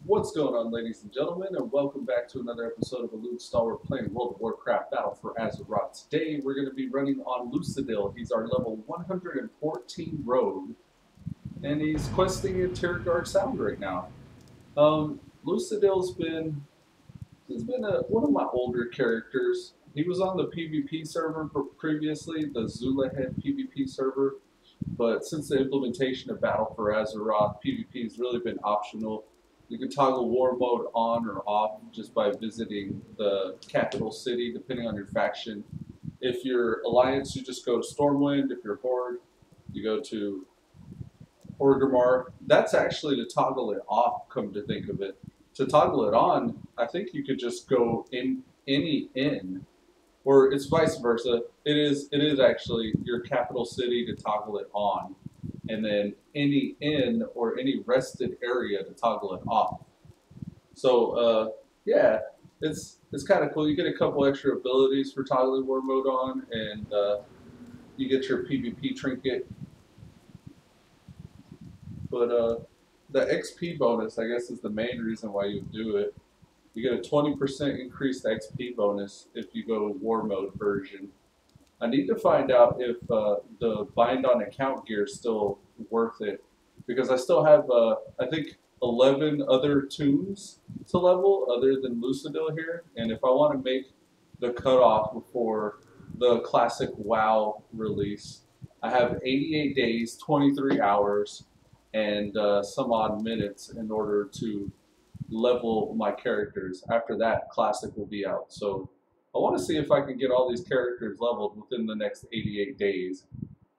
What's going on, ladies and gentlemen, and welcome back to another episode of Elude, Stalwart playing World of Warcraft Battle for Azeroth. Today, we're going to be running on Lucidil. He's our level 114 rogue, and he's questing in Terragard Sound right now. Lucidil's been one of my older characters. He was on the PvP server previously, the Zulahead PvP server, but since the implementation of Battle for Azeroth, PvP has really been optional. You can toggle war mode on or off just by visiting the capital city, depending on your faction. If you're Alliance, you just go to Stormwind. If you're Horde, you go to Orgrimmar. That's actually to toggle it off, come to think of it. To toggle it on, I think you could just go in any inn, or it's vice versa. It is actually your capital city to toggle it on, and then any inn or any rested area to toggle it off. So yeah, it's kind of cool. You get a couple extra abilities for toggling war mode on, and you get your PvP trinket. But the XP bonus, I guess, is the main reason why you do it. You get a 20% increased XP bonus if you go war mode version. I need to find out if the bind on account gear is still worth it, because I still have, I think, 11 other tombs to level other than Lucidil here, and if I want to make the cutoff before the Classic WoW release, I have 88 days, 23 hours, and some odd minutes in order to level my characters. After that, Classic will be out. So I want to see if I can get all these characters leveled within the next 88 days.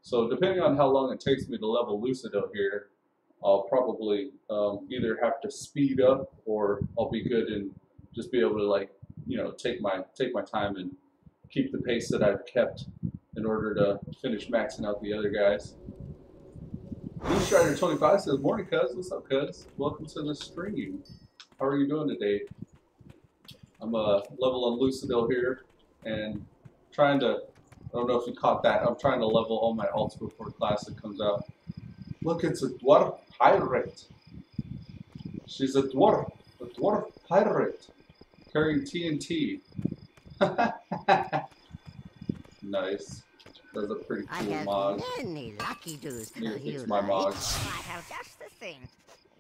So depending on how long it takes me to level Lucidil here, I'll probably either have to speed up, or I'll be good and just be able to, like, take my time and keep the pace that I've kept in order to finish maxing out the other guys. Blue Strider 25 says, "Morning, cuz. What's up, cuz? Welcome to the stream. How are you doing today?" I'm level on Lucidil here, and trying to, I don't know if you caught that, I'm trying to level all my alts before Classic comes out. Look, it's a dwarf pirate. She's a dwarf pirate, carrying TNT. Nice. That's a pretty cool mod. I have many lucky dudes. Yeah, You it's my mod. I have just the thing,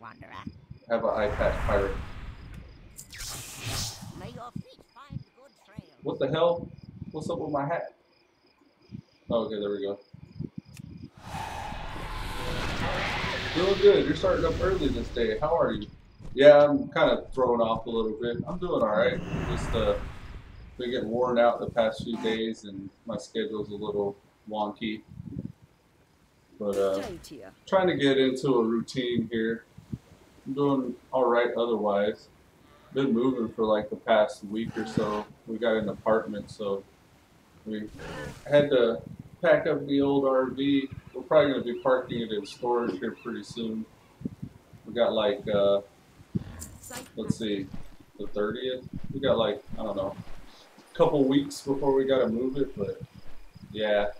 Wanderer. I have an eye patch pirate. May your feet find good trail. What the hell? What's up with my hat? Oh, okay, there we go. Doing good. You're starting up early this day. How are you? Yeah, I'm kind of thrown off a little bit. I'm doing all right. Just been getting worn out the past few days, and my schedule's a little wonky. But trying to get into a routine here. I'm doing all right otherwise. Been moving for like the past week or so. We got an apartment, so we had to pack up the old RV. We're probably going to be parking it in storage here pretty soon. We got like, let's see, the 30th. We got like, I don't know, a couple weeks before we got to move it, but yeah,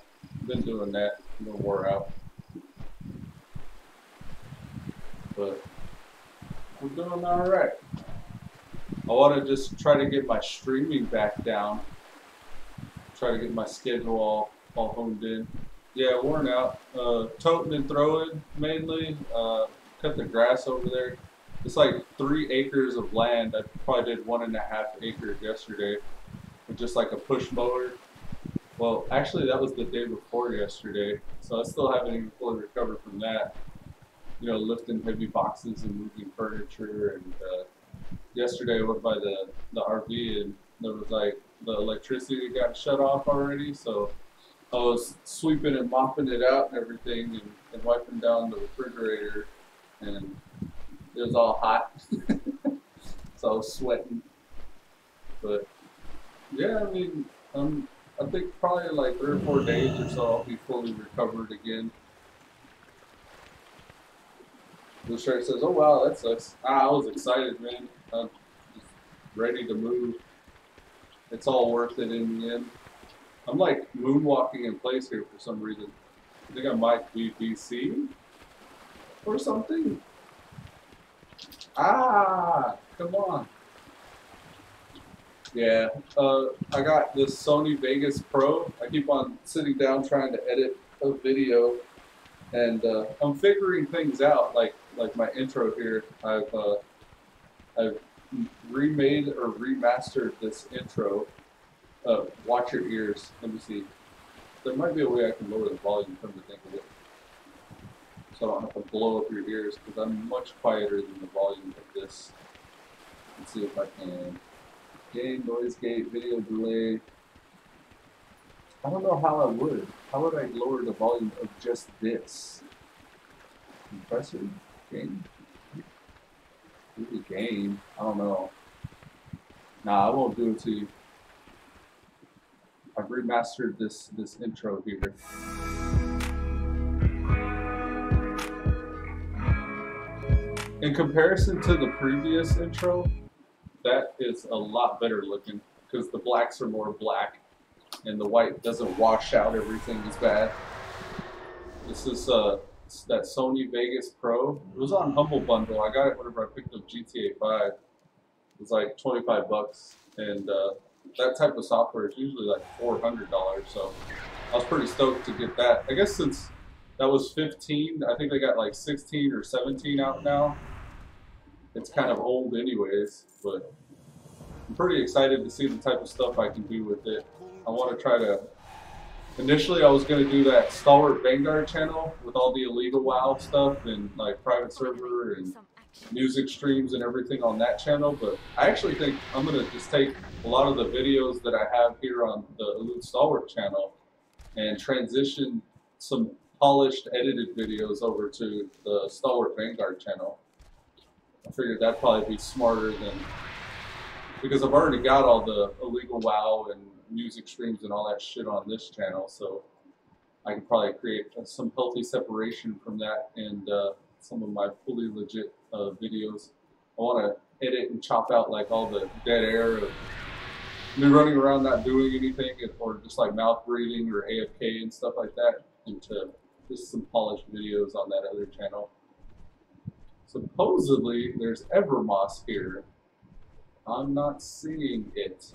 been doing that. I'm gonna wore out. But we're doing all right. I want to just try to get my streaming back down. Try to get my schedule all honed in. Yeah, worn out. Toting and throwing mainly. Cut the grass over there. It's like 3 acres of land. I probably did 1.5 acres yesterday with just like a push mower. Well, actually that was the day before yesterday, so I still haven't even fully recovered from that. Lifting heavy boxes and moving furniture, and yesterday I went by the RV, and there was like the electricity got shut off already, so I was sweeping and mopping it out and everything, and wiping down the refrigerator, and it was all hot, so I was sweating. But yeah, I mean, I think probably like 3 or 4 days or so I'll be fully recovered again. The shirt says, "Oh wow, that sucks." I was excited, man. I'm just ready to move. It's all worth it in the end. I'm like moonwalking in place here for some reason. I think I might be BC or something. Ah, come on. Yeah, I got this Sony Vegas Pro. I keep on sitting down trying to edit a video, and I'm figuring things out. Like my intro here, I've remade or remastered this intro. Watch your ears. Let me see. There might be a way I can lower the volume. Come to think of it, so I don't have to blow up your ears because I'm much quieter than the volume of this. Let's see if I can. Gain, noise gate, video delay. I don't know how I would. How would I lower the volume of just this? Compressor? Gain? Maybe gain. I don't know. Nah, I won't do it to you. I've remastered this intro here. In comparison to the previous intro, that is a lot better looking because the blacks are more black and the white doesn't wash out everything as bad. This is that Sony Vegas Pro. It was on Humble Bundle. I got it whenever I picked up GTA 5. It was like 25 bucks, and that type of software is usually like $400. So I was pretty stoked to get that. I guess since that was 15, I think they got like 16 or 17 out now. It's kind of old anyways, but I'm pretty excited to see the type of stuff I can do with it. I want to try to... Initially, I was going to do that Stalwart Vanguard channel with all the illegal WoW stuff and like private server and music streams and everything on that channel, but I actually think I'm going to just take a lot of the videos that I have here on the Elude Stalwart channel and transition some polished, edited videos over to the Stalwart Vanguard channel. I figured that'd probably be smarter than... Because I've already got all the illegal WoW and music streams and all that shit on this channel, so I can probably create some healthy separation from that and some of my fully legit videos. I want to edit and chop out like all the dead air of me running around not doing anything or just like mouth breathing or AFK and stuff like that into just some polished videos on that other channel. Supposedly there's Evermoss here. I'm not seeing it.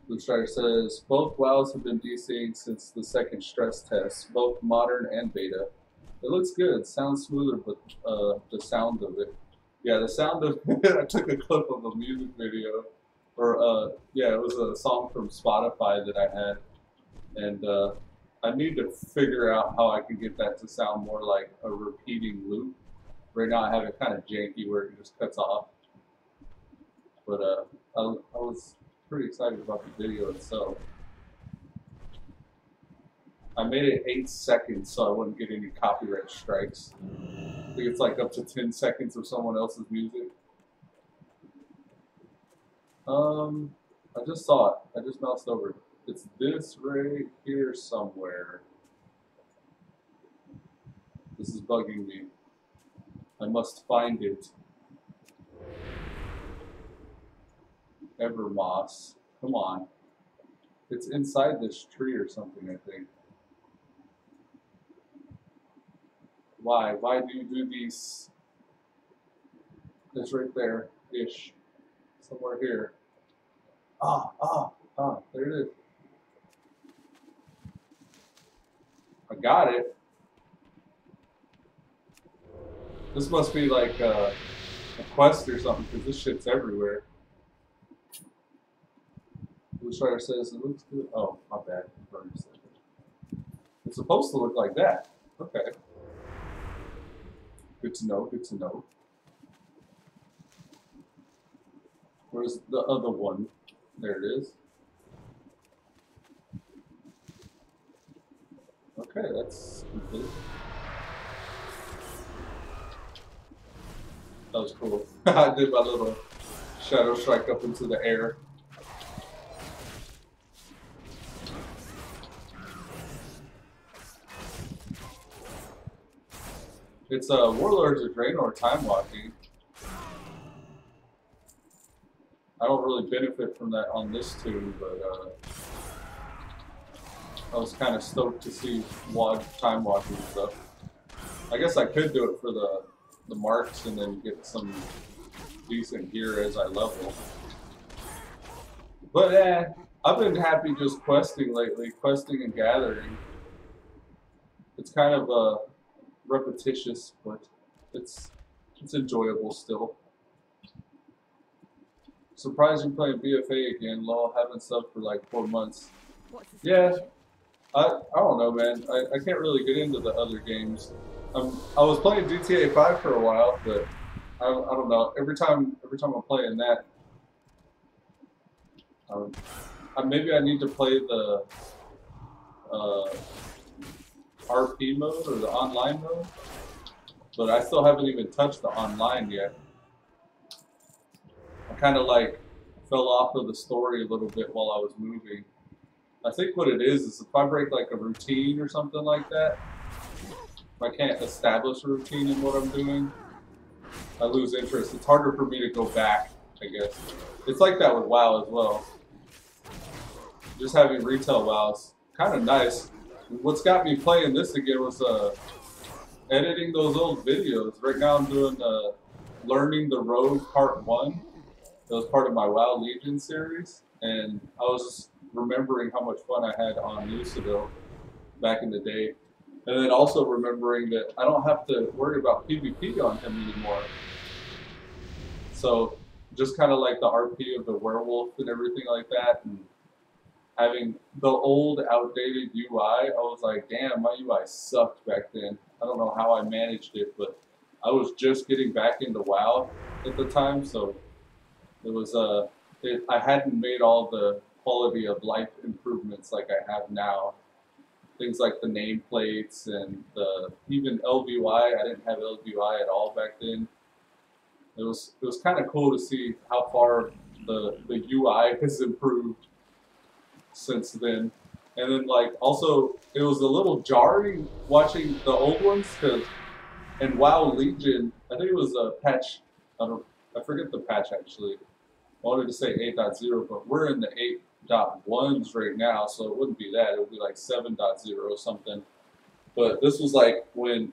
Blue Strider says, both WoWs have been DCing since the second stress test, both modern and beta. It looks good, sounds smoother, but the sound of it. Yeah, the sound of it, I took a clip of a music video, or yeah, it was a song from Spotify that I had, and I need to figure out how I can get that to sound more like a repeating loop. Right now I have it kind of janky where it just cuts off. But I was pretty excited about the video itself. I made it 8 seconds so I wouldn't get any copyright strikes. I think it's like up to 10 seconds of someone else's music. I just saw it. I just moused over it. It's this right here somewhere. This is bugging me. I must find it. Evermoss. Come on. It's inside this tree or something, I think. Why? Why do you do these? It's right there-ish. Somewhere here. There it is. I got it. This must be like a quest or something, because this shit's everywhere. Blue Strider says it looks good. Oh, my bad. It's supposed to look like that. Okay. Good to know, good to know. Where's the other one? There it is. Okay, that's complete. That was cool. I did my little shadow strike up into the air. It's Warlords of Draenor time walking. I don't really benefit from that on this tune, but I was kind of stoked to see WoD time walking stuff. I guess I could do it for the the marks and then get some decent gear as I level. But I've been happy just questing lately, questing and gathering. It's kind of repetitious, but it's it's enjoyable still. Surprised you're playing BFA again, lol. Haven't subbed for like 4 months. What's the Yeah, situation? I don't know, man. I can't really get into the other games. I was playing GTA 5 for a while, but I don't know. Every time I'm playing that, um, maybe I need to play the uh, RP mode or the online mode, but I still haven't even touched the online yet. I kind of like fell off of the story a little bit while I was moving. I think what it is if I break like a routine or something like that, if I can't establish a routine in what I'm doing, I lose interest. It's harder for me to go back, I guess. It's like that with WoW as well. Just having retail WoW's kind of nice. What's got me playing this again was editing those old videos. Right now I'm doing Learning the Road Part 1. That was part of my WoW Legion series. And I was just remembering how much fun I had on Lucidil back in the day. And then also remembering that I don't have to worry about PvP on him anymore. So just kind of like the RP of the werewolf and everything like that. And having the old outdated UI, I was like, damn, my UI sucked back then. I don't know how I managed it, but I was just getting back into WoW at the time, so it was I hadn't made all the quality of life improvements like I have now. Things like the nameplates and even LVY. I didn't have LVY at all back then. It was kind of cool to see how far the UI has improved since then. And then like also it was a little jarring watching the old ones because in WoW Legion, I think it was a patch. I forget the patch actually. I wanted to say 8.0, but we're in the 8.1s right now, so it wouldn't be that. It would be like 7.0 or something. But this was like when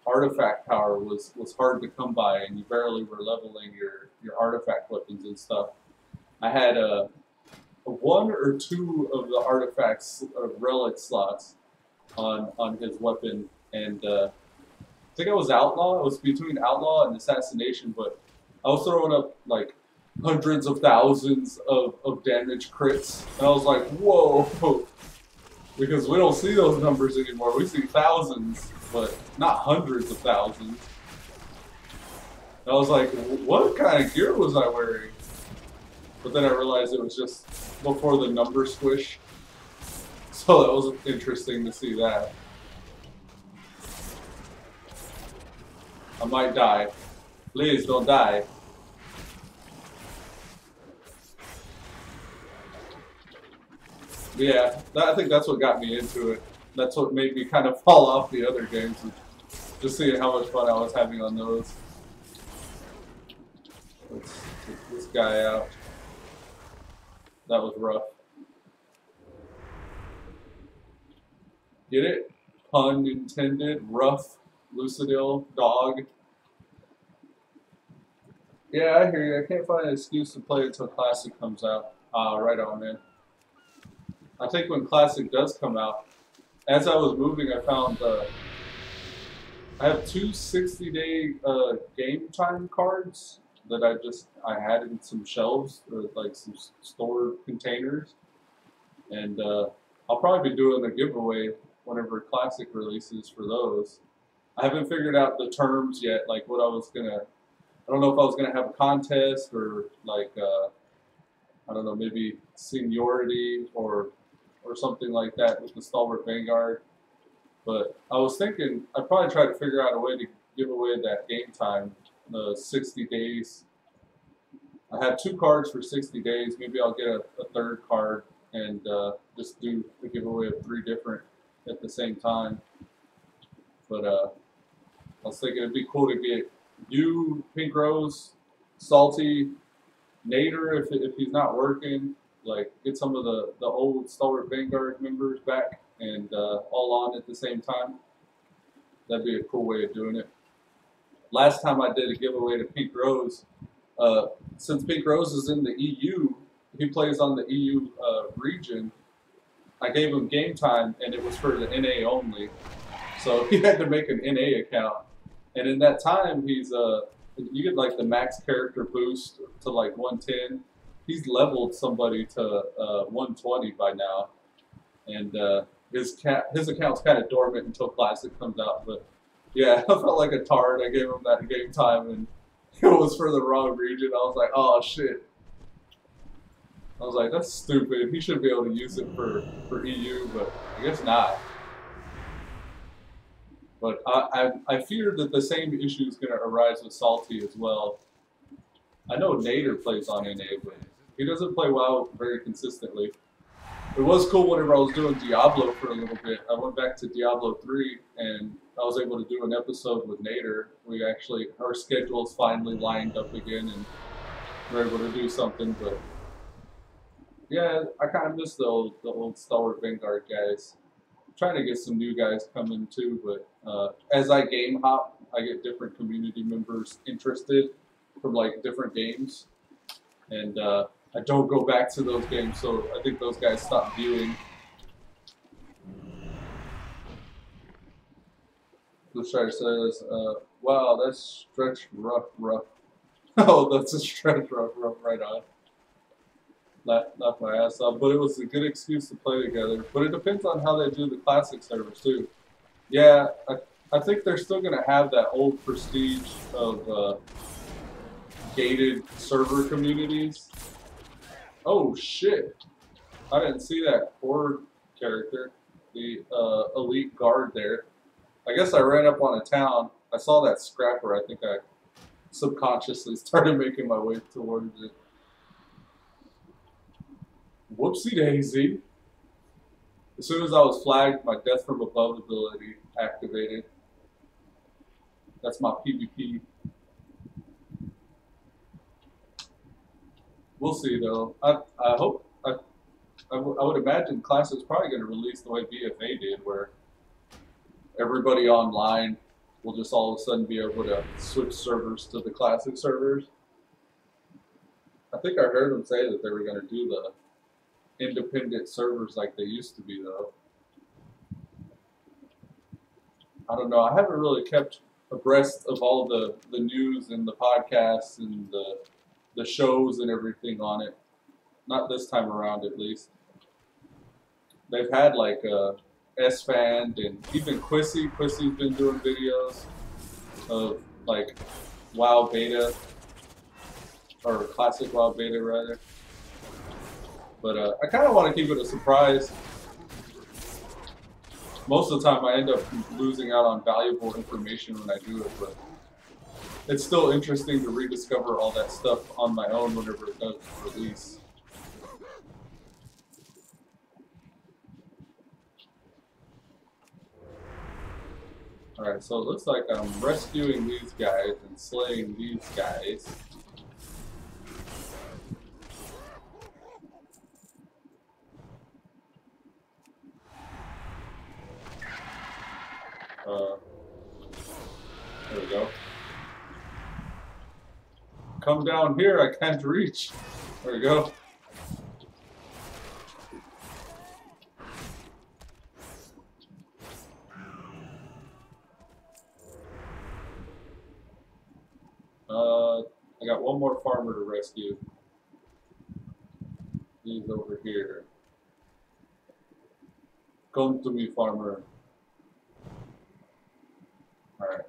artifact power was hard to come by, and you barely were leveling your artifact weapons and stuff. I had one or two of the artifacts relic slots on his weapon, and I think I was outlaw. It was between outlaw and assassination, but I was throwing up like hundreds of thousands of damage crits, and I was like, whoa, because we don't see those numbers anymore. We see thousands, but not hundreds of thousands. And I was like, what kind of gear was I wearing? But then I realized it was just before the number squish. So that was interesting to see that. I might die. Please don't die. But yeah, I think that's what got me into it. That's what made me kind of fall off the other games. Just seeing how much fun I was having on those. Let's take this guy out. That was rough. Get it? Pun intended. Rough. Lucidil. Dog. Yeah, I hear you. I can't find an excuse to play it until Classic comes out. Right on, man. I think when Classic does come out, as I was moving, I found I have two 60-day game time cards that I had in some shelves, or like some stored containers, and I'll probably be doing a giveaway whenever Classic releases for those. I haven't figured out the terms yet, like what I was gonna. I don't know if I was gonna have a contest or like I don't know, maybe seniority or something like that with the Stalwart Vanguard. But I was thinking I'd probably try to figure out a way to give away that game time, the 60 days. I have two cards for 60 days. Maybe I'll get a third card and just do a giveaway of 3 different at the same time. But I was thinking it'd be cool to get you, Pink Rose, Salty, Nader if he's not working, like get some of the old Stalwart Vanguard members back and all on at the same time. That'd be a cool way of doing it. last time I did a giveaway to Pink Rose, since Pink Rose is in the EU, he plays on the EU region. I gave him game time, and it was for the NA only. So he had to make an NA account, and in that time, he's you get like the max character boost to like 110. He's leveled somebody to 120 by now, and his account's kind of dormant until Classic comes out. But yeah, I felt like a tard. I gave him that game time, and it was for the wrong region. I was like, oh shit. I was like, that's stupid. He should be able to use it for EU, but I guess not. But I fear that the same issue is going to arise with Salty as well. I know Nader plays on NA, but he doesn't play WoW very consistently. It was cool whenever I was doing Diablo for a little bit. I went back to Diablo 3, and I was able to do an episode with Nader. Our schedules finally lined up again, and we were able to do something. But yeah, I kind of miss the old Stalwart Vanguard guys. I'm trying to get some new guys coming too, but as I game hop, I get different community members interested from like different games, and I don't go back to those games, so I think those guys stopped viewing. The Shire says, wow, that's stretch rough. Oh, that's a stretch rough right on. Laugh my ass off, but it was a good excuse to play together. But it depends on how they do the Classic servers too. Yeah, I think they're still going to have that old prestige of gated server communities. Oh shit! I didn't see that Horde character, the elite guard there. I guess I ran up on a town. I saw that scrapper. I think I subconsciously started making my way towards it. Whoopsie daisy. As soon as I was flagged, my death from above ability activated. That's my PvP. We'll see though. I hope, I would imagine Classic's probably going to release the way BFA did, where everybody online will just all of a sudden be able to switch servers to the Classic servers. I think I heard them say that they were going to do the independent servers like they used to be though. I don't know. I haven't really kept abreast of all the news and the podcasts and the shows and everything on it. Not this time around, at least. They've had like S-Fan and even Quissy. Quissy's been doing videos of like WoW beta, or Classic WoW beta rather. But I kind of want to keep it a surprise. Most of the time I end up losing out on valuable information when I do it, but it's still interesting to rediscover all that stuff on my own whenever it does release. Alright, so it looks like I'm rescuing these guys and slaying these guys. There we go. Come down here, I can't reach. There we go. I got one more farmer to rescue. He's over here. Come to me, farmer. Alright.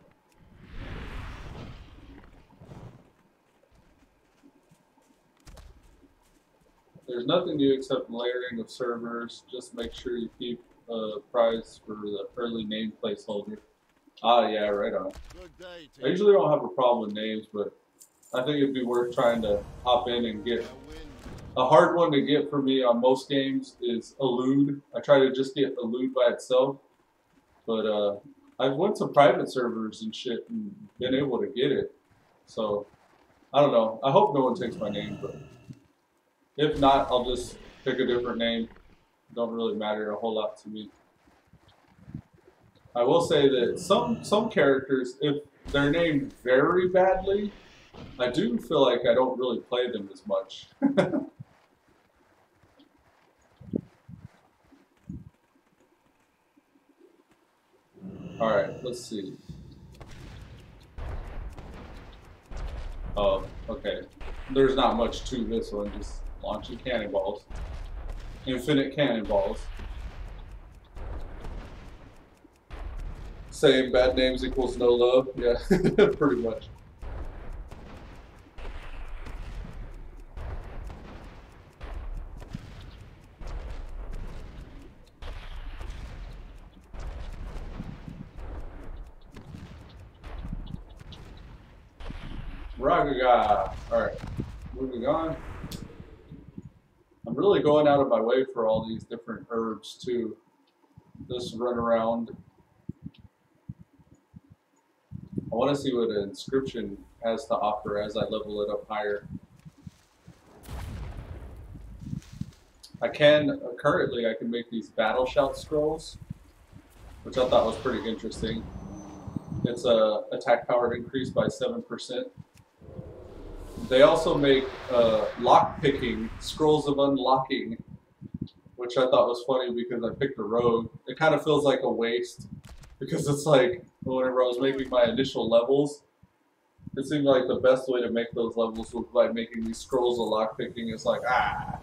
There's nothing new except layering of servers. Just make sure you keep a prize for the early name placeholder. Ah, yeah, right on. I usually don't have a problem with names, but I think it'd be worth trying to hop in and get. A hard one to get for me on most games is Elude. I try to just get Elude by itself, but I've went to private servers and shit and been able to get it. So, I don't know. I hope no one takes my name, but if not, I'll just pick a different name. Don't really matter a whole lot to me. I will say that some characters, they're named very badly, I do feel like I don't really play them as much. Alright, let's see. Oh, okay. There's not much to this one, just launching cannonballs. Infinite cannonballs. Same, bad names equals no love. Yeah, pretty much. Ragaga. Alright, moving on. I'm really going out of my way for all these different herbs too. Just run around. I want to see what an inscription has to offer as I level it up higher. I can, currently I can make these battle shout scrolls, which I thought was pretty interesting. It's a attack power increase by 7%. They also make lock picking, scrolls of unlocking, which I thought was funny because I picked a rogue. It kind of feels like a waste because it's like whenever I was making my initial levels, it seemed like the best way to make those levels was by making these scrolls of lock picking. It's like, ah.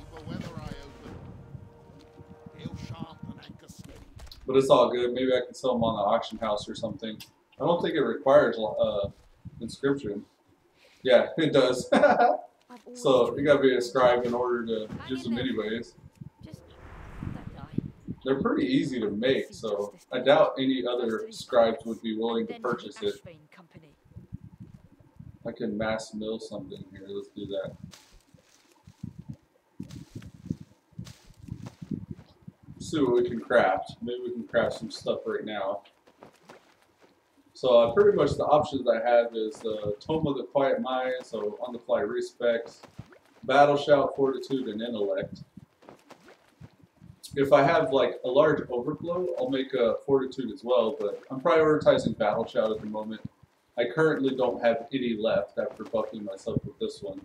But it's all good. Maybe I can sell them on the auction house or something. I don't think it requires inscription. Yeah, it does. So you gotta be a scribe in order to use them anyways. They're pretty easy to make, so I doubt any other scribes would be willing to purchase it. I can mass mill something here. Let's do that. Let's see what we can craft. Maybe we can craft some stuff right now. So pretty much the options I have is Tome of the Quiet Mind, so on the fly respects, Battle Shout, Fortitude, and Intellect. If I have like a large overflow, I'll make a Fortitude as well, but I'm prioritizing Battle Shout at the moment. I currently don't have any left after buffing myself with this one.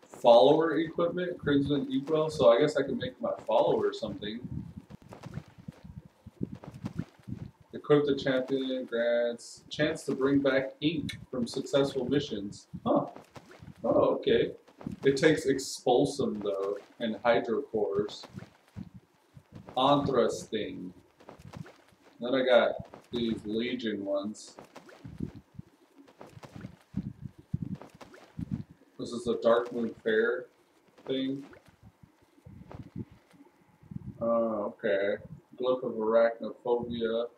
Follower equipment, Crimson Equal, so I guess I can make my follower something. Equip the champion grants chance to bring back ink from successful missions. Huh. Oh, okay. It takes expulsum though, and hydropores. Interesting. Then I got these Legion ones. This is a Dark Moon Fair thing. Oh, okay. Glyph of Arachnophobia.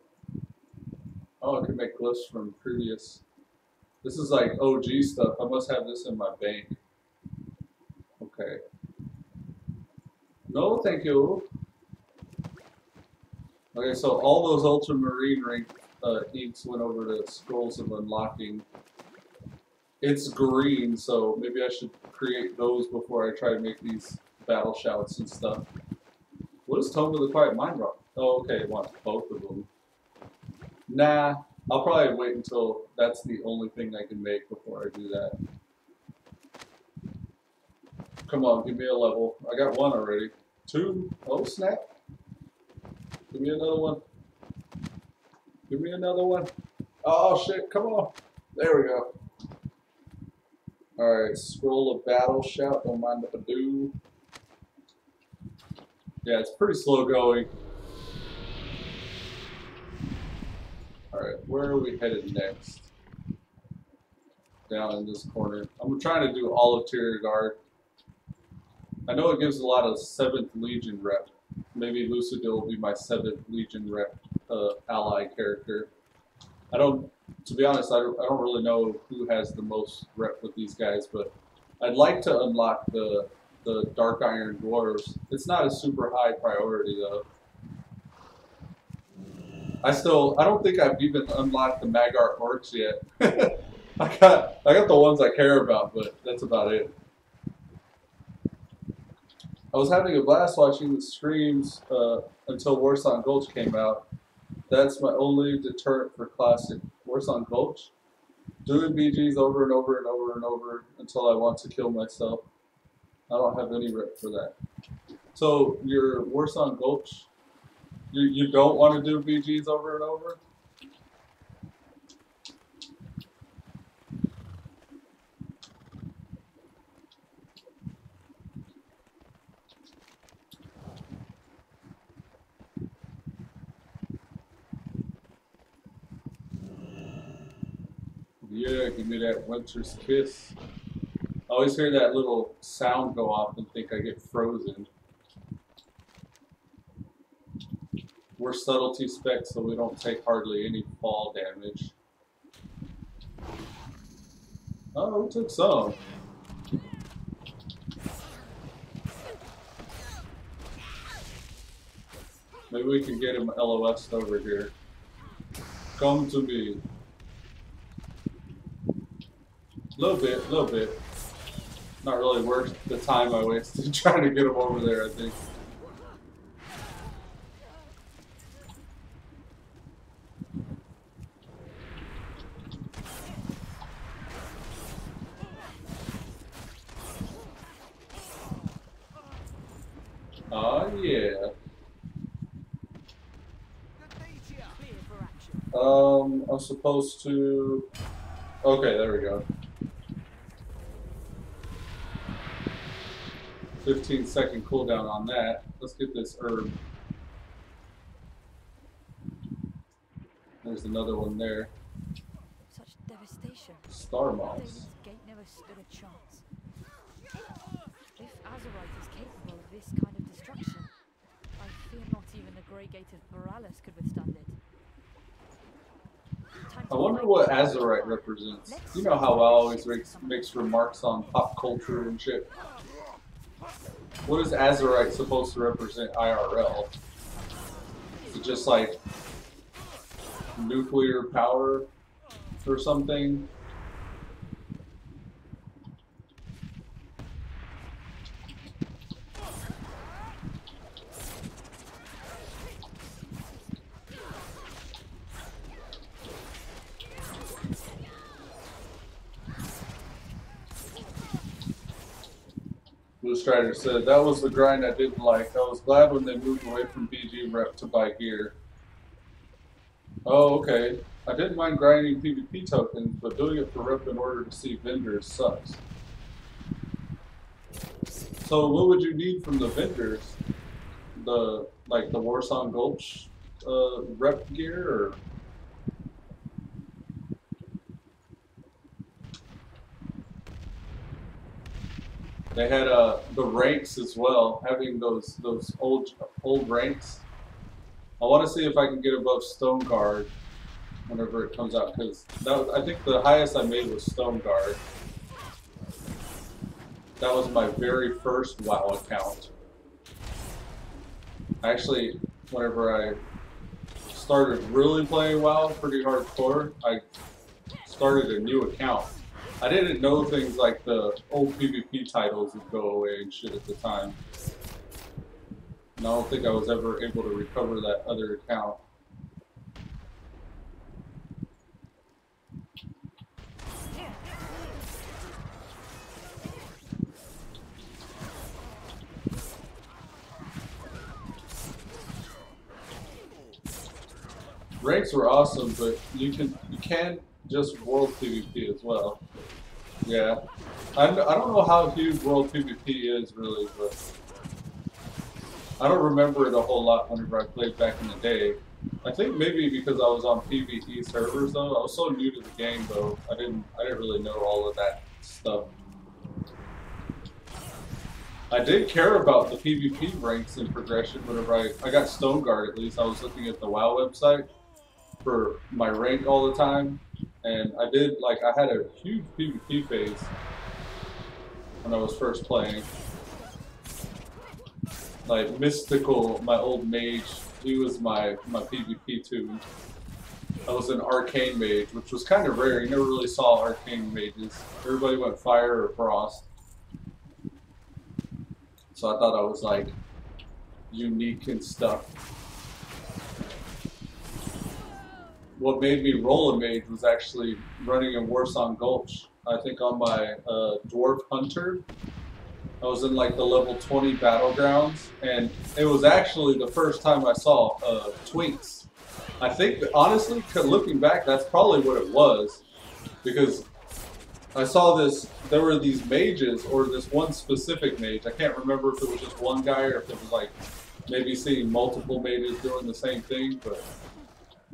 Oh, I can make glyphs from previous. This is like OG stuff. I must have this in my bank. Okay. No, thank you. Okay, so all those Ultramarine rank inks went over to Scrolls of Unlocking. It's green, so maybe I should create those before I try to make these battle shouts and stuff. What is Tome of the Quiet Mind rock? Oh, okay, it wants both of them. Nah, I'll probably wait until that's the only thing I can make before I do that. Come on, give me a level. I got one already. Two. Oh, snap. Give me another one. Give me another one. Oh, shit, come on. There we go. Alright, Scroll of Battle Shout, don't mind if I do. Yeah, it's pretty slow going. Alright, where are we headed next? Down in this corner. I'm trying to do all of Tier Guard. I know it gives a lot of 7th Legion rep. Maybe Lucidil will be my 7th Legion rep ally character. To be honest, I don't really know who has the most rep with these guys, but I'd like to unlock the Dark Iron Dwarves. It's not a super high priority though. I don't think I've even unlocked the Magar Orcs yet. I got the ones I care about, but that's about it. I was having a blast watching the streams until Warsong Gulch came out. That's my only deterrent for Classic. Warsong Gulch? Doing BGs over and over and over and over until I want to kill myself. I don't have any rep for that. So your Warsong Gulch, you don't want to do BGs over and over? Yeah, give me that winter's kiss. I always hear that little sound go off and think I get frozen. We're subtlety specs, so we don't take hardly any fall damage. Oh, we took some. Maybe we can get him LOS'd over here. Come to me. Little bit. Not really worth the time I wasted trying to get him over there, I think. Oh, yeah. I'm supposed to... Okay, there we go. 15-second cooldown on that. Let's get this herb. There's another one there. Such devastation. Star moss. Damon's gate never stood a chance. If Azerite is capable of this kind of destruction, I fear not even the Grey Gate of Borealis could withstand it. I wonder what Azerite represents. You know how I always makes remarks on pop culture and shit. What is Azerite supposed to represent IRL? Is it just like nuclear power or something? Blue Strider said, that was the grind I didn't like. I was glad when they moved away from BG rep to buy gear. Oh, okay. I didn't mind grinding PvP tokens, but doing it for rep in order to see vendors sucks. So what would you need from the vendors? The Warsong Gulch rep gear, or? They had the ranks as well, having those old ranks. I want to see if I can get above Stone Guard whenever it comes out, because I think the highest I made was Stone Guard. That was my very first WoW account. Actually, whenever I started really playing WoW pretty hardcore, I started a new account. I didn't know things like the old PvP titles would go away and shit at the time. And I don't think I was ever able to recover that other account. Ranks were awesome, but you can just world PvP as well. Yeah, I don't know how huge world PvP is really, but I don't remember it a whole lot whenever I played back in the day. I think maybe because I was on PvE servers though. I was so new to the game though. I didn't really know all of that stuff. I did care about the PvP ranks and progression whenever I got Stone Guard at least. I was looking at the WoW website for my rank all the time. And I had a huge PvP phase when I was first playing. Like Mystical, my old mage, he was my PvP tune. I was an arcane mage, which was kind of rare. You never really saw arcane mages. Everybody went fire or frost. So I thought I was like unique and stuff. What made me roll a mage was actually running in Warsong Gulch. I think on my Dwarf Hunter, I was in like the level 20 battlegrounds, and it was actually the first time I saw twinks. I think, that, honestly, looking back, that's probably what it was, because I saw this, there were these mages, or this one specific mage. I can't remember if it was just one guy or if it was like maybe seeing multiple mages doing the same thing, but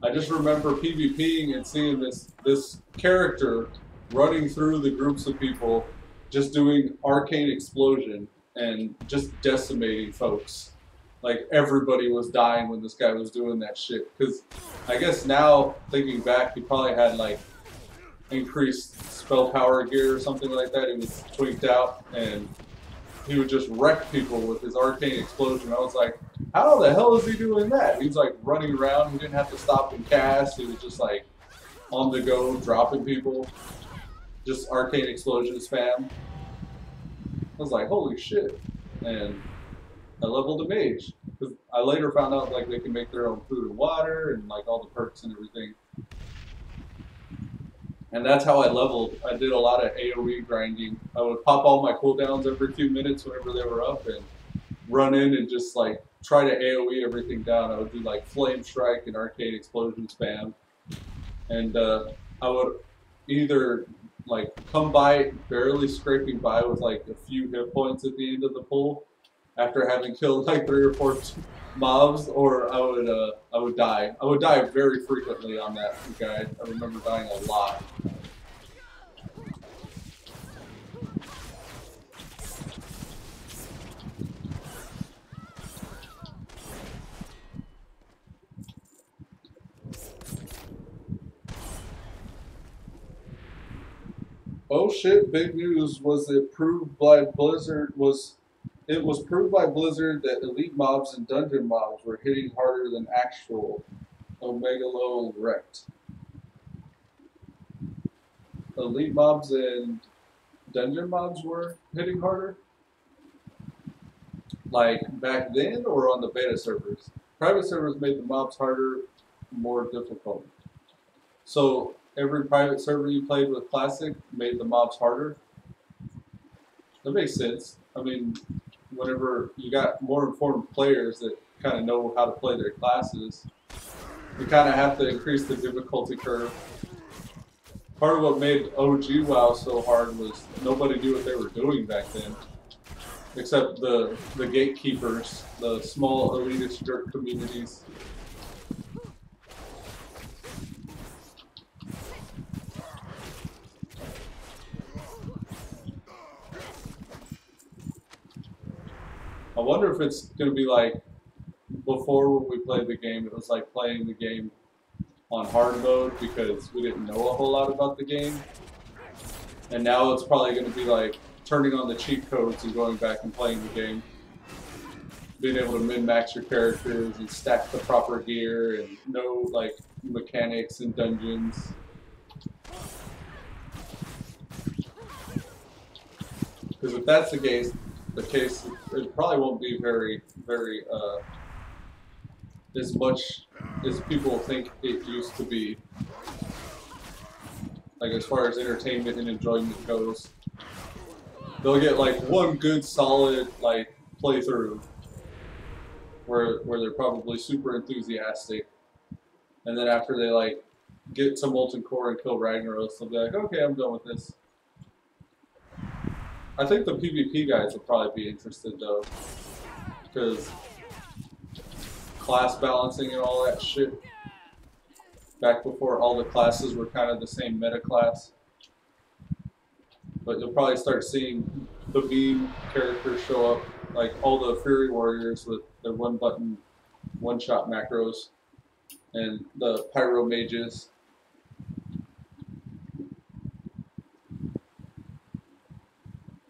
I just remember PvPing and seeing this character running through the groups of people, just doing arcane explosion and just decimating folks. Like everybody was dying when this guy was doing that shit. Because I guess now thinking back, he probably had like increased spell power gear or something like that. He was tweaked out and he would just wreck people with his arcane explosion. I was like, how the hell is he doing that? He was like running around. He didn't have to stop and cast. He was just like on the go, dropping people. Just arcane explosion spam. I was like, holy shit. And I leveled a mage. Because I later found out like they can make their own food and water and like all the perks and everything. And that's how I leveled. I did a lot of AoE grinding. I would pop all my cooldowns every few minutes whenever they were up and run in and just like try to AoE everything down. I would do like Flame Strike and Arcade Explosion spam. And I would either like come by barely scraping by with like a few hit points at the end of the pull after having killed like 3 or 4 mobs, or I would die. I would die very frequently on that guy. I remember dying a lot. Oh shit, big news. Was it proved by Blizzard it was proved by Blizzard that elite mobs and dungeon mobs were hitting harder than actual Omega wrecked. Elite mobs and dungeon mobs were hitting harder? Like back then or on the beta servers? Private servers made the mobs harder, more difficult. So every private server you played with Classic made the mobs harder? That makes sense. I mean, whenever you got more informed players that kind of know how to play their classes, you kind of have to increase the difficulty curve. Part of what made OG WoW so hard was nobody knew what they were doing back then, except the gatekeepers, the small elitist jerk communities. I wonder if it's going to be like before when we played the game, it was like playing the game on hard mode because we didn't know a whole lot about the game. And now it's probably going to be like turning on the cheat codes and going back and playing the game. Being able to min-max your characters and stack the proper gear and know like mechanics and dungeons. Because if that's the case, it probably won't be very as much as people think it used to be. Like as far as entertainment and enjoyment goes, they'll get like one good solid like playthrough where they're probably super enthusiastic, and then after they like get to Molten Core and kill Ragnaros, they'll be like, okay, I'm done with this. I think the PvP guys will probably be interested though, because class balancing and all that shit, back before all the classes were kind of the same meta class. But you'll probably start seeing the beam characters show up, like all the Fury Warriors with their one button, one shot macros, and the Pyro Mages.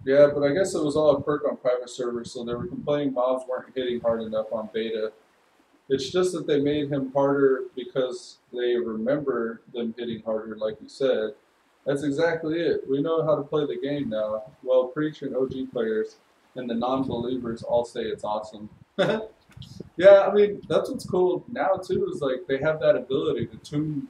Yeah, but I guess it was all a perk on private servers, so they were complaining mobs weren't hitting hard enough on beta. It's just that they made him harder because they remember them hitting harder, like you said. That's exactly it. We know how to play the game now. Well, preaching OG players, and the non-believers all say it's awesome. Yeah, I mean that's what's cool now too is like they have that ability to tune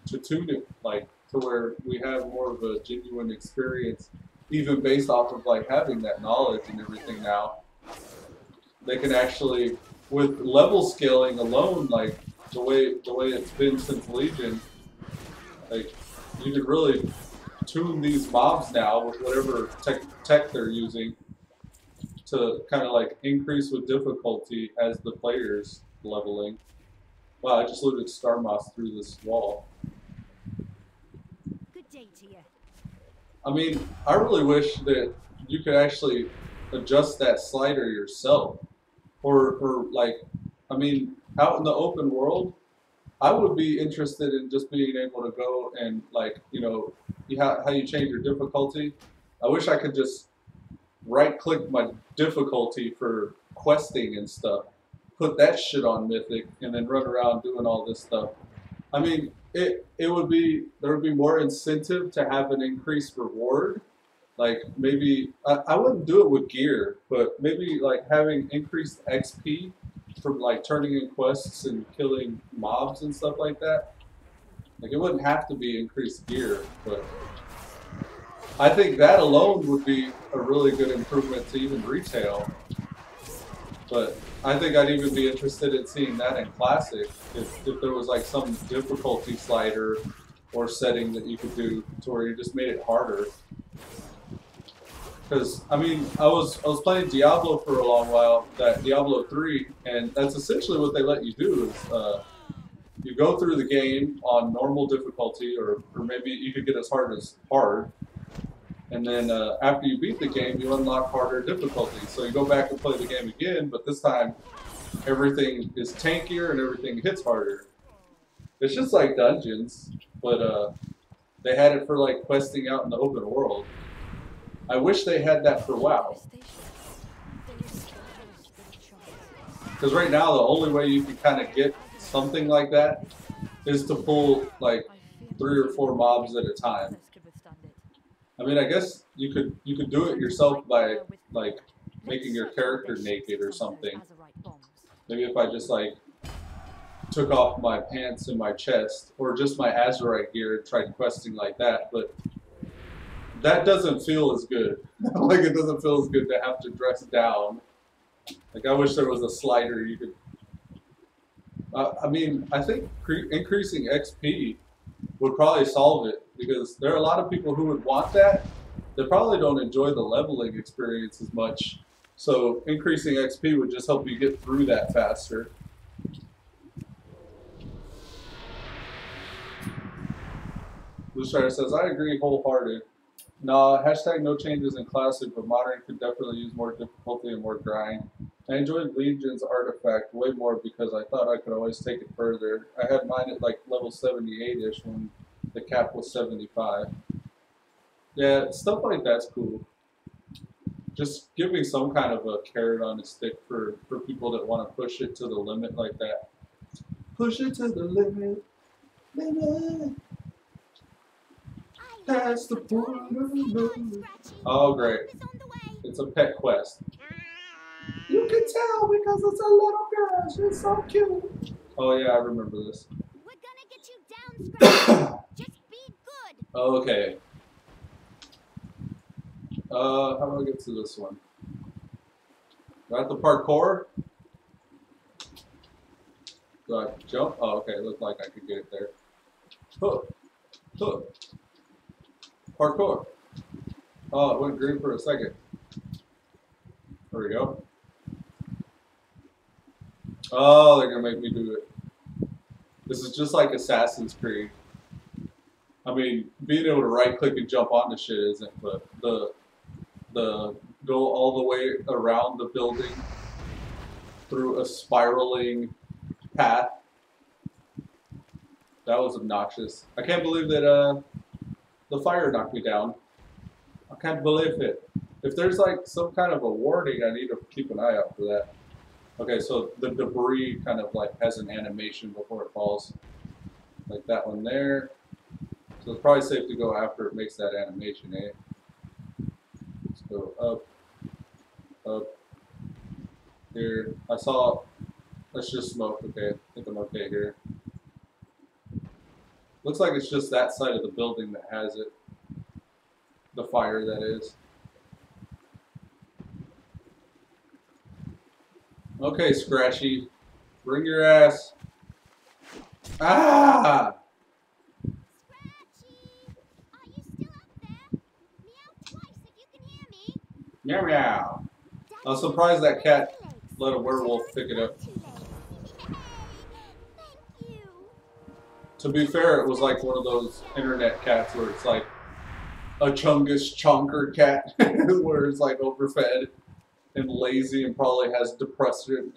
it like to where we have more of a genuine experience, even based off of like having that knowledge and everything now. They can actually with level scaling alone, like the way it's been since Legion, like you can really tune these mobs now with whatever tech they're using to kind of like increase with difficulty as the player's leveling. Wow, I just looted Star Moss through this wall. Good day to you. I mean, I really wish that you could actually adjust that slider yourself. Or like, I mean, out in the open world, I would be interested in just being able to go and like, you know, how you change your difficulty. I wish I could just right click my difficulty for questing and stuff, put that shit on Mythic, and then run around doing all this stuff. I mean, it would be there would be more incentive to have an increased reward. Like maybe I wouldn't do it with gear, but maybe like having increased XP from like turning in quests and killing mobs and stuff like that. Like it wouldn't have to be increased gear, but I think that alone would be a really good improvement to even retail. But I think I'd even be interested in seeing that in Classic if there was like some difficulty slider or setting that you could do to where you just made it harder. Because I mean, I was playing Diablo for a long while, that Diablo 3, and that's essentially what they let you do is you go through the game on normal difficulty, or maybe you could get as hard as hard, and then after you beat the game, you unlock harder difficulty. So you go back and play the game again, but this time everything is tankier and everything hits harder. It's just like dungeons, but they had it for like questing out in the open world. I wish they had that for WoW. Because right now, the only way you can kind of get something like that is to pull like 3 or 4 mobs at a time. I mean, I guess you could do it yourself by like making your character naked or something. Maybe if I just like took off my pants and my chest, or just my Azurite gear and tried questing like that, but that doesn't feel as good. Like it doesn't feel as good to have to dress down. Like I wish there was a slider you could. I mean, I think increasing XP would probably solve it because there are a lot of people who would want that. They probably don't enjoy the leveling experience as much. So increasing XP would just help you get through that faster. Blue Strider says, I agree wholehearted. No, hashtag no changes in Classic, but Modern could definitely use more difficulty and more grind. I enjoyed Legion's artifact way more because I thought I could always take it further. I had mine at like level 78-ish when the cap was 75. Yeah, stuff like that's cool. Just giving some kind of a carrot on a stick for people that want to push it to the limit like that. Push it to the limit. Limit. That's the point. Oh, great. It's a pet quest. You can tell because it's a little girl. She's so cute. Oh, yeah, I remember this. We're gonna get you down, Scratchy. Just be good. Okay. How do I get to this one? Got the parkour? Do I jump? Oh, okay. It looked like I could get it there. Huh. Huh. Parkour. Oh, it went green for a second. There we go. Oh, they're gonna make me do it. This is just like Assassin's Creed. I mean, being able to right click and jump onto shit isn't, but the go all the way around the building through a spiraling path. That was obnoxious. I can't believe that the fire knocked me down. I can't believe it. If there's like some kind of a warning, I need to keep an eye out for that. Okay, so the debris kind of like has an animation before it falls. Like that one there. So it's probably safe to go after it makes that animation, eh? Let's go up, up, Here, I saw. Let's just smoke. Okay, I think I'm okay here. Looks like it's just that side of the building that has it. The fire, that is. Okay, Scratchy. Bring your ass. Ah! Scratchy! Are you still up there? Meow twice if you can hear me. Meow meow. Daddy, I was surprised that cat two legs. let a But werewolf you pick it only up. got 2 legs. Yay! Thank you. To be fair, it was like one of those internet cats where it's like a chungus chonker cat, where it's like overfed and lazy and probably has depression.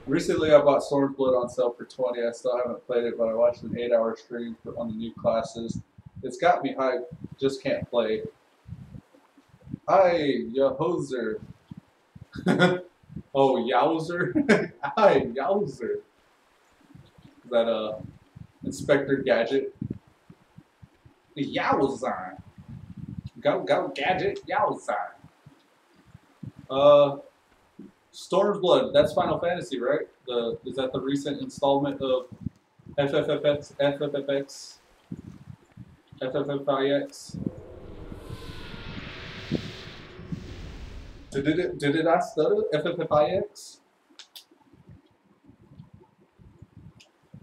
Recently, I bought Stormblood on sale for 20. I still haven't played it, but I watched an 8-hour stream on the new classes. It's got me hyped, just can't play. Hi, ya hoser. Oh, yowzer? Hi, yowzer. Is that Inspector Gadget? Yowzer. Go, Gadget, yowzer. Storm's Blood, that's Final Fantasy, right? Is that the recent installment of FFFX? Did it not stutter? FFFIX?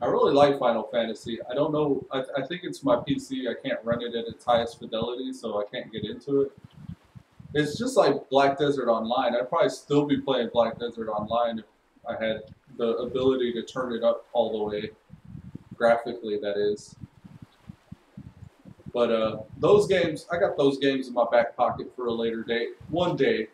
I really like Final Fantasy. I don't know, I think it's my PC. I can't run it at its highest fidelity, so I can't get into it. It's just like Black Desert Online. I'd probably still be playing Black Desert Online if I had the ability to turn it up all the way, graphically, that is. But those games, I got those games in my back pocket for a later date. One day.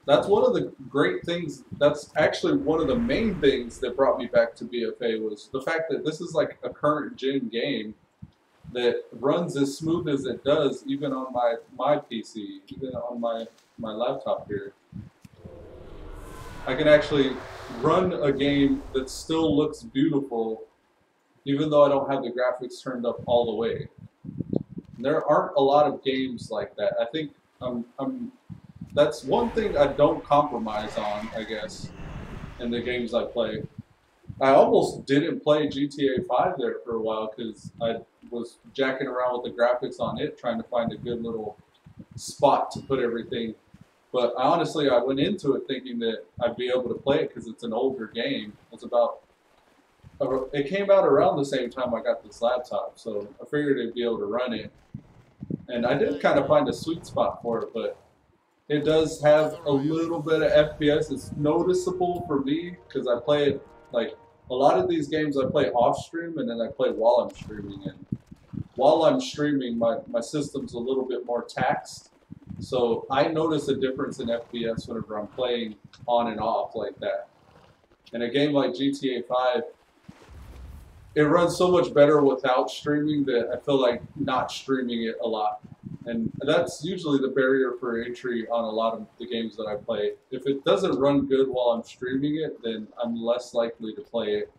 That's one of the great things, that's actually one of the main things that brought me back to BFA was the fact that this is like a current gen game that runs as smooth as it does, even on my PC, even on my laptop here. I can actually run a game that still looks beautiful, even though I don't have the graphics turned up all the way. There aren't a lot of games like that. I think that's one thing I don't compromise on, I guess, in the games I play. I almost didn't play GTA 5 there for a while because I was jacking around with the graphics on it, trying to find a good little spot to put everything. But honestly, I went into it thinking that I'd be able to play it because it's an older game. It came out around the same time I got this laptop, so I figured I'd be able to run it. And I did kind of find a sweet spot for it, but it does have a little bit of FPS. It's noticeable for me because I play it like a lot of these games I play off stream and then I play while I'm streaming. And while I'm streaming, my system's a little bit more taxed. So I notice a difference in FPS whenever I'm playing on and off like that. In a game like GTA 5, it runs so much better without streaming that I feel like not streaming it a lot. And that's usually the barrier for entry on a lot of the games that I play. If it doesn't run good while I'm streaming it, then I'm less likely to play it.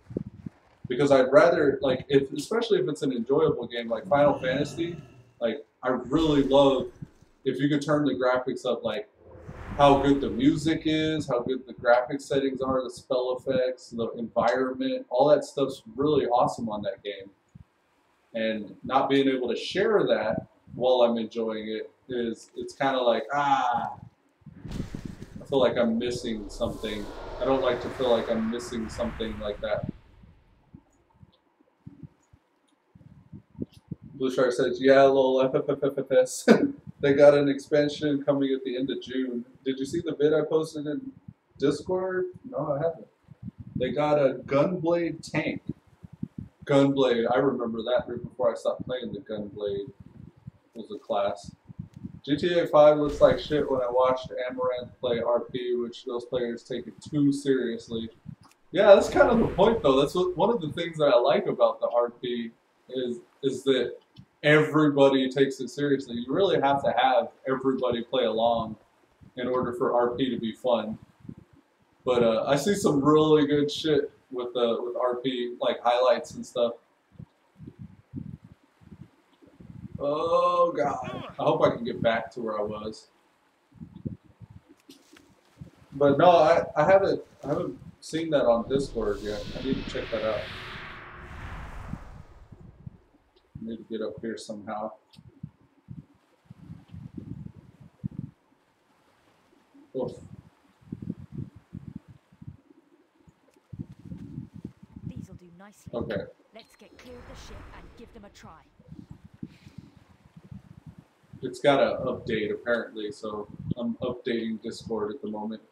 Because I'd rather, like, especially if it's an enjoyable game like Final Fantasy, like, I really love if you could turn the graphics up, like, how good the music is, how good the graphic settings are, the spell effects, the environment, all that stuff's really awesome on that game. And not being able to share that while I'm enjoying it it's kind of like, I feel like I'm missing something. I don't like to feel like I'm missing something like that. Blue Shark says, yeah, lol, FFFFS. They got an expansion coming at the end of June. Did you see the vid I posted in Discord? No, I haven't. They got a Gunblade tank. Gunblade, I remember that right before I stopped playing the Gunblade. Was a class. GTA 5 looks like shit when I watched Amaranth play RP, which those players take it too seriously. Yeah, that's kind of the point, though. That's one of the things that I like about the RP is that everybody takes it seriously. You really have to have everybody play along in order for RP to be fun. But I see some really good shit with RP, like highlights and stuff. Oh god. I hope I can get back to where I was. But no, I haven't seen that on Discord yet. I need to check that out. I need to get up here somehow. Oof. These'll do nicely. Okay. Let's get clear of the ship and give them a try. It's got to update apparently, so I'm updating Discord at the moment.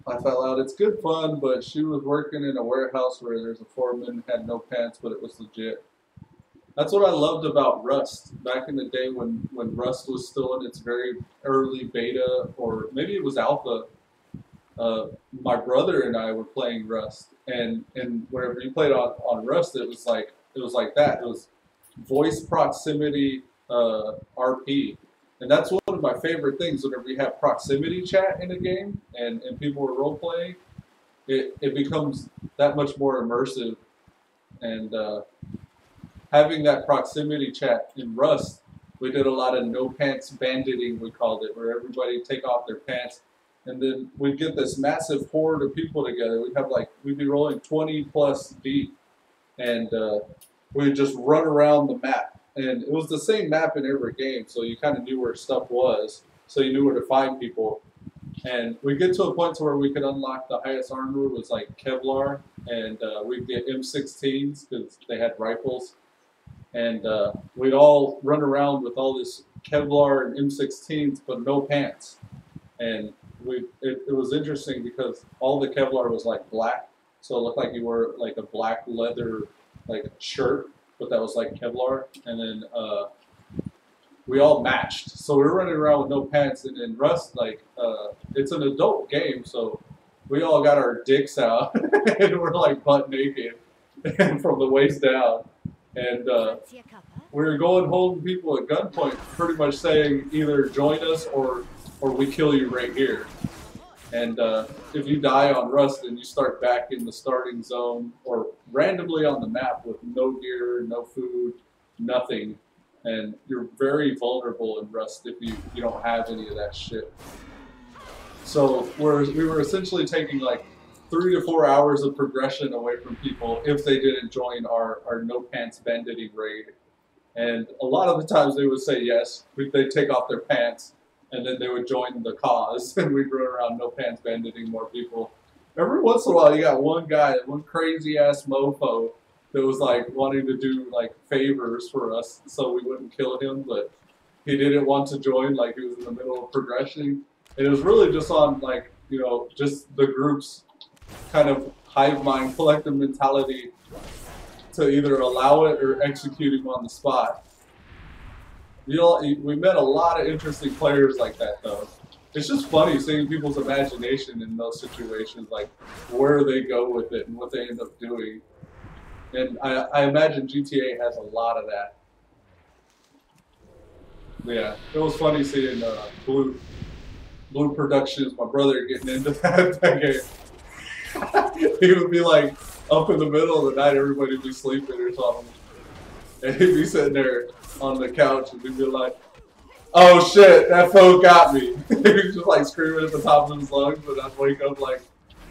I fell out. It's good fun, but she was working in a warehouse where there's a foreman, had no pants, but it was legit. That's what I loved about Rust. Back in the day when Rust was still in its very early beta, or maybe it was alpha, my brother and I were playing Rust. And whenever you played on Rust, it was like that. It was voice proximity RP. And that's one of my favorite things whenever we have proximity chat in a game and people are role playing, it becomes that much more immersive. And having that proximity chat in Rust, we did a lot of no pants banditing, we called it, where everybody take off their pants and then we'd get this massive horde of people together. We'd be rolling 20 plus deep and we'd just run around the map. And it was the same map in every game, so you kind of knew where stuff was, so you knew where to find people. And we get to a point to where we could unlock the highest armor was like Kevlar, and we'd get M16s because they had rifles. And we'd all run around with all this Kevlar and M16s, but no pants. And it was interesting because all the Kevlar was like black, so it looked like you wore like a black leather like shirt, but that was like Kevlar, and then we all matched. So we were running around with no pants, and in Rust, like, it's an adult game, so we all got our dicks out, and we're like butt naked, and from the waist down, and we were going holding people at gunpoint, pretty much saying either join us or we kill you right here. And if you die on Rust, then you start back in the starting zone or randomly on the map with no gear, no food, nothing. And you're very vulnerable in Rust if you don't have any of that shit. So we were essentially taking like 3 to 4 hours of progression away from people if they didn't join our no pants banditing raid. And a lot of the times they would say yes. They'd take off their pants. And then they would join the cause, and we'd run around no pants banditing more people. Every once in a while, you got one guy, one crazy ass mofo that was like wanting to do like favors for us, so we wouldn't kill him. But he didn't want to join, like he was in the middle of progression, and it was really just on like just the group's kind of hive mind, collective mentality to either allow it or execute him on the spot. We met a lot of interesting players like that, though. It's just funny seeing people's imagination in those situations, like where they go with it and what they end up doing. And I imagine GTA has a lot of that. Yeah, it was funny seeing Blue Productions, my brother, getting into that game. He would be like up in the middle of the night, everybody would be sleeping or something. And he'd be sitting there on the couch and he'd be like, "Oh shit, that foe got me." He's just like screaming at the top of his lungs, and I'd wake up like,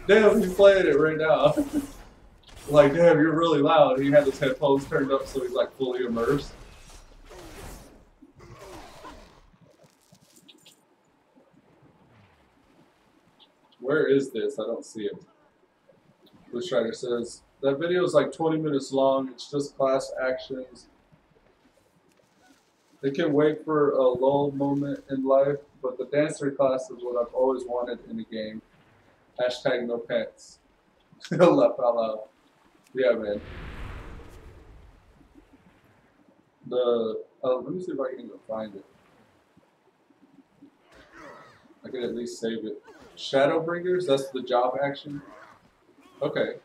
"Damn, he's playing it right now." Like, "Damn, you're really loud." He had his headphones turned up so he's like fully immersed. Where is this? I don't see it. Bush Rider says, that video is like 20 minutes long. It's just class actions. They can wait for a lull moment in life, but the dancer class is what I've always wanted in a game. Hashtag no pants. Laugh out loud. Yeah, man. Let me see if I can even find it. I can at least save it. Shadowbringers, that's the job action. Okay.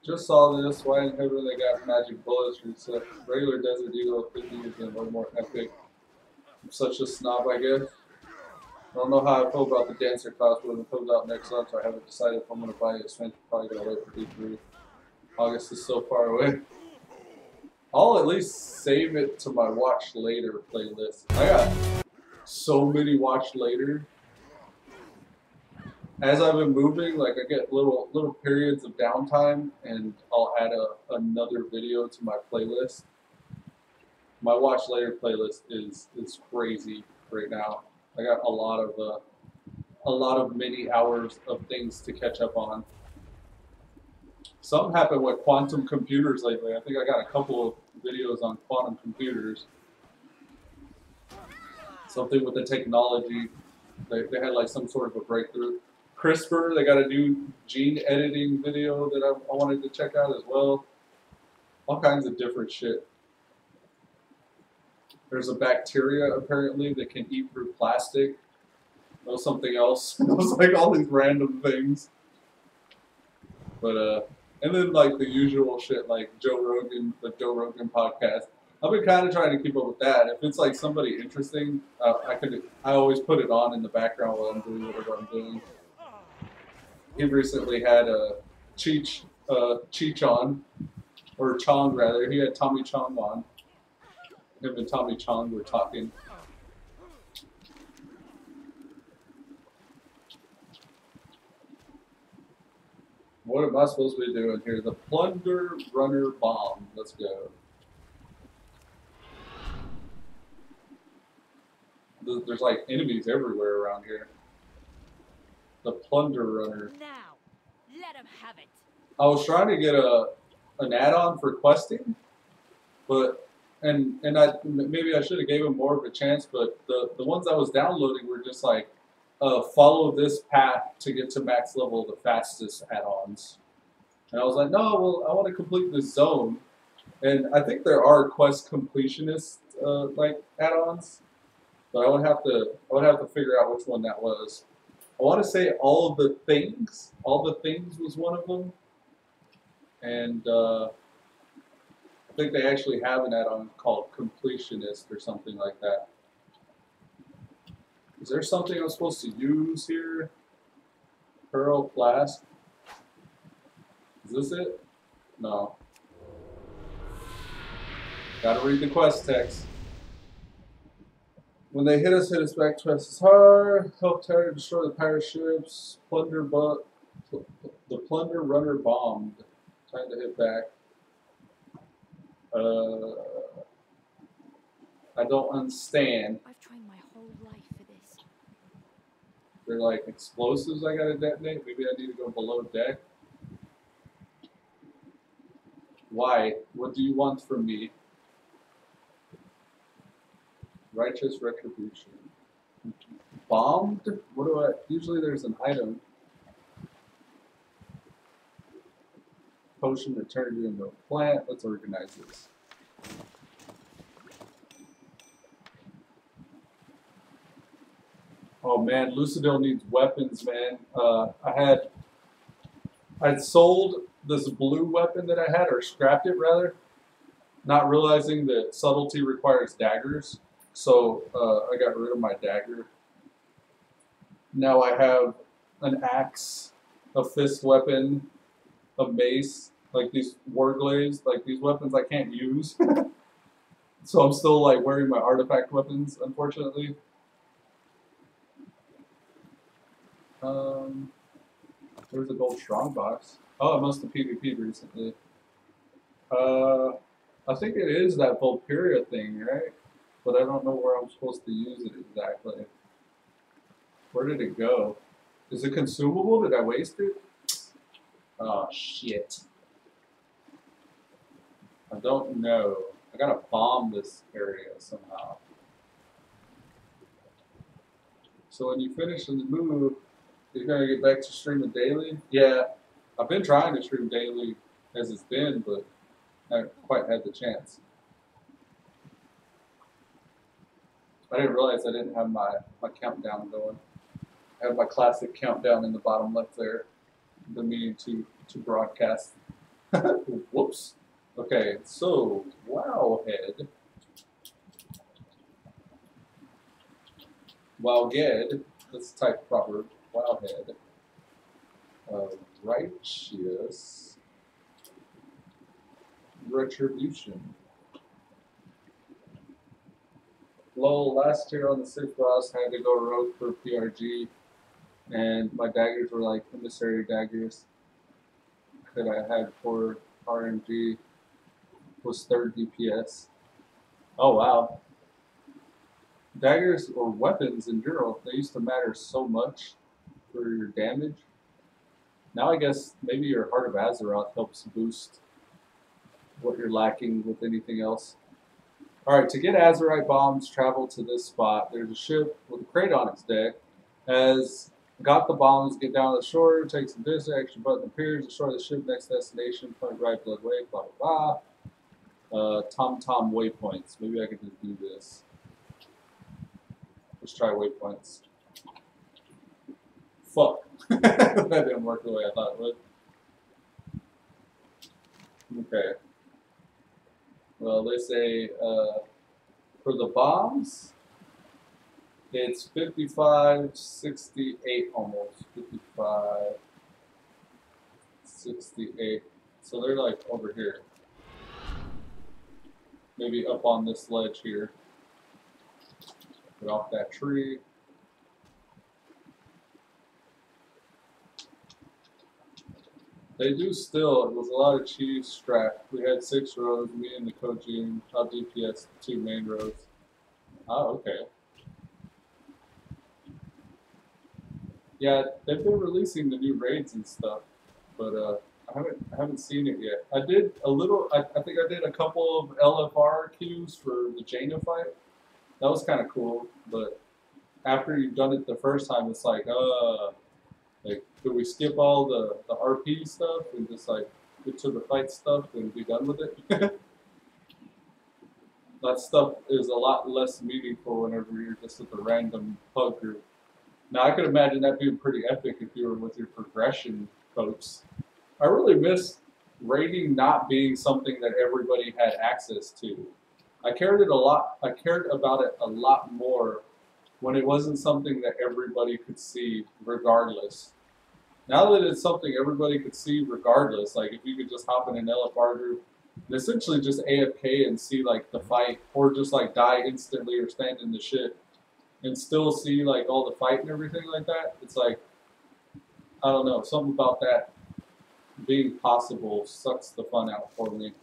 Just saw this. Why in heaven they got magic bullets reset? Regular Desert Eagle 50 is a little more epic. I'm such a snob, I guess. don't know how I feel about the dancer class when it comes out next month, so I haven't decided if I'm going to buy it. I'm probably going to wait for D3. August is so far away. I'll at least save it to my watch later playlist. I got so many watch later. As I've been moving, like I get little periods of downtime, and I'll add another video to my playlist. My watch later playlist is crazy right now. I got a lot of many hours of things to catch up on. Something happened with quantum computers lately. I think I got a couple of videos on quantum computers. Something with the technology. They had like some sort of a breakthrough. CRISPR, they got a new gene editing video that I wanted to check out as well. All kinds of different shit. There's a bacteria apparently that can eat through plastic. That was something else. It was like all these random things. But and then like the usual shit like Joe Rogan, the Joe Rogan podcast. I've been kind of trying to keep up with that. If it's like somebody interesting, I always put it on in the background while I'm doing whatever I'm doing. He recently had a Cheech on, or Chong rather. He had Tommy Chong on. Him and Tommy Chong were talking. What am I supposed to be doing here? The Plunder Runner Bomb. Let's go. There's like enemies everywhere around here. The Plunder Runner. Now, let him have it. I was trying to get an add-on for questing, but maybe I should have gave him more of a chance. But the ones I was downloading were just like follow this path to get to max level the fastest add-ons. And I was like, no, well, I want to complete this zone, and I think there are quest completionist like add-ons, but I would have to figure out which one that was. I want to say all the things was one of them, and I think they actually have an add-on called completionist or something like that. Is there something I'm supposed to use here? Pearl Flask. Is this it? No. Gotta read the quest text. When they hit us back twice as hard. Help Terror destroy the pirate ships. The Plunder Runner bombed. Time to hit back. I don't understand. I've trained my whole life for this. They're like explosives I gotta detonate. Maybe I need to go below deck. Why? What do you want from me? Righteous retribution. Bombed? What do I... Usually there's an item. Potion to turn you into a plant. Let's organize this. Oh man, Lucidil needs weapons, man. I'd sold this blue weapon that I had, or scrapped it rather, not realizing that subtlety requires daggers. So I got rid of my dagger. Now I have an axe, a fist weapon, a mace, like these warglaives, like these weapons I can't use. So I'm still like wearing my artifact weapons, unfortunately. There's a gold strongbox. Oh, I must have PvP'd recently. I think it is that Vulperia thing, right? But I don't know where I'm supposed to use it exactly. Where did it go? Is it consumable? Did I waste it? Oh, shit. I don't know. I gotta bomb this area somehow. So when you finish the move, you're gonna get back to streaming daily? Yeah, I've been trying to stream daily as it's been, but I haven't quite had the chance. I didn't realize I didn't have my countdown going. I have my classic countdown in the bottom left there. The meaning to broadcast. Whoops. Okay, so Wowhead. Wowged. let's type proper wowhead. Righteous retribution. Lol, last year on the 6th boss, I had to go rogue for PRG, and my daggers were like emissary daggers that I had for RNG was 3rd DPS. Oh wow. Daggers or weapons in general, they used to matter so much for your damage. Now I guess maybe your Heart of Azeroth helps boost what you're lacking with anything else. Alright, to get Azerite bombs, travel to this spot. There's a ship with a crate on its deck. Has got the bombs, get down to the shore, take some distance, action button appears, destroy the ship, next destination, point right, blood wave, blah blah blah. Tom waypoints. Maybe I could just do this. Let's try waypoints. Fuck. That didn't work the way I thought it would. Okay. Well, they say for the bombs, it's 55, 68 almost. 55, 68. So they're like over here. Maybe up on this ledge here. Get off that tree. They do still, it was a lot of cheese strat. We had 6 rows, me and the Kojin, top DPS, 2 main rows. Oh, okay. Yeah, they've been releasing the new raids and stuff, but I haven't seen it yet. I did a little, I think I did a couple of LFR queues for the Jaina fight. That was kind of cool, but after you've done it the first time, it's like, could we skip all the RP stuff and just like get to the fight stuff and be done with it? That stuff is a lot less meaningful whenever you're just with a random pub group. Now I could imagine that being pretty epic if you were with your progression folks. I really miss raiding not being something that everybody had access to. I cared about it a lot more when it wasn't something that everybody could see regardless. Now that it's something everybody could see regardless, like if you could just hop in an LFR group and essentially just AFK and see like the fight, or just like die instantly or stand in the shit and still see like all the fight and everything like that, it's like, I don't know, something about that being possible sucks the fun out for me.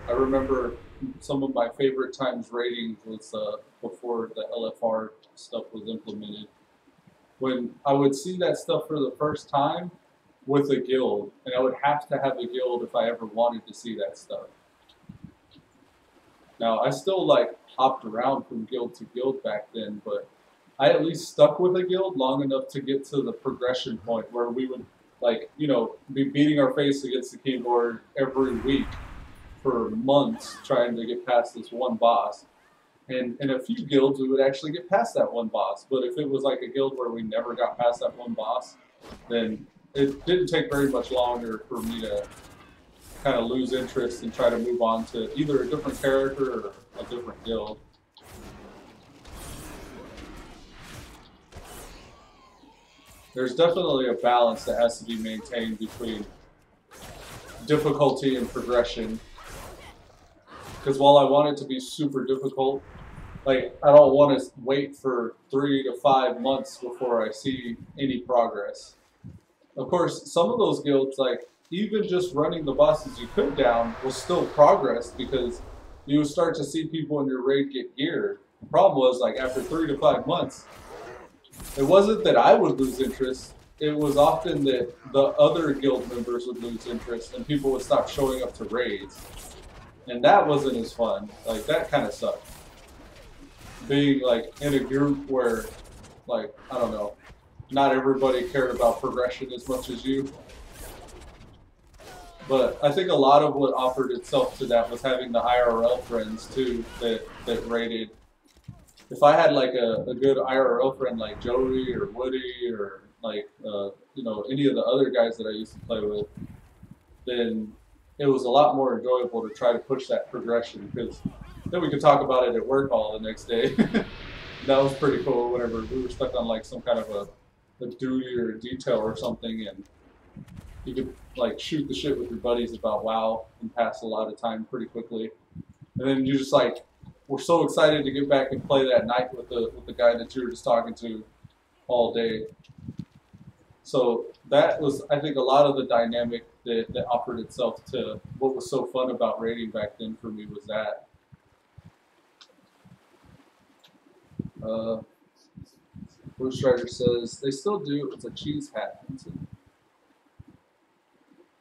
I remember some of my favorite times raiding was before the LFR stuff was implemented. When I would see that stuff for the first time with a guild, and I would have to have a guild if I ever wanted to see that stuff. Now, I still like hopped around from guild to guild back then, but I at least stuck with a guild long enough to get to the progression point where we would, like, you know, be beating our face against the keyboard every week for months trying to get past this one boss. And in a few guilds, we would actually get past that one boss. But if it was like a guild where we never got past that one boss, then it didn't take very much longer for me to kind of lose interest and try to move on to either a different character or a different guild. There's definitely a balance that has to be maintained between difficulty and progression. Because while I want it to be super difficult, like, I don't want to wait for 3 to 5 months before I see any progress. Of course, some of those guilds, like, even just running the bosses you could down will still progress because you would start to see people in your raid get geared. The problem was, like, after 3 to 5 months, it wasn't that I would lose interest. It was often that the other guild members would lose interest and people would stop showing up to raids. And that wasn't as fun. Like, that kind of sucked. Being, like, in a group where, like, I don't know, not everybody cared about progression as much as you. But I think a lot of what offered itself to that was having the IRL friends, too, that raided. If I had, like, a good IRL friend like Joey or Woody or, like, you know, any of the other guys that I used to play with, then it was a lot more enjoyable to try to push that progression because then we could talk about it at work all the next day. that was pretty cool. Whenever we were stuck on like some kind of a duty or a detail or something, and you could like shoot the shit with your buddies about WoW and pass a lot of time pretty quickly. And then you just like were so excited to get back and play that night with the guy that you were just talking to all day. So that was, I think, a lot of the dynamic that offered itself to what was so fun about raiding back then for me was that. Blue Strider says, they still do, it's a cheese hat.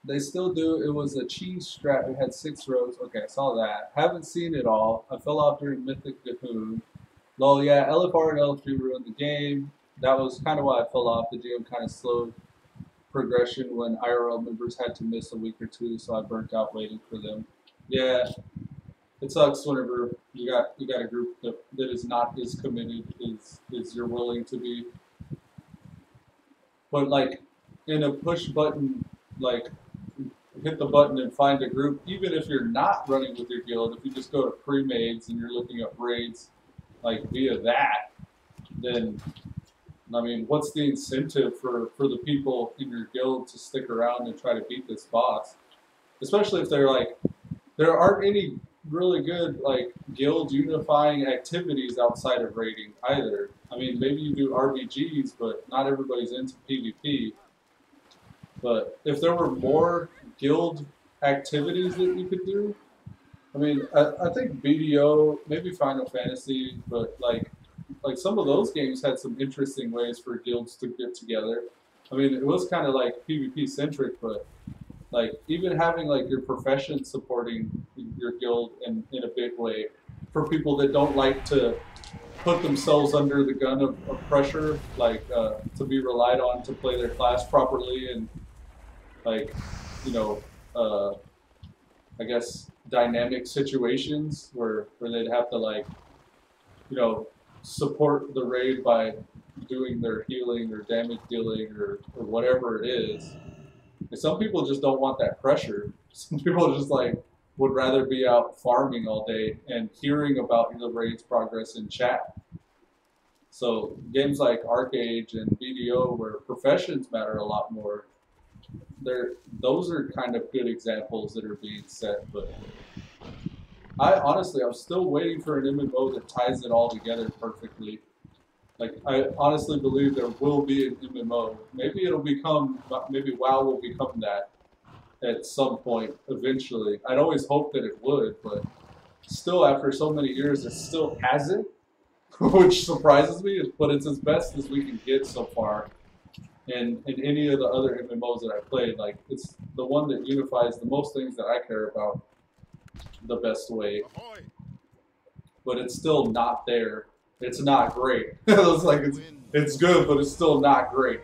They still do, it was a cheese strap, it had 6 rows. Okay, I saw that. Haven't seen it all. I fell off during Mythic Gahoon. Lol, yeah, LFR and LFG ruined the game. That was kind of why I fell off. The GM kind of slowed progression when IRL members had to miss a week or two, so I burnt out waiting for them. Yeah, it sucks whenever you got a group that is not as committed as you're willing to be. But like in a push button, like hit the button and find a group, even if you're not running with your guild, if you just go to pre-mades and you're looking up raids like via that, then I mean, what's the incentive for the people in your guild to stick around and try to beat this boss? Especially if they're like, there aren't any really good like guild unifying activities outside of raiding either. I mean, maybe you do RBGs, but not everybody's into PvP. But if there were more guild activities that you could do, I mean, I think BDO, maybe Final Fantasy, but like some of those games had some interesting ways for guilds to get together. I mean, it was kind of like PvP centric, but like even having like your profession supporting your guild in a big way for people that don't like to put themselves under the gun of pressure, like to be relied on to play their class properly, and like, you know, I guess dynamic situations where they'd have to like, you know, support the raid by doing their healing or damage dealing or whatever it is. And some people just don't want that pressure. Some people just like would rather be out farming all day and hearing about the raid's progress in chat. So games like Arcade and BDO, where professions matter a lot more, those are kind of good examples that are being set. But I'm still waiting for an MMO that ties it all together perfectly. Like, I honestly believe there will be an MMO. Maybe WoW will become that at some point, eventually. I'd always hoped that it would, but still, after so many years, it still hasn't, which surprises me, but it's as best as we can get so far. And in any of the other MMOs that I played, like, it's the one that unifies the most things that I care about the best way. But it's still not there. It's not great. It's like it's good, but it's still not great.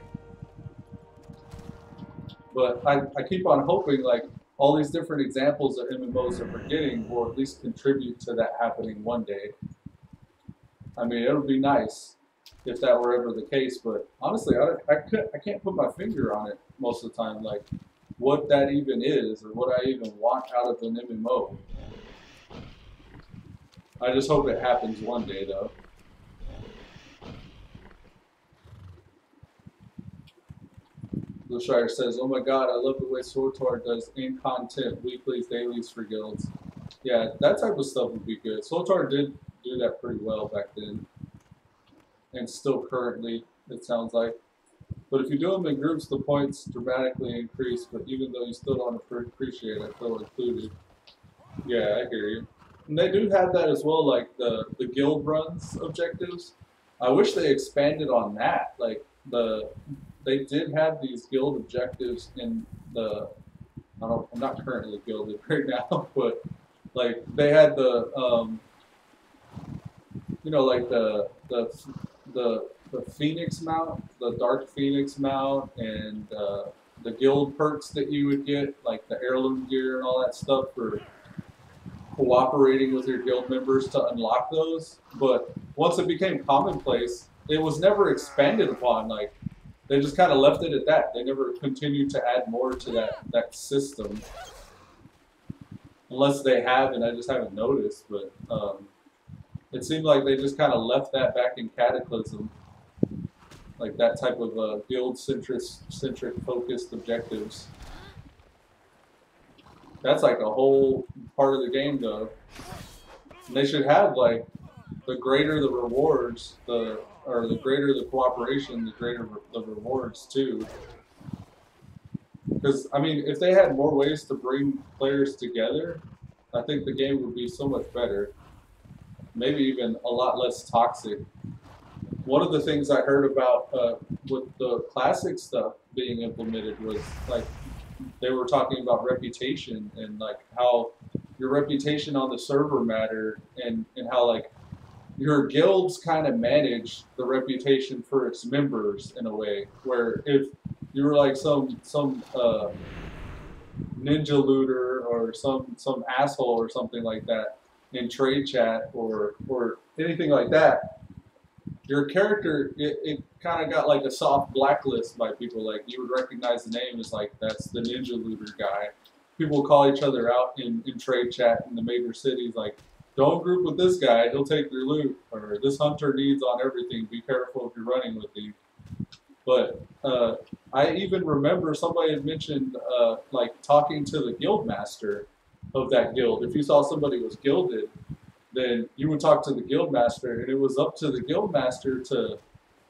But I keep on hoping like all these different examples of MMOs that we're getting will at least contribute to that happening one day. I mean, it would be nice if that were ever the case, but honestly, I can't put my finger on it most of the time, like what that even is or what I even want out of an MMO. I just hope it happens one day, though. Blue Shire says, "Oh my God, I love the way Sortor does in-content weeklies, dailies for guilds." Yeah, that type of stuff would be good. Sortor did do that pretty well back then, and still currently, it sounds like. But if you do them in groups, the points dramatically increase. But even though you still don't appreciate it, I feel included. Yeah, I hear you. And they do have that as well, like the guild runs objectives. I wish they expanded on that. Like they did have these guild objectives in the. I'm not currently guilded right now, but like they had the you know, like the Phoenix mount, the Dark Phoenix mount, and the guild perks that you would get, like the heirloom gear and all that stuff for cooperating with your guild members to unlock those. But once it became commonplace, it was never expanded upon. Like they just kind of left it at that. They never continued to add more to that system, unless they have, and I just haven't noticed. But It seemed like they just kind of left that back in Cataclysm, like that type of guild-centric focused objectives. That's like a whole part of the game, though. And they should have like the greater the rewards, or the greater the cooperation, the greater the rewards too. Because I mean, if they had more ways to bring players together, I think the game would be so much better. Maybe even a lot less toxic. One of the things I heard about with the classic stuff being implemented was like they were talking about reputation and like how your reputation on the server mattered and how like your guilds kind of manage the reputation for its members in a way where if you were like some ninja looter or some asshole or something like that in trade chat or anything like that, your character it kind of got like a soft blacklist by people. Like you would recognize the name as like that's the ninja looter guy. People call each other out in trade chat in the major cities like, don't group with this guy, he'll take your loot, or this hunter needs on everything, be careful if you're running with him. But I even remember somebody had mentioned like talking to the guild master of that guild. If you saw somebody was gilded, then you would talk to the guild master, and it was up to the guild master to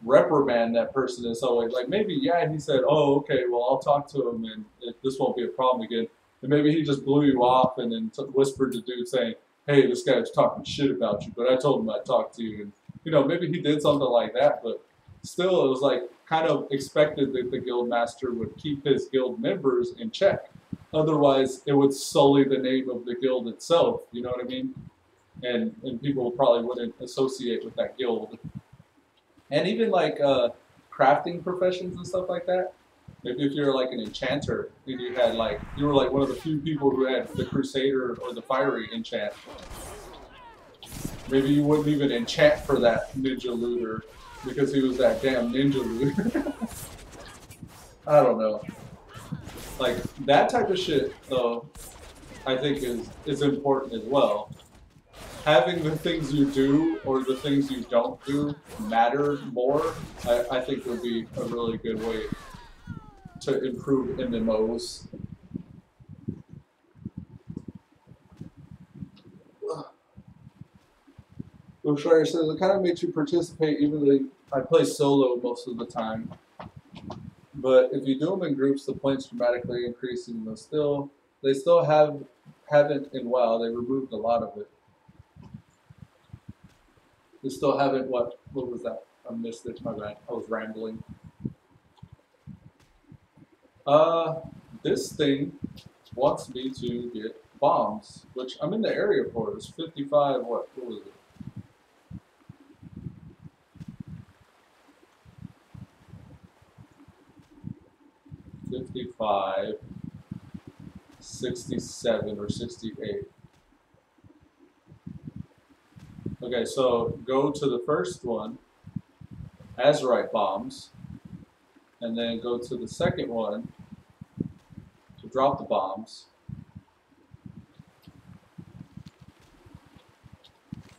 reprimand that person in some way. Like maybe, yeah, he said, oh, okay, well, I'll talk to him, and this won't be a problem again. And maybe he just blew you off and then whispered to dude saying, hey, this guy was talking shit about you, but I told him I'd talk to you. And, you know, maybe he did something like that, but still it was like kind of expected that the guild master would keep his guild members in check. Otherwise, it would sully the name of the guild itself, you know what I mean? And people probably wouldn't associate with that guild. And even like crafting professions and stuff like that. Maybe if you're like an enchanter and you were like one of the few people who had the Crusader or the Fiery enchant. Maybe you wouldn't even enchant for that ninja looter because he was that damn ninja looter. I don't know. Like that type of shit though, I think is important as well. Having the things you do or the things you don't do matter more, I think would be a really good way to improve MMOs. Bushfire says it kind of makes you participate even though I play solo most of the time. But if you do them in groups, the points dramatically increase, and they still haven't in WoW. They removed a lot of it. They still haven't what was that? I missed it. My bad. I was rambling. This thing wants me to get bombs, which I'm in the area for. It's 55. What was it? 55, 67, or 68. Okay, so go to the first one, Azurite bombs, and then go to the second one to drop the bombs.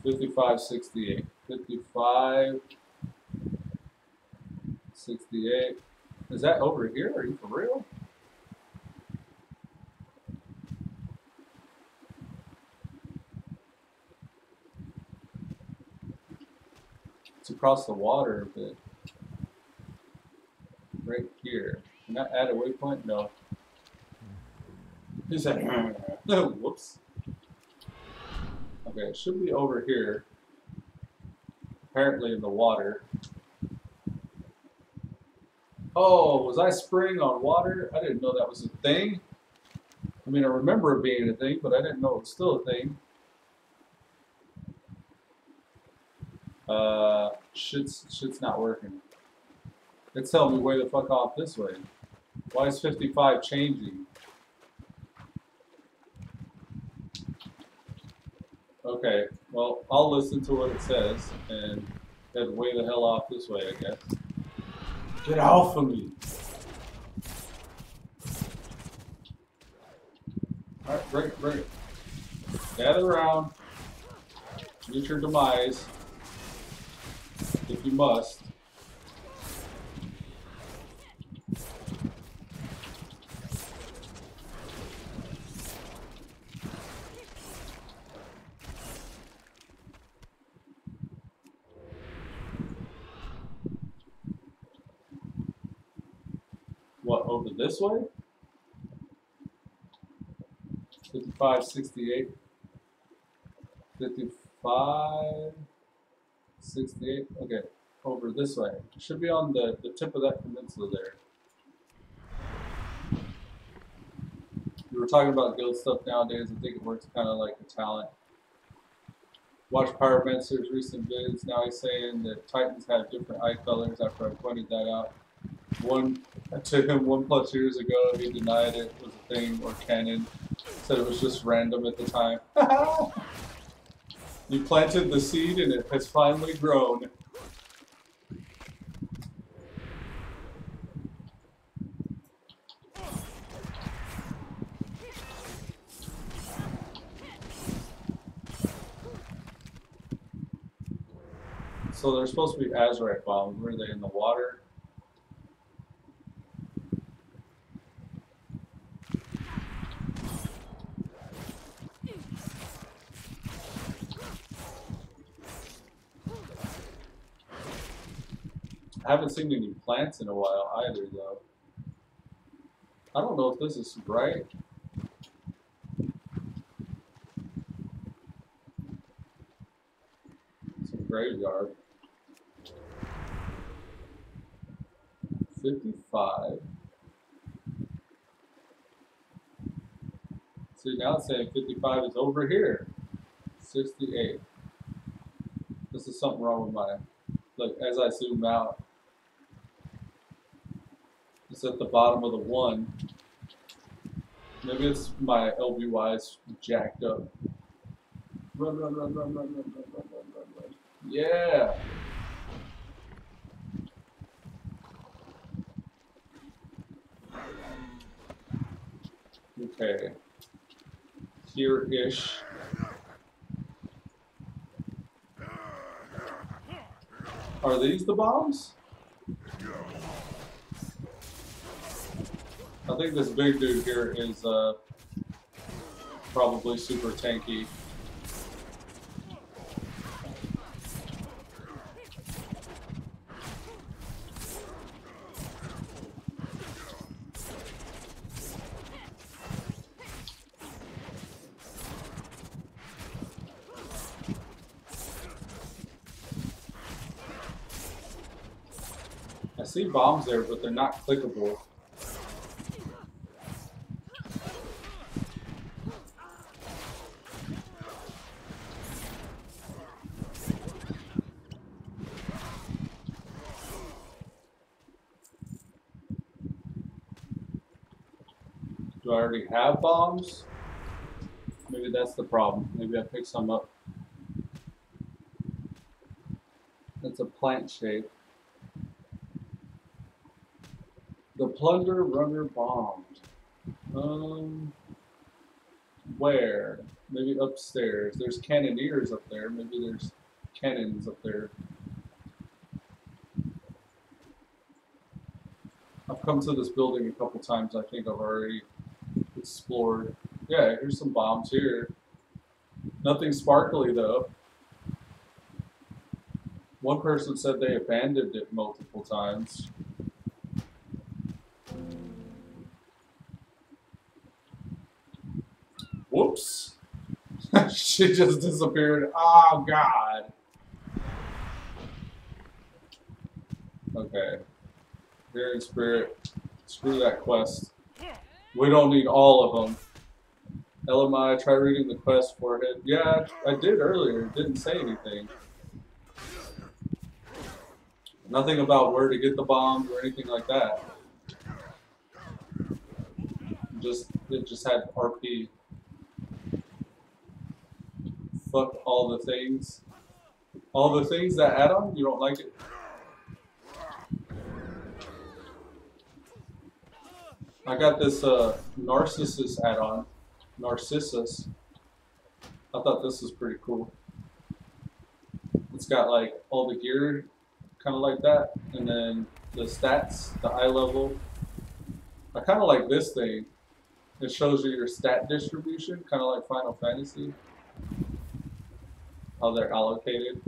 55, 68. 55, 68. Is that over here? Are you for real? It's across the water a bit. Right here. Can I add a waypoint? No. He said, whoops. Okay, it should be over here. Apparently in the water. Oh, was I spraying on water? I didn't know that was a thing. I mean, I remember it being a thing, but I didn't know it was still a thing. Shit's not working. It's telling me way the fuck off this way. Why is 55 changing? Okay, well, I'll listen to what it says and head way the hell off this way, I guess. Get off of me! Alright, break. Gather around. Meet your demise, if you must. What, over this way? 55, 68. 55, 68. Okay, over this way. It should be on the tip of that peninsula there. We were talking about guild stuff nowadays. I think it works kind of like a talent. Watch Pyromancer's recent vids. Now he's saying that Titans have different eye colors after I pointed that out. To him 1+ years ago, he denied it was a thing or canon. Said it was just random at the time. You planted the seed and it has finally grown. So they're supposed to be azurite bombs. Were they in the water? I haven't seen any plants in a while either, though. I don't know if this is right. Some graveyard. 55. See, now it's saying 55 is over here. 68. This is something wrong with my... Look, as I zoom out, it's at the bottom of the 1. Maybe it's my LBY's jacked up. Run, run, run, run, run, run, run, run, run, run, run. Yeah! Okay. Here-ish. Are these the bombs? I think this big dude here is probably super tanky. I see bombs there, but they're not clickable. Do I already have bombs? Maybe that's the problem. Maybe I picked some up. That's a plant shape. The Plunder Runner bombed. Where? Maybe upstairs. There's cannoneers up there. Maybe there's cannons up there. I've come to this building a couple times. I think I've already explored. Yeah, here's some bombs here. Nothing sparkly though. One person said they abandoned it multiple times. Whoops. She just disappeared. Oh, God. Okay. Here in spirit. Screw that quest. We don't need all of them. LMI, try reading the quest for it. Yeah, I did earlier. It didn't say anything. Nothing about where to get the bombs or anything like that. It just had RP. Fuck all the things. All the things that add on, you don't like it? I got this Narcissus add-on. Narcissus. I thought this was pretty cool. It's got like all the gear, kind of like that, and then the stats, the eye level. I kind of like this thing. It shows you your stat distribution, kind of like Final Fantasy, how they're allocated.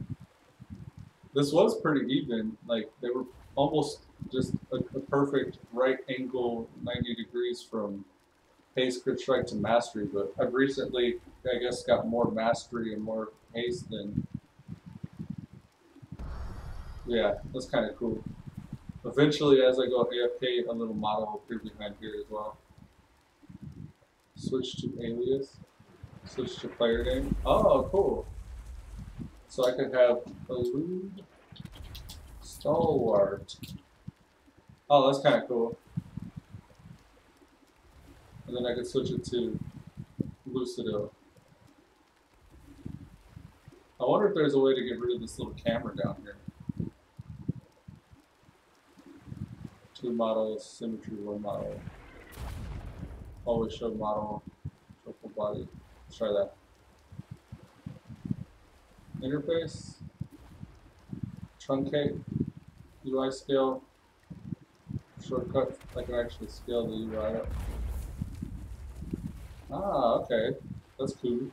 This was pretty even. Like they were almost just a perfect right angle, 90 degrees from haste, crit strike to mastery. But I've recently, I guess, got more mastery and more haste than. Yeah, that's kind of cool. Eventually, as I go AFK, a little model will appear behind here as well. Switch to alias. Switch to player name. Oh, cool. So I could have Elude, Stalwart. Oh, that's kind of cool. And then I could switch it to Lucido. I wonder if there's a way to get rid of this little camera down here. 2 models, symmetry, 1 model. Always show model, show full body. Let's try that. Interface, truncate, UI scale, shortcut. I can actually scale the UI up. Ah, okay, that's cool.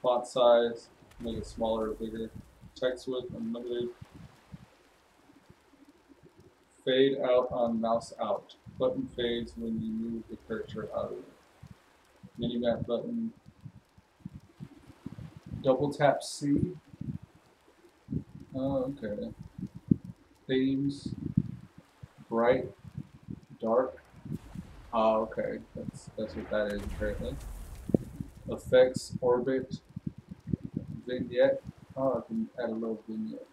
Font size, make it smaller or bigger. Text width, unlimited. Fade out on mouse out. Button fades when you move the cursor out of it. Minimap button. Double tap C. Oh, okay. Themes. Bright. Dark. Oh, okay. That's what that is apparently. Effects. Orbit. Vignette. Oh, I can add a little vignette.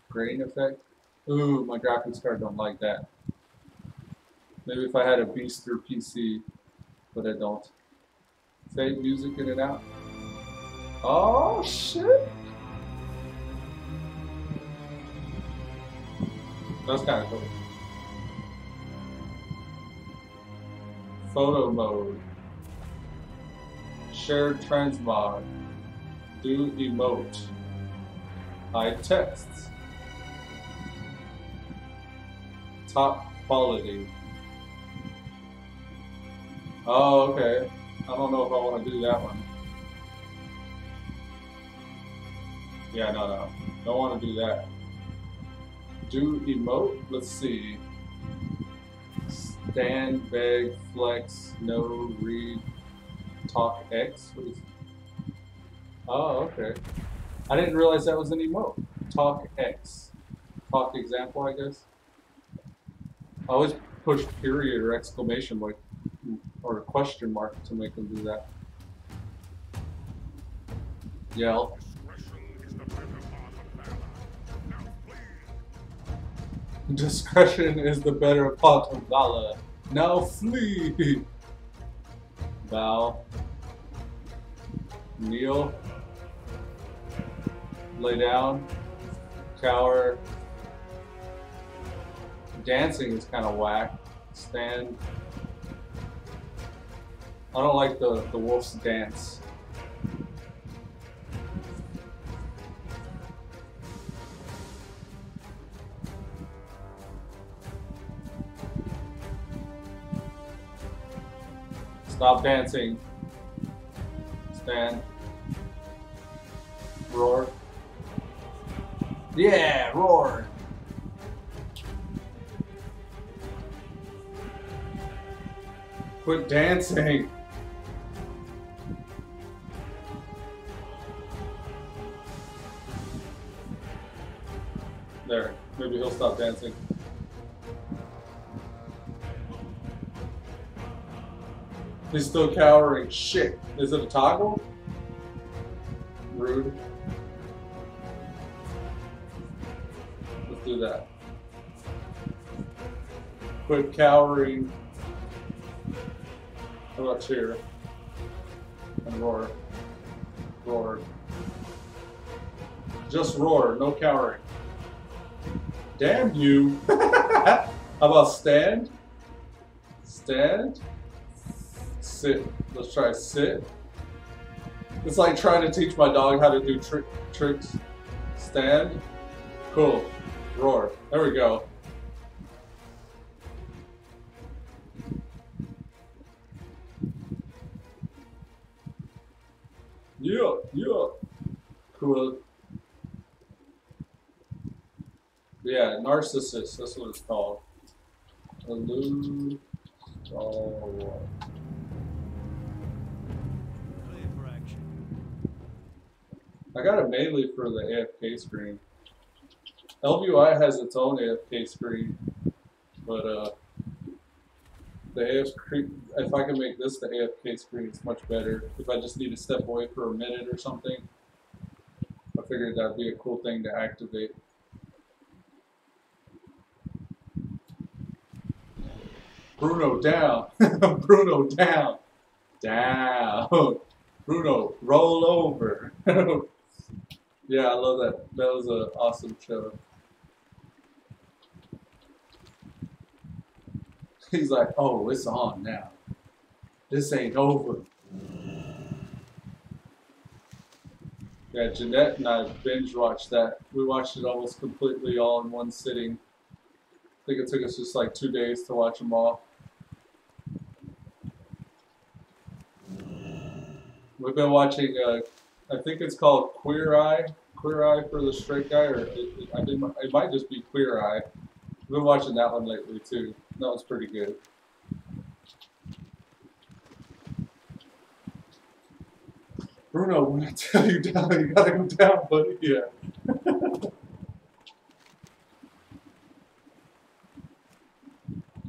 Grain effect. Ooh, my graphics card don't like that. Maybe if I had a beaster PC, but I don't. Fade music in and out. Oh shit! That's kind of cool. Photo mode. Shared transmog. Do emote. Hide texts. Top quality. Oh, okay. I don't know if I want to do that one. Yeah, no. Don't want to do that. Do emote? Let's see. Stand, beg, flex, no, read, talk X. What is it? Oh, okay. I didn't realize that was an emote. Talk X. Talk example, I guess. I always push period or exclamation mark or a question mark to make them do that. Yell. Discretion is the better part of valor. Now flee. Bow. Kneel. Lay down. Cower. Dancing is kind of whack. Stand. I don't like the wolf's dance. Stop dancing. Stand. Roar. Yeah, roar. Quit dancing. There. Maybe he'll stop dancing. He's still cowering. Shit. Is it a toggle? Rude. Let's do that. Quit cowering. How about cheer? And roar. Roar. Just roar, no cowering. Damn you. How about stand? Stand. Sit. Let's try sit. It's like trying to teach my dog how to do tricks. Stand. Cool. Roar. There we go. Yeah, yeah. Cool. Yeah, narcissist. That's what it's called. Elude. Stalwart. Clear for action. I got it mainly for the AFK screen. LVI has its own AFK screen, but the AFK, if I can make this the AFK screen, it's much better. If I just need to step away for a minute or something, I figured that'd be a cool thing to activate. Bruno down, Bruno down, down. Bruno roll over. Yeah, I love that. That was an awesome show. He's like, oh, it's on now. This ain't over. Yeah, Jeanette and I binge watched that. We watched it almost completely all in one sitting. I think it took us just like 2 days to watch them all. We've been watching, I think it's called Queer Eye for the Straight Guy, or it might just be Queer Eye. We've been watching that one lately too. That was pretty good. Bruno, when I tell you down, you gotta go down, buddy. Yeah.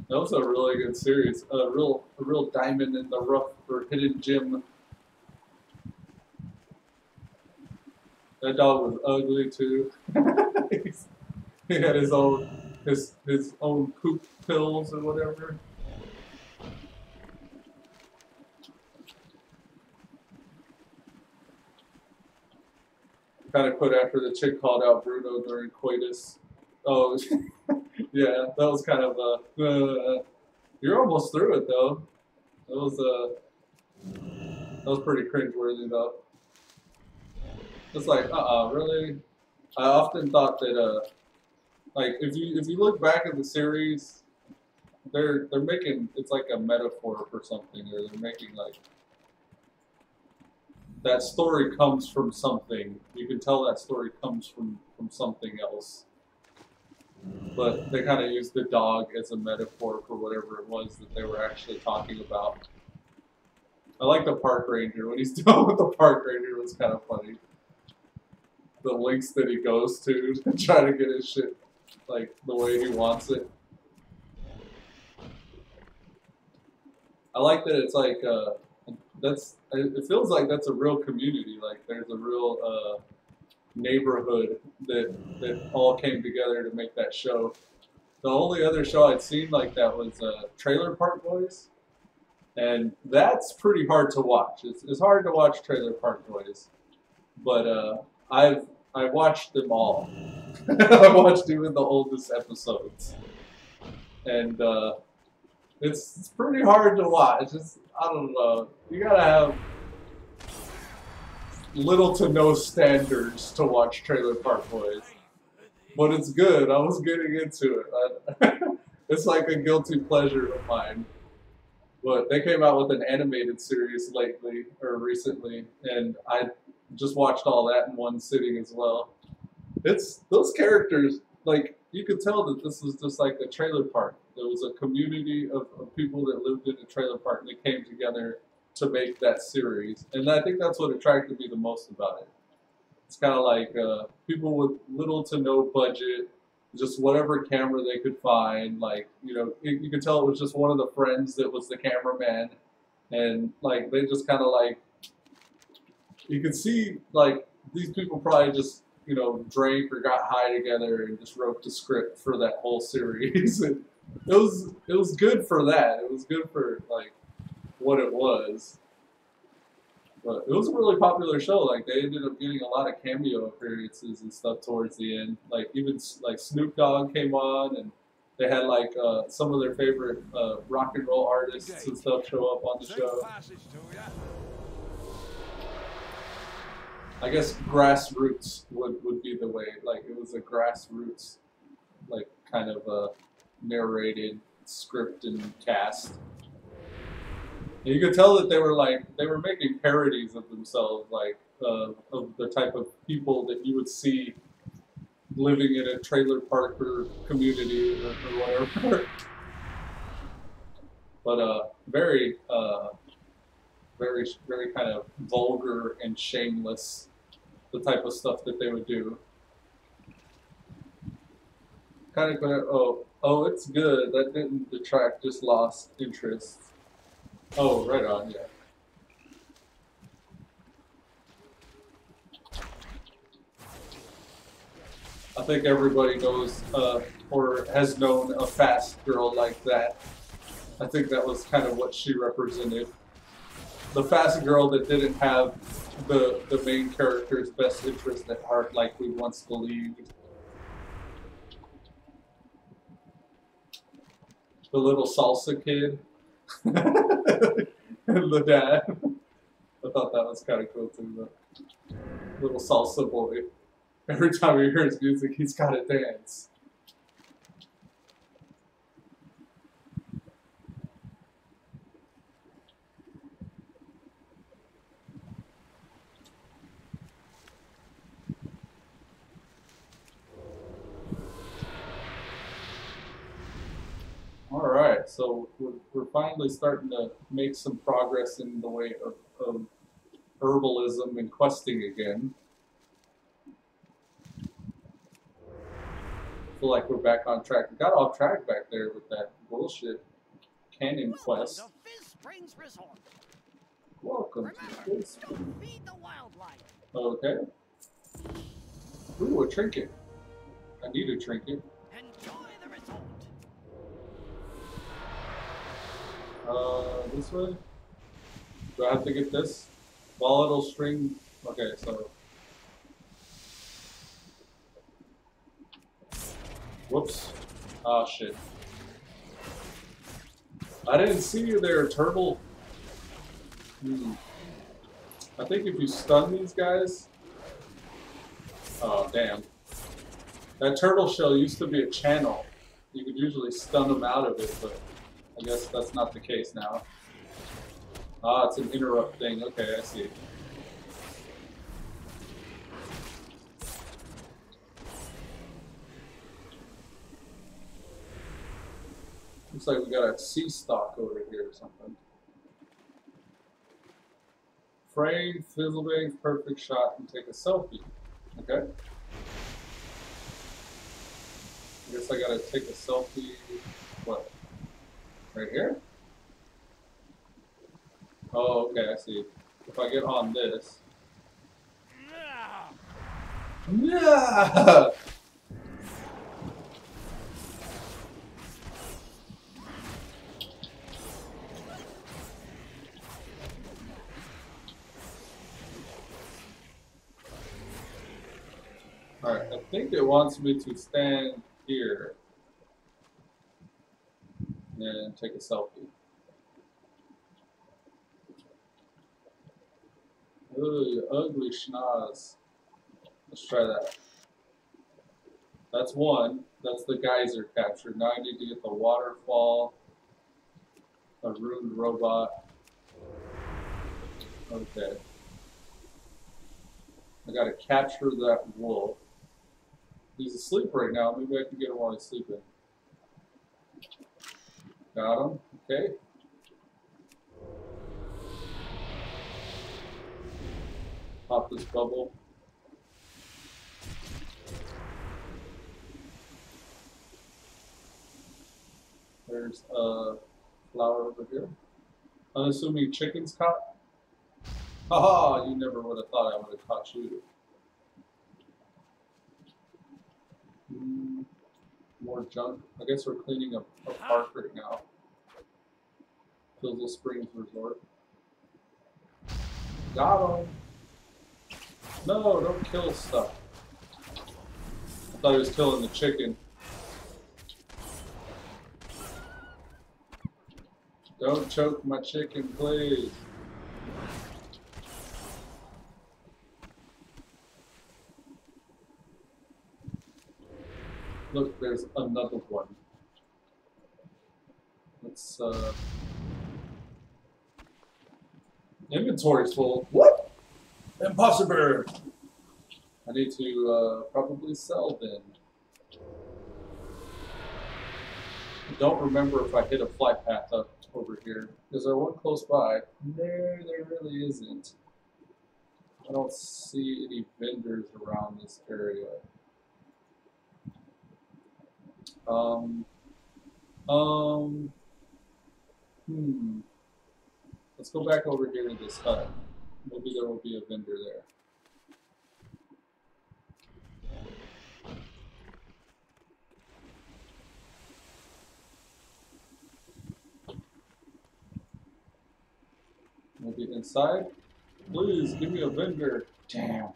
That was a really good series. A real diamond in the rough or hidden gem. That dog was ugly too. He had his own poop pills or whatever. Kind of quit after the chick called out Bruno during coitus. Oh, yeah, that was kind of you're almost through it though. That was pretty cringeworthy though. It's like, really? I often thought that like if you look back at the series, they're making it's like a metaphor for something, or they're making like that story comes from something. You can tell that story comes from something else. But they kind of used the dog as a metaphor for whatever it was that they were actually talking about. I like the park ranger. When he's done with the park ranger, it was kind of funny. The links that he goes to try to get his shit like the way he wants it. I like that it's like it feels like that's a real community. Like there's a real neighborhood that all came together to make that show. The only other show I'd seen like that was Trailer Park Boys, and that's pretty hard to watch. It's hard to watch Trailer Park Boys, but I watched them all. I watched even the oldest episodes, and it's pretty hard to watch. I don't know. You gotta have little to no standards to watch Trailer Park Boys, but it's good. I was getting into it. It's like a guilty pleasure of mine. But they came out with an animated series recently, and I just watched all that in one sitting as well. It's those characters, like you could tell that this was just like a trailer park. There was a community of people that lived in a trailer park, and they came together to make that series. And I think that's what attracted me the most about it. It's kind of like people with little to no budget, just whatever camera they could find. Like, you know, you could tell it was just one of the friends that was the cameraman. And like, they just kind of like, you could see like these people probably just, you know, drank or got high together and just wrote the script for that whole series. It was good for that. It was good for like what it was. But it was a really popular show. Like they ended up getting a lot of cameo appearances and stuff towards the end. Like even like Snoop Dogg came on, and they had like some of their favorite rock and roll artists and stuff show up on the show. I guess grassroots would be the way. Like it was a grassroots, like kind of a narrated script and cast. And you could tell that they were making parodies of themselves, like of the type of people that you would see living in a trailer parker community or whatever. But very very kind of vulgar and shameless, the type of stuff that they would do. Kind of going, oh, it's good. That didn't detract, just lost interest. Oh, right on, yeah. I think everybody knows or has known a fast girl like that. I think that was kind of what she represented. The fast girl that didn't have the main character's best interest at heart like we once believed. The little salsa kid. And the dad. I thought that was kind of cool too. The little salsa boy. Every time he hears music, he's got to dance. All right, so we're finally starting to make some progress in the way of herbalism and questing again. Feel like we're back on track. We got off track back there with that bullshit canyon quest. Welcome to Fizz Springs Resort. Welcome Remember, to this. don't feed the wildlife. Okay. Ooh, a trinket. I need a trinket. Enjoy the resort. This way? Do I have to get this? Volatile string. Okay, so. Whoops. Ah, shit. I didn't see you there, turtle. I think if you stun these guys. Oh, damn. That turtle shell used to be a channel. You could usually stun them out of it, but I guess that's not the case now. Ah, it's an interrupt thing. Okay, I see. Looks like we got a sea stock over here or something. Frame, Fizzlebangs, perfect shot, and take a selfie. Okay. I guess I gotta take a selfie. What? Right here? Oh, okay, I see. If I get on this. Yeah! Alright, I think it wants me to stand here and take a selfie. Ooh, you ugly schnoz. Let's try that. That's one. That's the geyser capture. Now I need to get the waterfall, a ruined robot. Okay. I gotta capture that wolf. He's asleep right now. Maybe I can get him while he's sleeping. Got him. Okay. Pop this bubble. There's a flower over here. Unassuming chicken's caught. Haha, you never would have thought I would have caught you. More junk. I guess we're cleaning up a park right now. Fizzle Springs Resort. Got him. No, don't kill stuff. I thought he was killing the chicken. Don't choke my chicken, please. Look, there's another one. Let's, inventory's full. What? Impossible! I need to, probably sell then. I don't remember if I hit a flight path up over here. Is there one close by? No, there really isn't. I don't see any vendors around this area. Let's go back over here to this hut. Maybe there will be a vendor there. Maybe inside? Please, give me a vendor. Damn.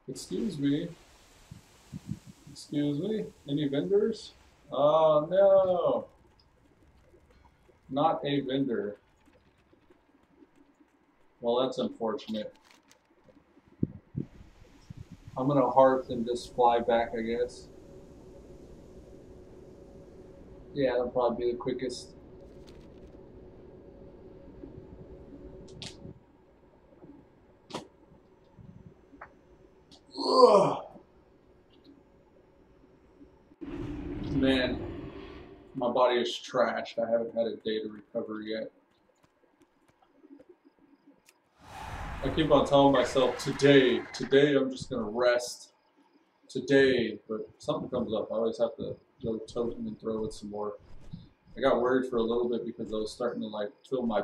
Excuse me. Excuse me? Any vendors? Oh, no. Not a vendor. Well, that's unfortunate. I'm gonna hearth and just fly back, I guess. Yeah, that'll probably be the quickest. Ugh. Man, my body is trashed. I haven't had a day to recover yet. I keep on telling myself, today I'm just gonna rest. Today, but something comes up. I always have to go totem and throw it some more. I got worried for a little bit because I was starting to like feel my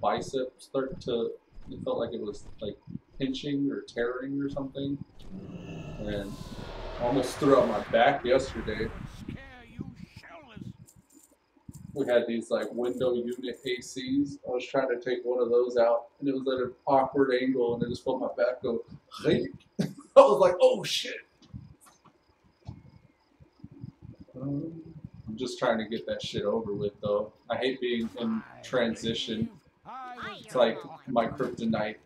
bicep start to, it felt like it was like pinching or tearing or something. And I almost threw out my back yesterday. We had these like window unit ACs. I was trying to take one of those out and it was at an awkward angle and I just felt my back go, hey. I was like, oh shit. I'm just trying to get that shit over with though. I hate being in transition. It's like my kryptonite.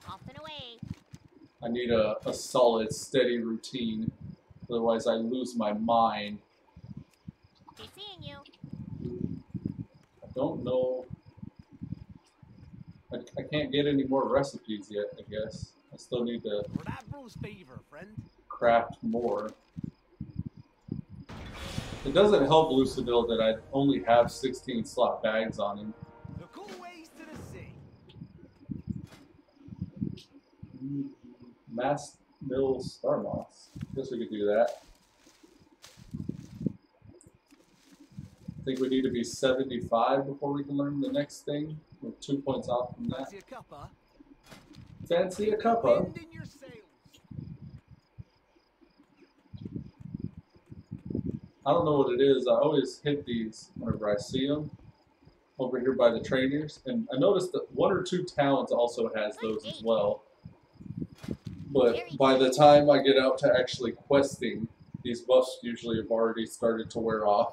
Off and away. I need a solid, steady routine. Otherwise I lose my mind. Be seeing you. I don't know. I can't get any more recipes yet, I guess. I still need to craft more. It doesn't help Lucidil that I only have 16 slot bags on him. The cool ways to the sea. Mass Mill Star Moss. Guess we could do that. I think we need to be 75 before we can learn the next thing. We're 2 points off from that. Fancy a cuppa? Fancy a cuppa? Wind in your sails. I don't know what it is. I always hit these whenever I see them over here by the trainers. And I noticed that 1 or 2 towns also has those as well. But by the time I get out to actually questing, these buffs usually have already started to wear off.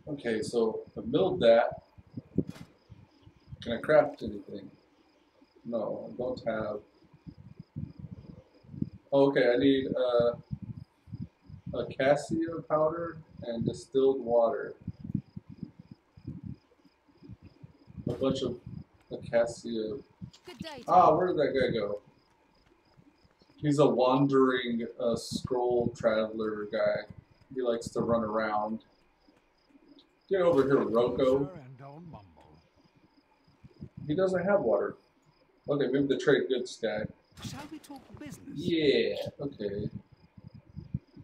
Okay, so I've milled that. Can I craft anything? No, I don't have. Oh, okay, I need acacia powder and distilled water. A bunch of acacia. Good day. Ah, where did that guy go? He's a wandering scroll traveler guy. He likes to run around. Get over here, Rocco. He doesn't have water. Okay, maybe the trade goods guy. Shall we talk business? Yeah, okay.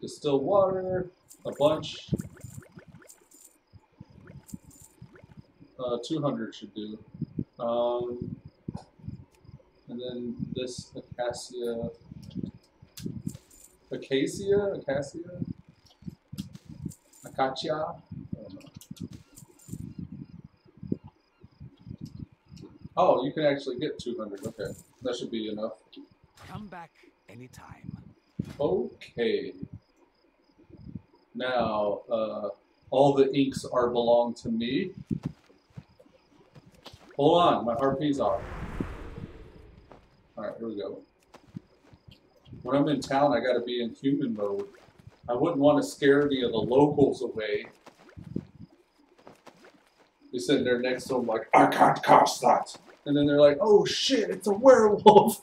Distilled water, a bunch. 200 should do. And then this acacia. Acacia? Acacia? Oh, you can actually get 200. Okay, that should be enough. Come back anytime. Okay. Now, all the inks are belong to me. Hold on, my RP's off. Alright, here we go. When I'm in town, I gotta be in human mode. I wouldn't want to scare any of the locals away. You're sitting there next to them like, I can't cast that. And then they're like, oh shit, it's a werewolf.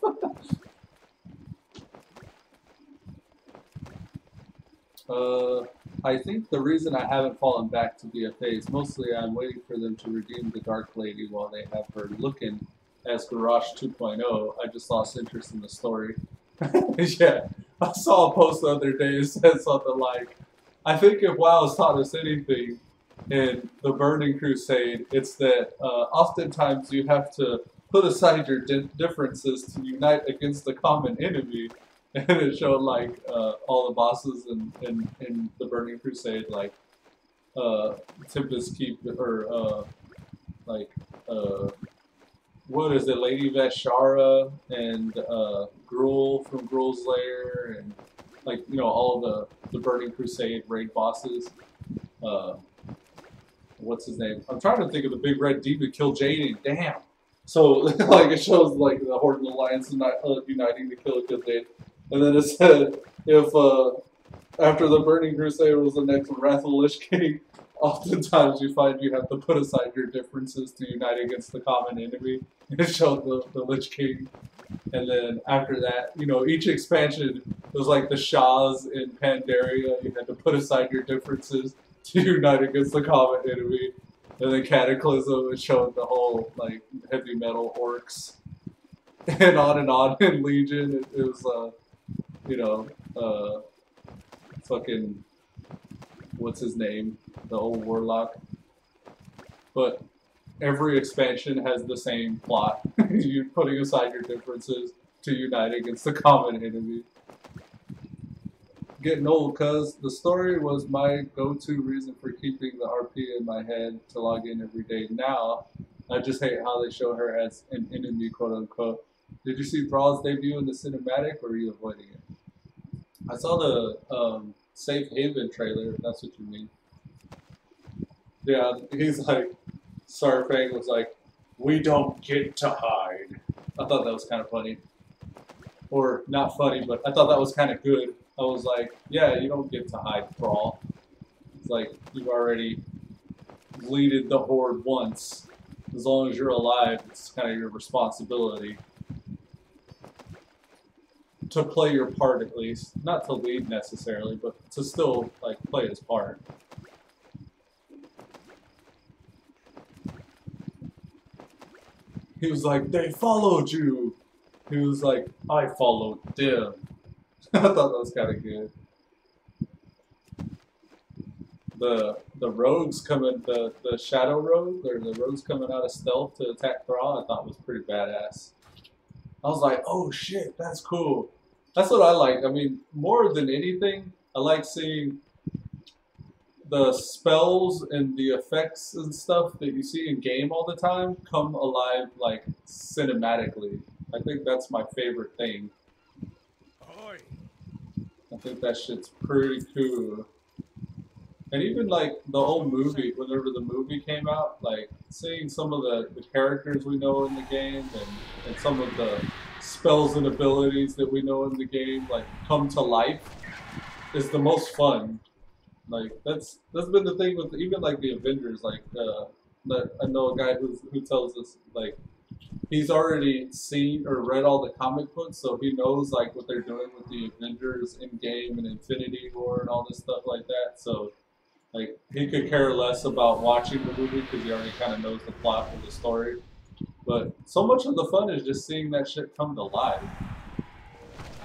I think the reason I haven't fallen back to BFA is mostly I'm waiting for them to redeem the Dark Lady while they have her looking as Garage 2.0. I just lost interest in the story. Yeah, I saw a post the other day that said something like, I think if WoW has taught us anything in the Burning Crusade, it's that oftentimes you have to put aside your differences to unite against the common enemy. And it showed like all the bosses in the Burning Crusade, like Tempest Keep, or what is it, Lady Veshara and Gruul from Gruul's Lair, and like, you know, all the Burning Crusade raid bosses. What's his name? I'm trying to think of the big red demon kill Jaden. Damn. So like it shows like the Horde and Alliance uniting to kill Jaden. And then it said, if after the Burning Crusade was the next Wrath of the Lich King, oftentimes you find you have to put aside your differences to unite against the common enemy. It showed the Lich King. And then after that, you know, each expansion was like the Shahs in Pandaria. You had to put aside your differences to unite against the common enemy. And then Cataclysm was showing the whole, like, heavy metal orcs. And on. And Legion, it was, you know, fucking, what's his name? The old warlock. But every expansion has the same plot. You're putting aside your differences to unite against the common enemy. Getting old, cuz the story was my go-to reason for keeping the RP in my head to log in every day. Now, I just hate how they show her as an enemy, quote-unquote. Did you see Thrall's debut in the cinematic, or are you avoiding it? I saw the Safe Haven trailer, if that's what you mean. Yeah, he's like, Starfang was like, we don't get to hide. I thought that was kind of funny. Or, not funny, but I thought that was kind of good. I was like, yeah, you don't get to hide, Thrall. It's like, you've already leaded the Horde once. As long as you're alive, it's kind of your responsibility to play your part, at least. Not to lead necessarily, but to still, like, play his part. He was like, they followed you! He was like, I followed them. I thought that was kind of good. The rogues coming, the shadow rogue, or the rogues coming out of stealth to attack Thrall, I thought was pretty badass. I was like, oh shit, that's cool. That's what I like. I mean, more than anything, I like seeing the spells and the effects and stuff that you see in game all the time come alive, like, cinematically. I think that's my favorite thing. Oi. I think that shit's pretty cool. And even, like, the old movie, whenever the movie came out, like, seeing some of the characters we know in the game and some of the spells and abilities that we know in the game, like, come to life is the most fun. Like, that's been the thing with even, like, the Avengers. Like, I know a guy who tells us, like, he's already seen or read all the comic books, so he knows, like, what they're doing with the Avengers in game and Infinity War and all this stuff like that. So, like, he could care less about watching the movie because he already kind of knows the plot of the story. But so much of the fun is just seeing that shit come to life.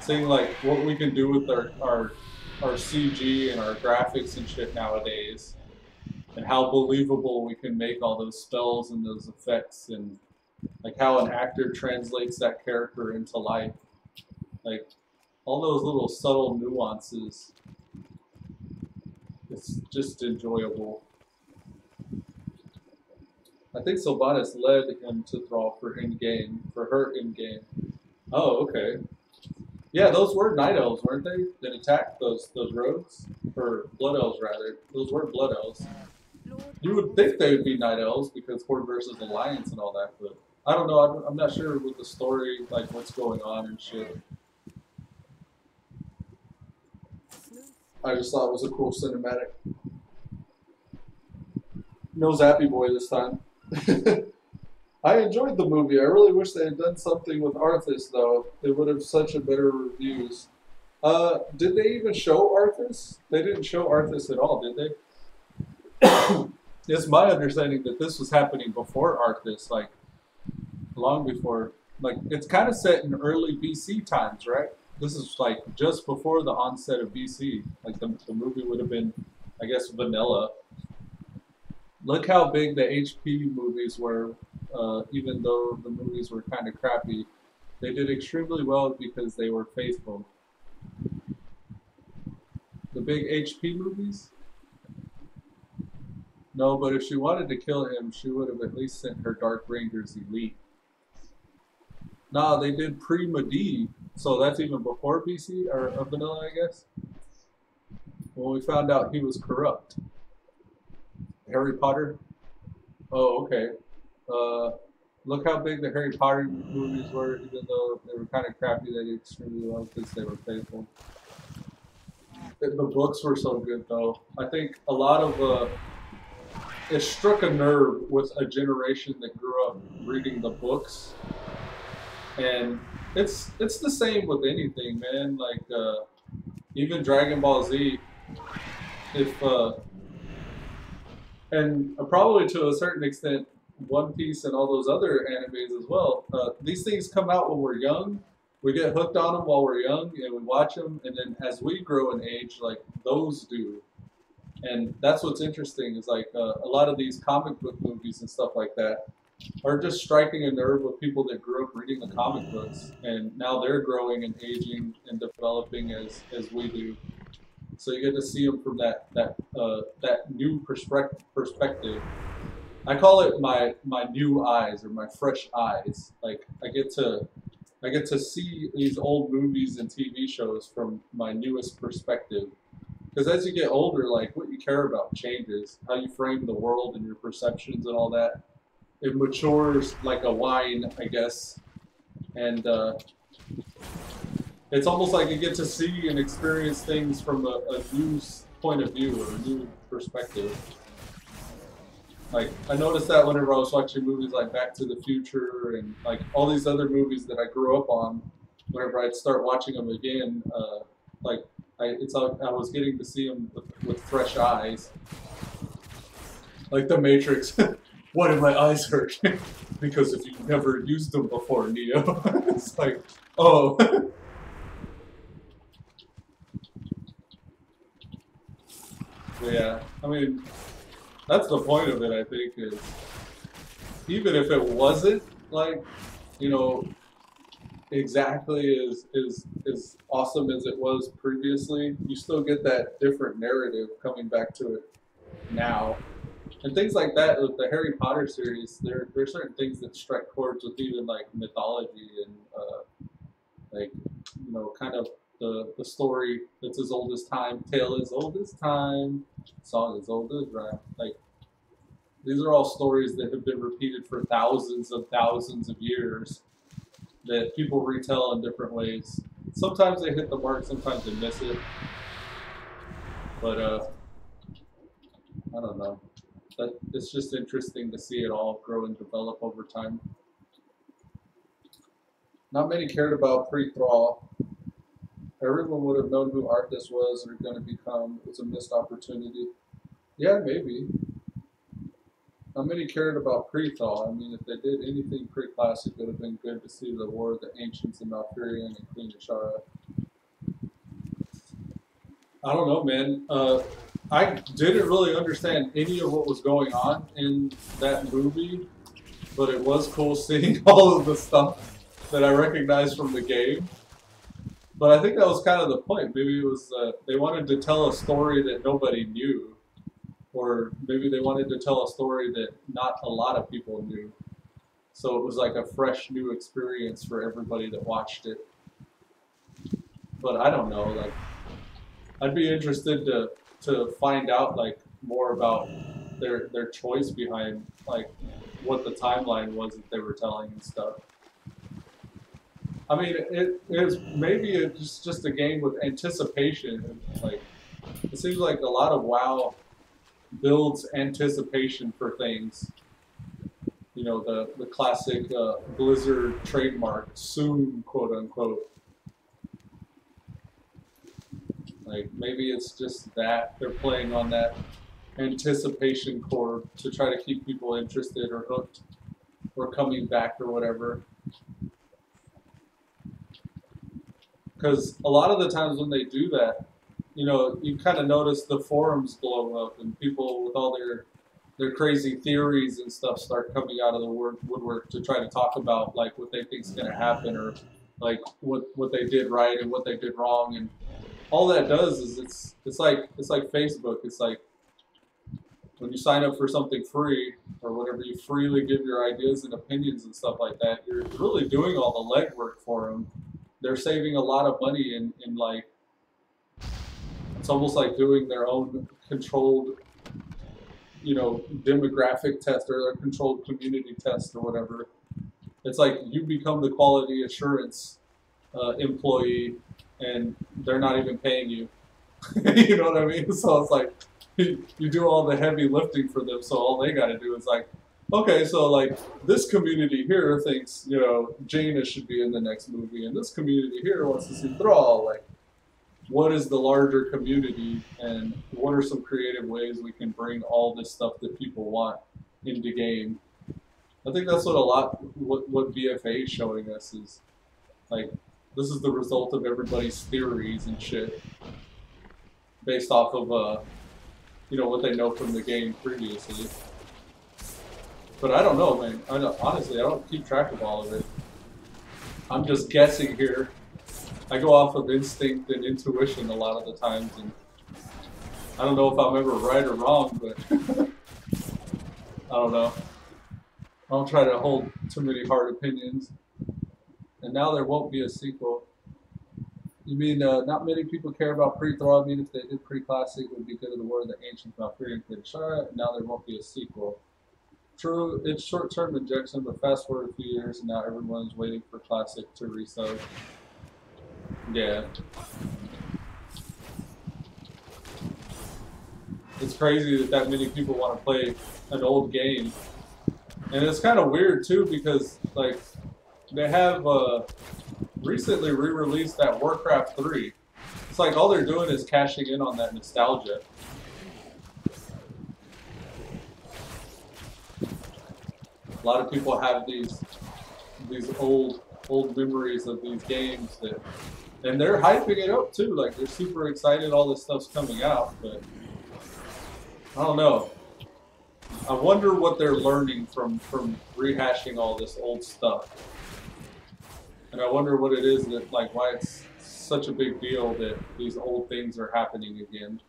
Seeing, like, what we can do with our CG and our graphics and shit nowadays. And how believable we can make all those spells and those effects, and like how an actor translates that character into life. Like, all those little subtle nuances. It's just enjoyable. I think Sylvanas led him to Thrall for in-game, for her in-game. Oh, okay. Yeah, those were Night Elves, weren't they? That attacked those rogues? Or Blood Elves, rather. Those were Blood Elves. You would think they would be Night Elves because Horde versus Alliance and all that, but I don't know. I'm not sure with the story, like what's going on and shit. I just thought it was a cool cinematic. No Zappy Boy this time. I enjoyed the movie. I really wish they had done something with Arthas, though. It would have such a better reviews. Did they even show Arthas? They didn't show Arthas at all, did they? It's my understanding that this was happening before Arthas, like, long before. Like, it's kind of set in early BC times, right? This is, like, just before the onset of BC. Like, the movie would have been, I guess, vanilla. Look how big the HP movies were, even though the movies were kind of crappy. They did extremely well because they were faithful. The big HP movies? No, but if she wanted to kill him, she would have at least sent her Dark Rangers Elite. Nah, they did pre-Madi, so that's even before BC, or vanilla, I guess. When we found out he was corrupt. Harry Potter? Oh, okay. Look how big the Harry Potter movies were, even though they were kind of crappy, they did extremely well because they were faithful. The books were so good, though. I think a lot of it struck a nerve with a generation that grew up reading the books, and it's the same with anything, man. Like even Dragon Ball Z, if and probably to a certain extent, One Piece and all those other animes as well. These things come out when we're young. We get hooked on them while we're young, and we watch them. And then as we grow in age, like those do. And that's what's interesting is like a lot of these comic book movies and stuff like that are just striking a nerve with people that grew up reading the comic books, and now they're growing and aging and developing as we do. So you get to see them from that new perspective. I call it my new eyes or my fresh eyes. Like I get to see these old movies and TV shows from my newest perspective. Because as you get older, like what you care about changes. How you frame the world and your perceptions and all that. It matures like a wine, I guess. And it's almost like you get to see and experience things from a new point of view or a new perspective. Like, I noticed that whenever I was watching movies like Back to the Future and like all these other movies that I grew up on, whenever I'd start watching them again, like I was getting to see them with fresh eyes. Like The Matrix. Why did my eyes hurt? Because if you've never used them before, Neo. It's like, oh. Yeah, I mean, that's the point of it, I think, is even if it wasn't, like, you know, exactly as awesome as it was previously, you still get that different narrative coming back to it now. And things like that with the Harry Potter series, there are certain things that strike chords with even, like, mythology and, like, you know, kind of the story that's as old as time, tale as old as time, song as old as rhyme. Like, these are all stories that have been repeated for thousands of years that people retell in different ways. Sometimes they hit the mark, sometimes they miss it. But I don't know. It's just interesting to see it all grow and develop over time. Not many cared about pre-Thrall. Everyone would have known who Arthas was or going to become. It's a missed opportunity. Yeah, maybe. Not many cared about pre-Thaw. I mean, if they did anything pre-classic, it would have been good to see the War of the Ancients and Malfurion and Queen Ashara. I don't know, man. I didn't really understand any of what was going on in that movie, but it was cool seeing all of the stuff that I recognized from the game. But I think that was kind of the point. Maybe it was they wanted to tell a story that nobody knew. Or maybe they wanted to tell a story that not a lot of people knew. So it was like a fresh new experience for everybody that watched it. But I don't know, like, I'd be interested to find out like more about their choice behind like what the timeline was that they were telling and stuff. I mean, it is maybe it's just a game with anticipation and like It seems like a lot of WoW builds anticipation for things. You know, the classic Blizzard trademark, soon, quote unquote. Like, maybe it's just that they're playing on that anticipation chord to try to keep people interested or hooked or coming back or whatever. Because a lot of the times when they do that, you know, you kind of notice the forums blow up and people with all their crazy theories and stuff start coming out of the woodwork to try to talk about like what they think is going to happen or like what they did right and what they did wrong. And all that does is it's like Facebook. It's like when you sign up for something free or whatever, you freely give your ideas and opinions and stuff like that. You're really doing all the legwork for them. They're saving a lot of money in like, it's almost like doing their own controlled, you know, demographic test or their controlled community test or whatever. It's like you become the quality assurance employee and they're not even paying you. You know what I mean? So it's like you do all the heavy lifting for them, so all they got to do is like, okay, so like this community here thinks, you know, Jaina should be in the next movie, and this community here wants to see Thrall. Like, what is the larger community, and what are some creative ways we can bring all this stuff that people want into game? I think that's what BFA is showing us is like, this is the result of everybody's theories and shit based off of you know, what they know from the game previously. But I don't know, man. Honestly, I don't keep track of all of it. I'm just guessing here. I go off of instinct and intuition a lot of the times, and I don't know if I'm ever right or wrong, but I don't know. I don't try to hold too many hard opinions. And now there won't be a sequel. You mean not many people care about pre-Thrall? I mean, if they did pre-Classic, it would be good in the War of the Ancients, Valkyrie, and Shara, and now there won't be a sequel. True, it's short-term injection, but fast forward a few years, and now everyone's waiting for Classic to resub. Yeah. It's crazy that many people want to play an old game. And it's kind of weird, too, because, like, they have recently re-released that Warcraft 3. It's like all they're doing is cashing in on that nostalgia. A lot of people have these old memories of these games that, and they're hyping it up too. Like they're super excited all this stuff's coming out, but I don't know. I wonder what they're learning from rehashing all this old stuff. And I wonder what it is that, like, why it's such a big deal that these old things are happening again.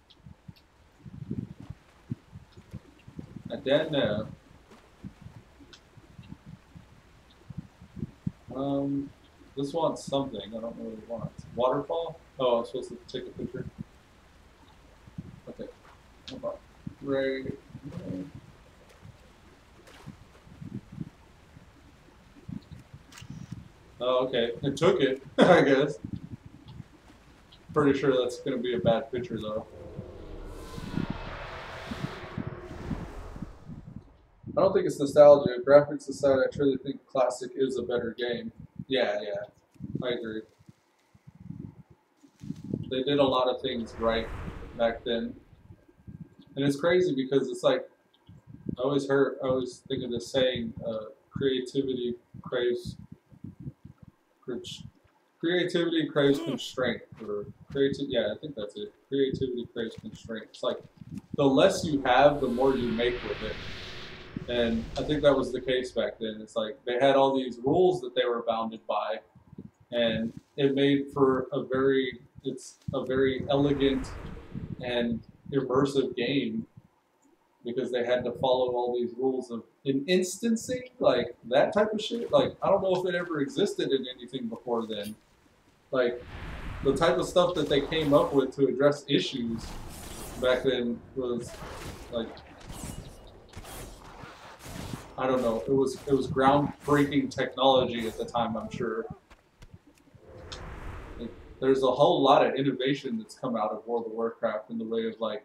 I don't know. This wants something. I don't know what it wants. Waterfall? Oh, I'm supposed to take a picture. Okay. Hold on. Right. Oh, okay. It took it, I guess. Pretty sure that's going to be a bad picture, though. I don't think it's nostalgia. Graphics aside, I truly think Classic is a better game. Yeah, I agree. They did a lot of things right back then. And it's crazy because it's like, I always think of this saying, creativity craves constraint, or yeah, I think that's it. Creativity craves constraint. It's like the less you have, the more you make with it. And I think that was the case back then. It's like they had all these rules that they were bounded by, and it made for a very elegant and immersive game because they had to follow all these rules of instancing, like that type of shit. Like I don't know if it ever existed in anything before then. Like the type of stuff that they came up with to address issues back then was like, I don't know. It was groundbreaking technology at the time, I'm sure. there's a whole lot of innovation that's come out of World of Warcraft in the way of like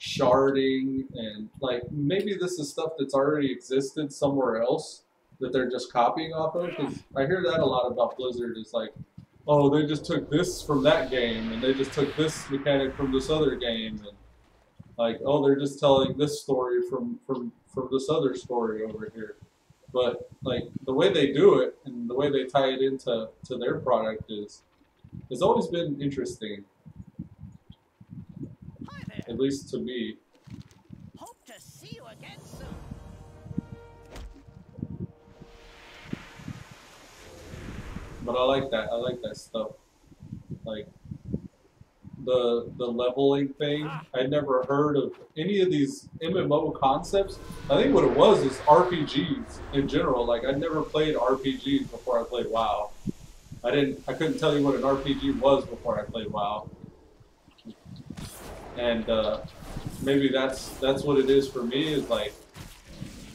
sharding and like maybe this is stuff that's already existed somewhere else that they're just copying off of. Because I hear that a lot about Blizzard. Is like, oh, they just took this from that game and they just took this mechanic from this other game, and like, oh, they're just telling this story from this other story over here. But like the way they do it and the way they tie it into their product has always been interesting, Hi there. at least to me. Hope to see you again soon. But I like that. I like that stuff. Like the leveling thing. I'd never heard of any of these MMO concepts. I think what it was is RPGs in general. Like I'd never played RPGs before I played WoW. I couldn't tell you what an RPG was before I played WoW. And maybe that's what it is for me, is like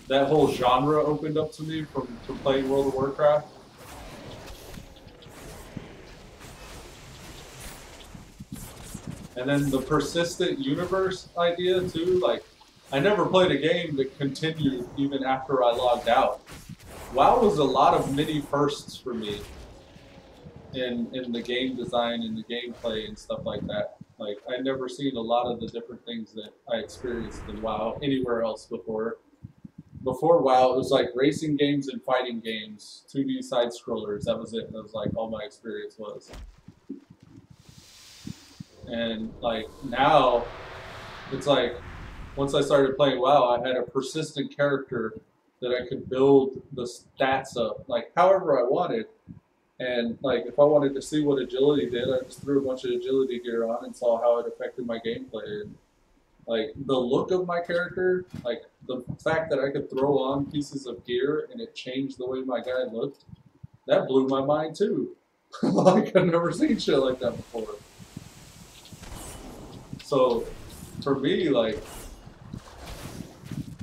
that whole genre opened up to me from playing World of Warcraft. And then the persistent universe idea too, like I never played a game that continued even after I logged out. WoW was a lot of mini firsts for me in the game design and the gameplay and stuff like that. Like I'd never seen a lot of the different things that I experienced in WoW anywhere else before. Before WoW, it was like racing games and fighting games, 2D side scrollers. That was it. That was like all my experience was. And like now, it's like once I started playing WoW, I had a persistent character that I could build the stats up like however I wanted. And like if I wanted to see what agility did, I just threw a bunch of agility gear on and saw how it affected my gameplay. And like the look of my character, like the fact that I could throw on pieces of gear and it changed the way my guy looked, that blew my mind too. Like I've never seen shit like that before. So for me, like,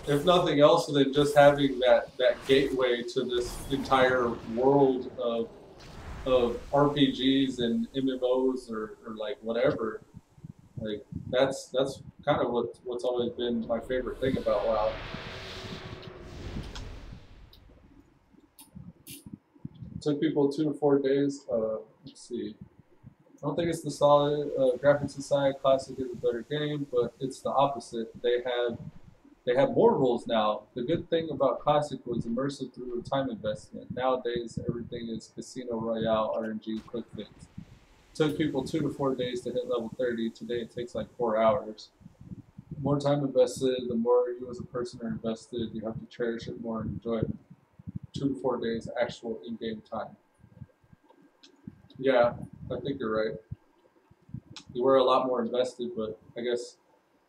if nothing else than just having that gateway to this entire world of RPGs and MMOs or like whatever, like that's kind of what's always been my favorite thing about WoW. It took people 2 to 4 days. Let's see. I don't think it's the solid graphics aside. Classic is a better game, but it's the opposite. They have more rules now. The good thing about Classic was immersive through time investment. Nowadays, everything is Casino Royale, RNG, quick fix. It took people 2 to 4 days to hit level 30. Today, it takes like 4 hours. The more time invested, the more you as a person are invested. You have to cherish it more and enjoy it. 2 to 4 days actual in-game time. Yeah, I think you're right. You were a lot more invested, but I guess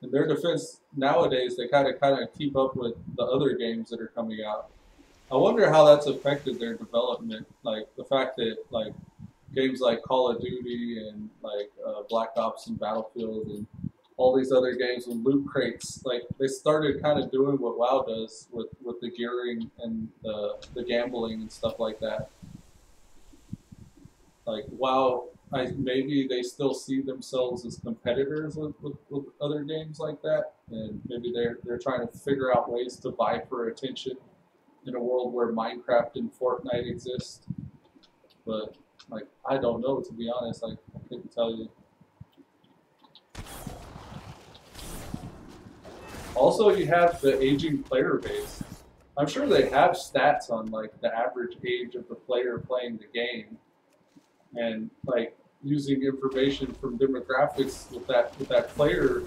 in their defense, nowadays they kind of keep up with the other games that are coming out. I wonder how that's affected their development. Like the fact that like games like Call of Duty and like Black Ops and Battlefield and all these other games with loot crates, like they started kind of doing what WoW does with the gearing and the gambling and stuff like that. Like WoW, maybe they still see themselves as competitors with other games like that, and maybe they're trying to figure out ways to vie for attention in a world where Minecraft and Fortnite exist. But like I don't know, to be honest. I couldn't tell you. Also, you have the aging player base. I'm sure they have stats on like the average age of the player playing the game. And like using information from demographics with that player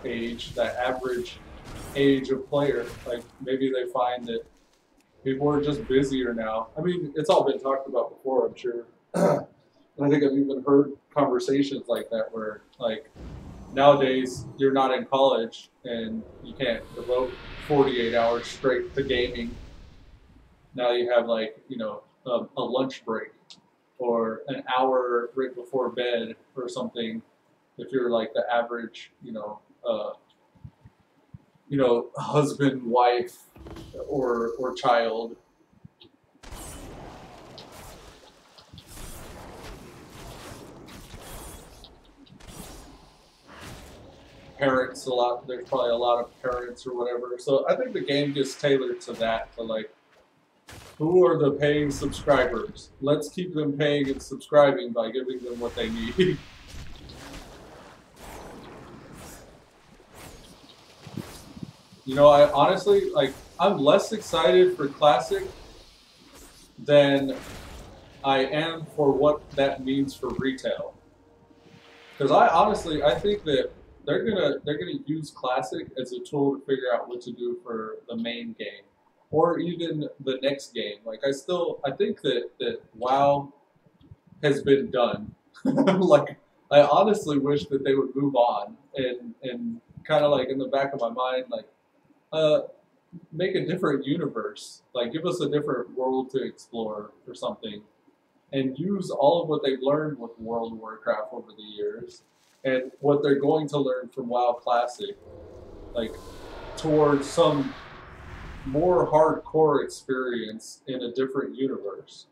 age, that average age of player, like maybe they find that people are just busier now. I mean, it's all been talked about before, I'm sure. And I think I've even heard conversations like that where like nowadays you're not in college and you can't devote 48 hours straight to gaming. Now you have like, you know, a lunch break or an hour right before bed or something, if you're like the average, husband, wife, or child. parents a lot. There's probably a lot of parents or whatever. So I think the game gets tailored to that, to like, who are the paying subscribers? Let's keep them paying and subscribing by giving them what they need. You know, I honestly, like, I'm less excited for Classic than I am for what that means for retail. Because I think that they're gonna use Classic as a tool to figure out what to do for the main game, or even the next game. Like I think that WoW has been done. Like I honestly wish that they would move on and kind of like in the back of my mind, like make a different universe, like give us a different world to explore or something, and use all of what they've learned with World of Warcraft over the years and what they're going to learn from WoW Classic, like towards some more hardcore experience in a different universe.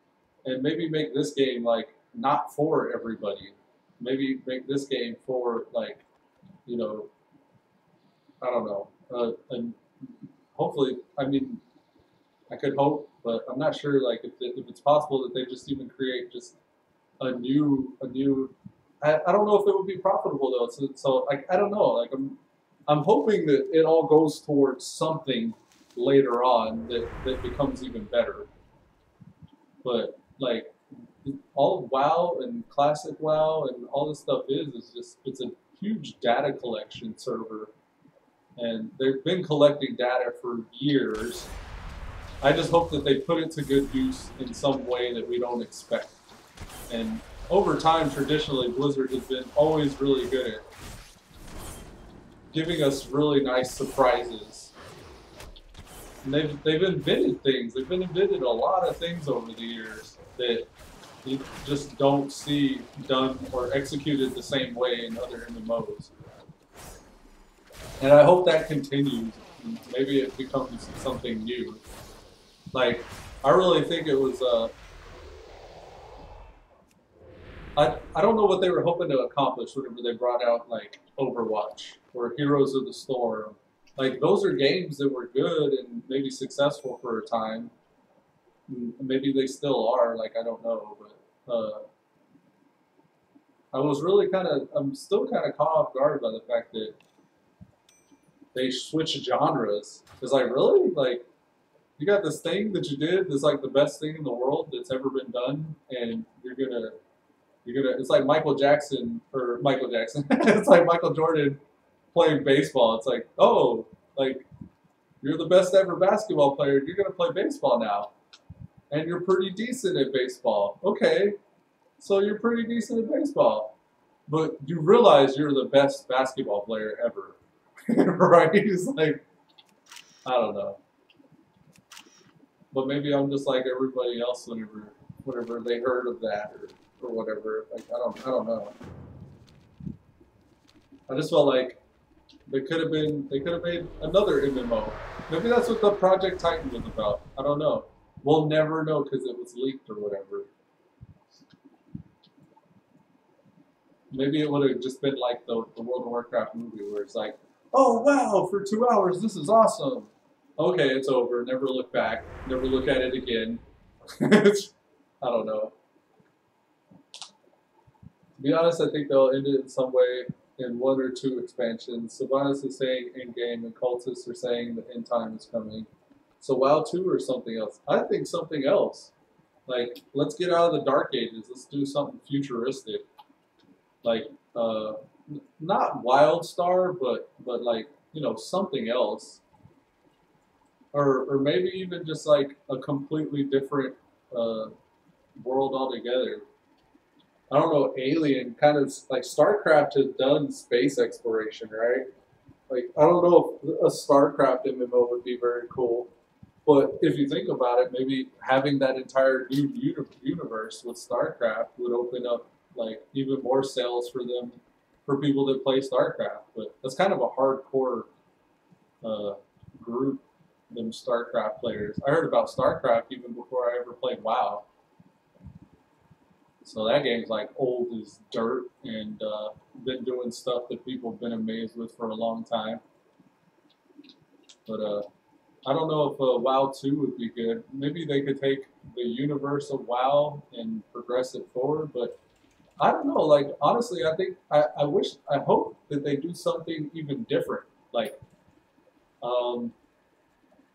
And maybe make this game like not for everybody. Maybe make this game for like, you know, I don't know, and hopefully, I mean, I could hope, but I'm not sure like if it's possible that they just even create just a new. I don't know if it would be profitable though. So like I don't know. Like I'm hoping that it all goes towards something later on that becomes even better. But like all of WoW and Classic WoW and all this stuff is just it's a huge data collection server, and they've been collecting data for years. I just hope that they put it to good use in some way that we don't expect. And over time, traditionally, Blizzard has been always really good at giving us really nice surprises. And they've invented things. They've invented a lot of things over the years that you just don't see done or executed the same way in other MMOs. And I hope that continues. Maybe it becomes something new. Like, I really think it was, I don't know what they were hoping to accomplish whenever they brought out, like, Overwatch or Heroes of the Storm. Like, those are games that were good and maybe successful for a time. Maybe they still are, like, I don't know. But I was really I'm still kind of caught off guard by the fact that they switched genres. It's like, really? Like, you got this thing that you did that's like the best thing in the world that's ever been done, and you're gonna, it's like Michael Jackson. It's like Michael Jordan playing baseball. It's like, oh, like, you're the best ever basketball player, you're gonna play baseball now. And you're pretty decent at baseball. Okay, so you're pretty decent at baseball. But you realize you're the best basketball player ever. Right? It's like, I don't know. But maybe I'm just like everybody else whenever they heard of that or whatever. Like I don't know. I just felt like they could have made another MMO. Maybe that's what the Project Titan was about. I don't know. We'll never know because it was leaked or whatever. Maybe it would have just been like the World of Warcraft movie where it's like, oh wow, for 2 hours this is awesome. Okay, it's over. Never look back. Never look at it again. I don't know. To be honest, I think they'll end it in some way in 1 or 2 expansions. Sylvanas is saying in-game, and cultists are saying the end time is coming. So WoW 2 or something else? I think something else. Like, let's get out of the Dark Ages. Let's do something futuristic. Like, not Wildstar, but like, you know, something else. Or maybe even just like a completely different world altogether. I don't know, Alien, kind of like StarCraft has done space exploration, right? Like, I don't know if a StarCraft MMO would be very cool. But if you think about it, maybe having that entire new universe with StarCraft would open up like even more sales for them, for people that play StarCraft. But that's kind of a hardcore group, them StarCraft players. I heard about StarCraft even before I ever played WoW. So that game's like old as dirt and been doing stuff that people have been amazed with for a long time. But I don't know if WoW 2 would be good. Maybe they could take the universe of WoW and progress it forward, but I don't know. Like, honestly, I think, I hope that they do something even different. Like,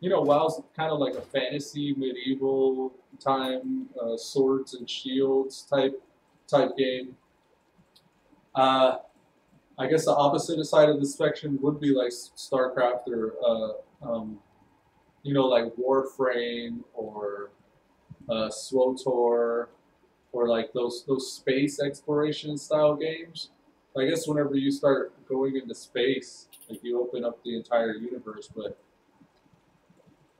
you know, WoW's kind of like a fantasy, medieval time, swords and shields type game. I guess the opposite side of the spectrum would be like StarCraft or you know, like Warframe or SWTOR or like those space exploration style games. I guess whenever you start going into space, like you open up the entire universe. But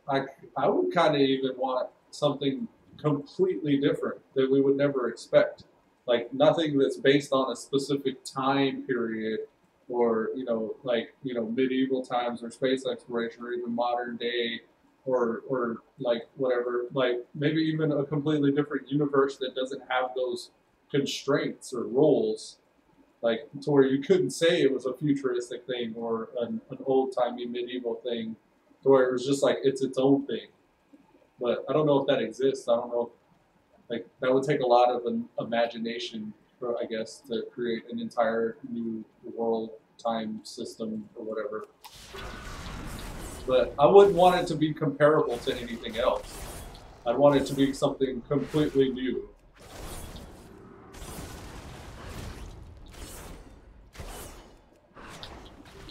I would kind of even want something completely different that we would never expect. Like nothing that's based on a specific time period or, you know, like, you know, medieval times or space exploration or even modern day or like whatever, like maybe even a completely different universe that doesn't have those constraints or rules, like to where you couldn't say it was a futuristic thing or an old-timey medieval thing, to where it was just like it's its own thing. But I don't know if that exists. I don't know. Like that would take a lot of an imagination, for, I guess, to create an entire new world time system or whatever. But I wouldn't want it to be comparable to anything else. I'd want it to be something completely new.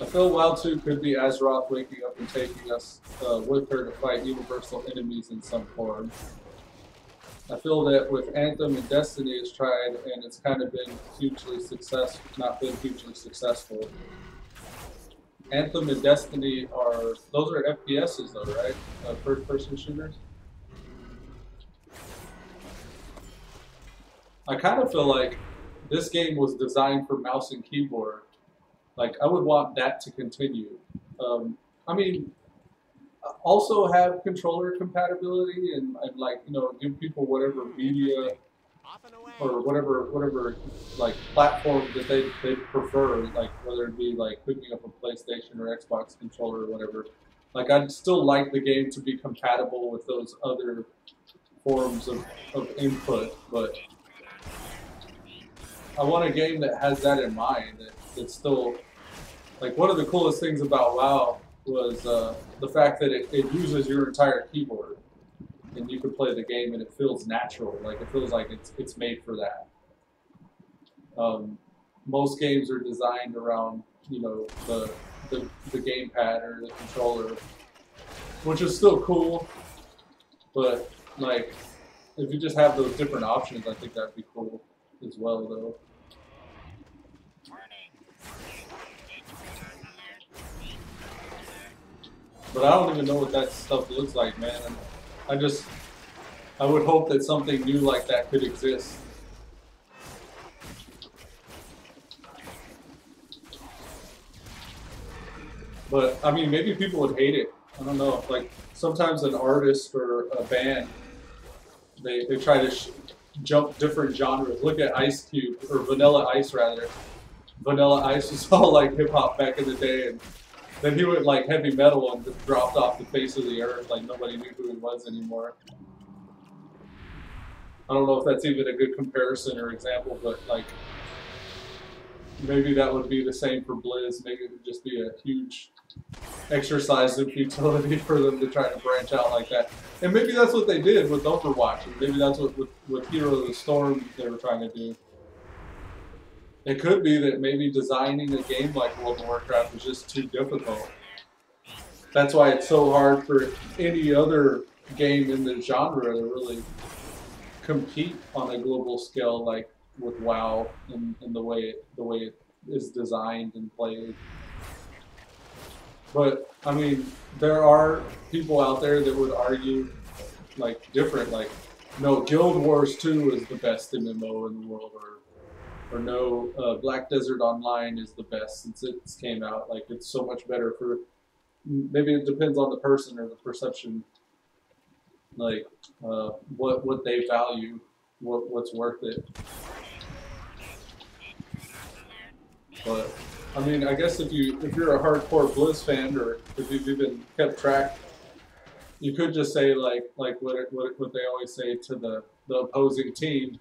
I feel WoW 2 could be Azeroth waking up and taking us with her to fight universal enemies in some form. I feel that with Anthem and Destiny it's tried and it's kind of been hugely successful, not been hugely successful. Anthem and Destiny those are FPSs though, right? First person shooters. I kind of feel like this game was designed for mouse and keyboard. Like, I would want that to continue. I mean, also have controller compatibility and like, you know, give people whatever media or whatever like platform that they prefer, like whether it be like hooking up a PlayStation or Xbox controller or whatever. Like, I'd still like the game to be compatible with those other forms of input, but I want a game that has that in mind. It's still, like, one of the coolest things about WoW was the fact that it uses your entire keyboard, and you can play the game and it feels natural. Like, it feels like it's made for that. Most games are designed around, you know, the gamepad or the controller, which is still cool, but like, if you just have those different options, I think that'd be cool as well, though. But I don't even know what that stuff looks like, man. I would hope that something new like that could exist. But, I mean, maybe people would hate it. I don't know. Like, sometimes an artist or a band, they try to jump different genres. Look at Ice Cube, or Vanilla Ice, rather. Vanilla Ice was all, like, hip-hop back in the day, and then he went, like, heavy metal and just dropped off the face of the earth. Like, nobody knew who he was anymore. I don't know if that's even a good comparison or example, but, like, maybe that would be the same for Blizz. Maybe it would just be a huge exercise in futility for them to try to branch out like that. And maybe that's what they did with Overwatch, and maybe that's what with Hero of the Storm they were trying to do. It could be that maybe designing a game like World of Warcraft was just too difficult. That's why it's so hard for any other game in the genre to really compete on a global scale, like with WoW and the way it is designed and played. But I mean, there are people out there that would argue like different, like, no, Guild Wars 2 is the best MMO in the world, or no, Black Desert Online is the best since it came out. Like, it's so much better for, maybe it depends on the person or the perception, like what they value, what's worth it. But I mean, I guess if you're a hardcore Blizz fan, or if you've even kept track, you could just say like what they always say to the opposing team,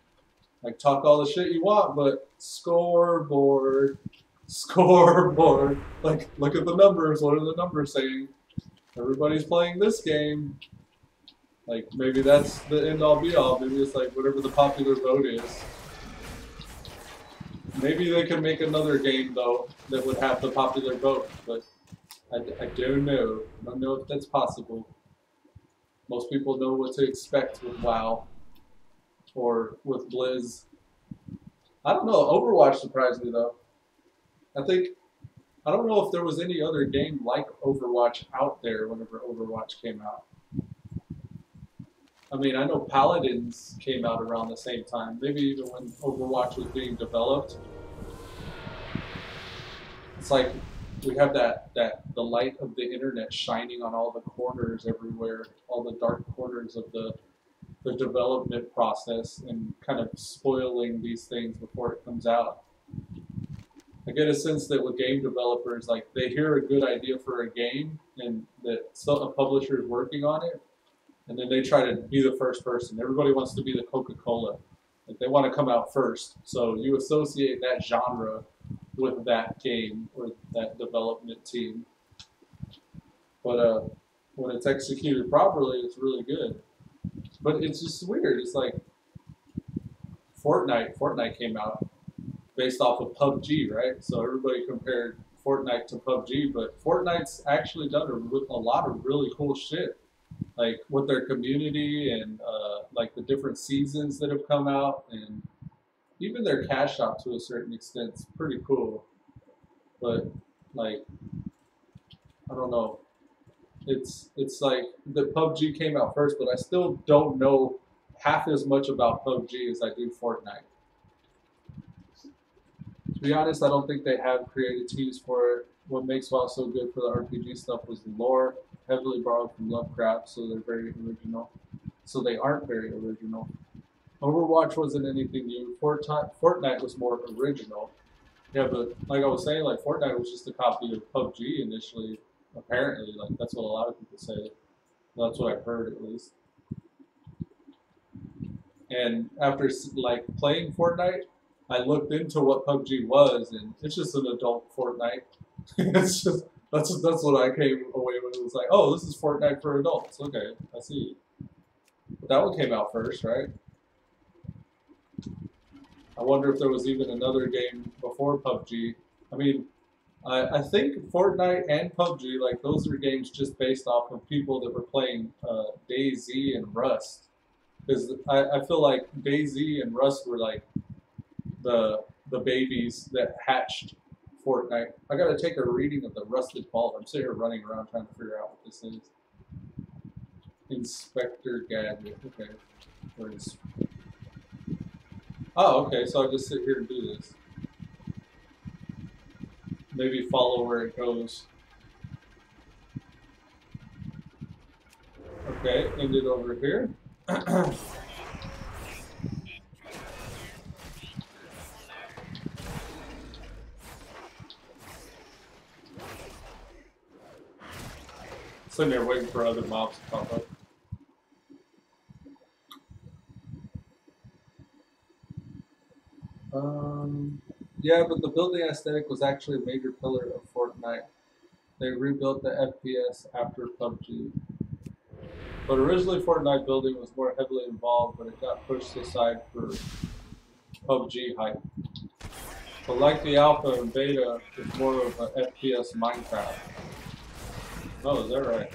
like talk all the shit you want, but scoreboard, scoreboard. Like look at the numbers. What are the numbers saying? Everybody's playing this game. Like maybe that's the end all be all. Maybe it's like whatever the popular vote is. Maybe they could make another game though that would have the popular vote, but I don't know. I don't know if that's possible. Most people know what to expect with WoW or with Blizz. I don't know. Overwatch surprised me though. I don't know if there was any other game like Overwatch out there whenever Overwatch came out. I mean, I know Paladins came out around the same time, maybe even when Overwatch was being developed. It's like we have the light of the internet shining on all the corners everywhere, all the dark corners of the development process, and kind of spoiling these things before it comes out. I get a sense that with game developers, like they hear a good idea for a game and that a publisher is working on it, and then they try to be the first person. Everybody wants to be the Coca-Cola. Like they want to come out first. So you associate that genre with that game or that development team. But when it's executed properly, it's really good. But it's just weird. It's like Fortnite. Fortnite came out based off of PUBG, right? So everybody compared Fortnite to PUBG, but Fortnite's actually done a lot of really cool shit. Like with their community and like the different seasons that have come out, and even their cash shop to a certain extent is pretty cool. But like, I don't know. It's like the PUBG came out first, but I still don't know half as much about PUBG as I do Fortnite. To be honest, I don't think they have creative teams for it. What makes WoW so good for the RPG stuff was the lore, heavily borrowed from Lovecraft, so they're very original. So they aren't very original. Overwatch wasn't anything new. Fortnite was more original. Yeah, but like I was saying, like Fortnite was just a copy of PUBG initially. Apparently, like that's what a lot of people say. That's what I've heard at least. And after like playing Fortnite, I looked into what PUBG was, and it's just an adult Fortnite. It's just that's what I came away with. It was like, oh, this is Fortnite for adults. Okay, I see. But that one came out first, right? I wonder if there was even another game before PUBG. I mean, I think Fortnite and PUBG, like those are games just based off of people that were playing DayZ and Rust. Because I feel like DayZ and Rust were like the babies that hatched Fortnite. I gotta take a reading of the rusted vault. I'm sitting here running around trying to figure out what this is. Inspector Gadget. Okay. Where is? Oh, okay. So I just sit here and do this. Maybe follow where it goes. Okay, end it over here. Sitting there waiting for other mobs to pop up. Yeah, but the building aesthetic was actually a major pillar of Fortnite. They rebuilt the FPS after PUBG. But originally Fortnite building was more heavily involved, but it got pushed aside for PUBG hype. But like the alpha and beta, it's more of an FPS Minecraft. Oh, is that right?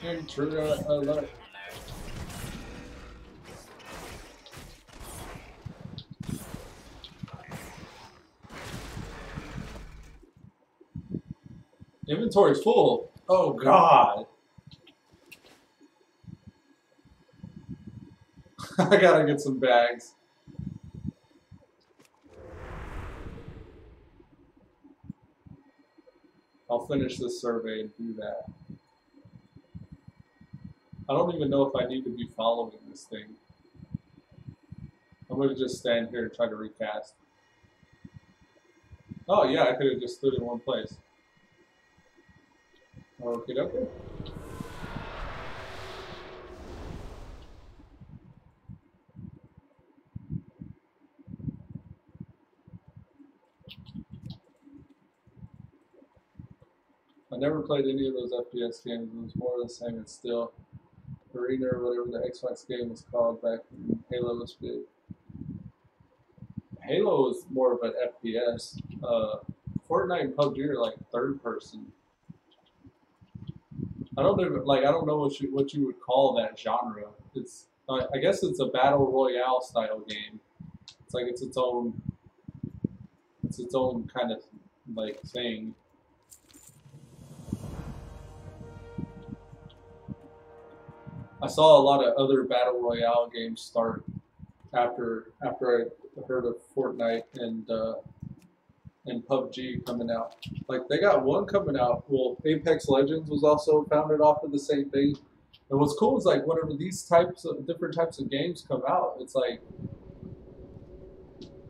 Intruder alert. Inventory's full. Oh God. I gotta get some bags. I'll finish this survey and do that. I don't even know if I need to be following this thing. I'm going to just stand here and try to recast. Oh yeah, I could have just stood in one place. Okay, okay. I never played any of those FPS games. It was more of the same. It's still Arena or whatever the Xbox game was called back when Halo was big. Halo is more of an FPS. Fortnite and PUBG are like third person. I don't know what you would call that genre. It's I guess it's a battle royale style game. It's like it's its own kind of like thing. I saw a lot of other battle royale games start after I heard of Fortnite and PUBG coming out. Like they got one coming out. Well, Apex Legends was also founded off of the same thing. And what's cool is like whenever these different types of games come out, it's like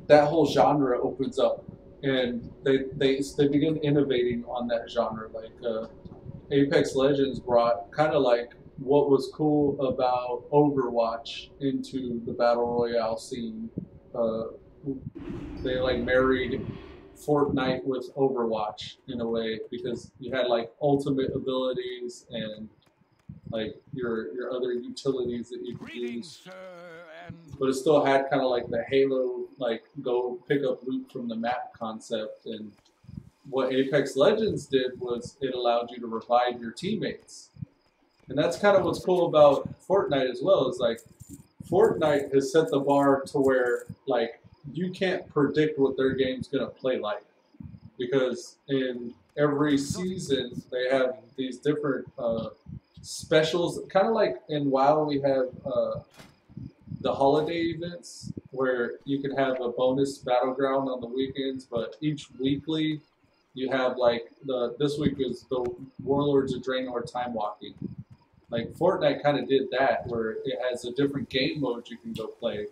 that whole genre opens up, and they begin innovating on that genre. Like Apex Legends brought kind of like what was cool about Overwatch into the battle royale scene. They like married Fortnite with Overwatch in a way, because you had like ultimate abilities and like your other utilities that you could use, but it still had kind of like the Halo, like go pick up loot from the map concept. And what Apex Legends did was it allowed you to revive your teammates, and that's kind of what's cool about Fortnite as well. Is like Fortnite has set the bar to where like you can't predict what their game's gonna play like, because in every season they have these different specials. Kind of like in WoW, we have the holiday events where you can have a bonus battleground on the weekends, but each weekly you have like this week is the Warlords of Draenor Time Walking. Like Fortnite kind of did that, where it has a different game mode you can go play,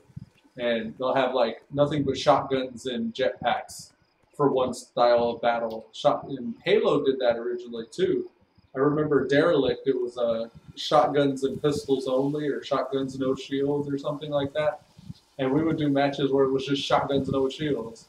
and they'll have like nothing but shotguns and jetpacks for one style of battle. And Halo did that originally too. I remember Derelict, it was shotguns and pistols only, or shotguns no shields, or something like that. And we would do matches where it was just shotguns and no shields.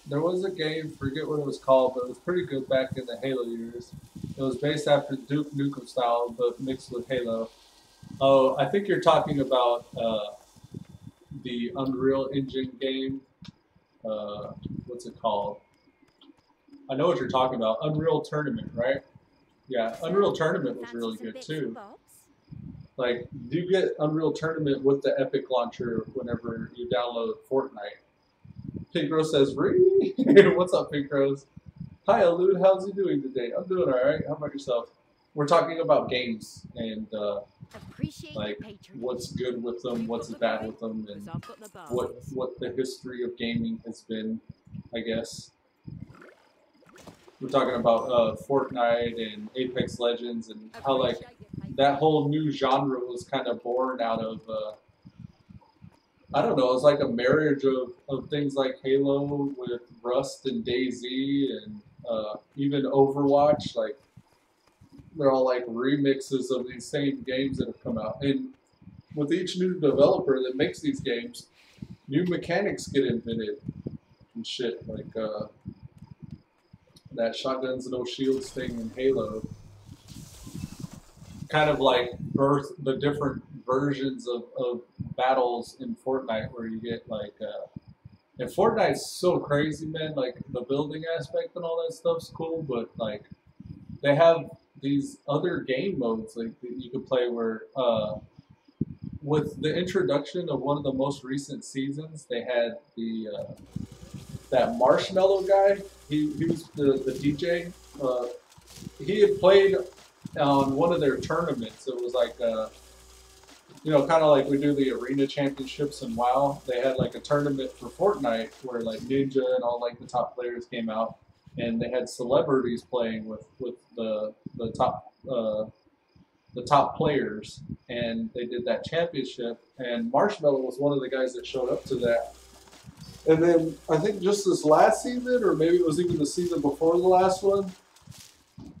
There was a game, forget what it was called, but it was pretty good back in the Halo years. It was based after Duke Nukem style, but mixed with Halo. Oh, I think you're talking about the Unreal Engine game. What's it called? I know what you're talking about. Unreal Tournament, right? Yeah, Unreal Tournament was really good too. Like, you get Unreal Tournament with the Epic launcher whenever you download Fortnite. Pink Rose says, "Really? What's up, Pink Rose? Hi, Elude. How's he doing today? I'm doing all right. How about yourself?" We're talking about games and like what's good with them, what's bad with them, and what the history of gaming has been, I guess. We're talking about Fortnite and Apex Legends, and how like that whole new genre was kind of born out of I don't know, it's like a marriage of things like Halo with Rust and DayZ, and even Overwatch. Like they're all like remixes of these same games that have come out. And with each new developer that makes these games, new mechanics get invented and shit. Like that shotguns and no shields thing in Halo kind of like birth the different versions of battles in Fortnite, where you get like and Fortnite's so crazy, man. Like the building aspect and all that stuff's cool, but like they have these other game modes like that you can play where with the introduction of one of the most recent seasons, they had the that Marshmallow guy. He was the DJ. He had played on one of their tournaments. It was like you know, kind of like we do the arena championships in WoW. They had like a tournament for Fortnite where like Ninja and all like the top players came out, and they had celebrities playing with the top players, and they did that championship. And Marshmallow was one of the guys that showed up to that. And then I think just this last season, or maybe it was even the season before the last one,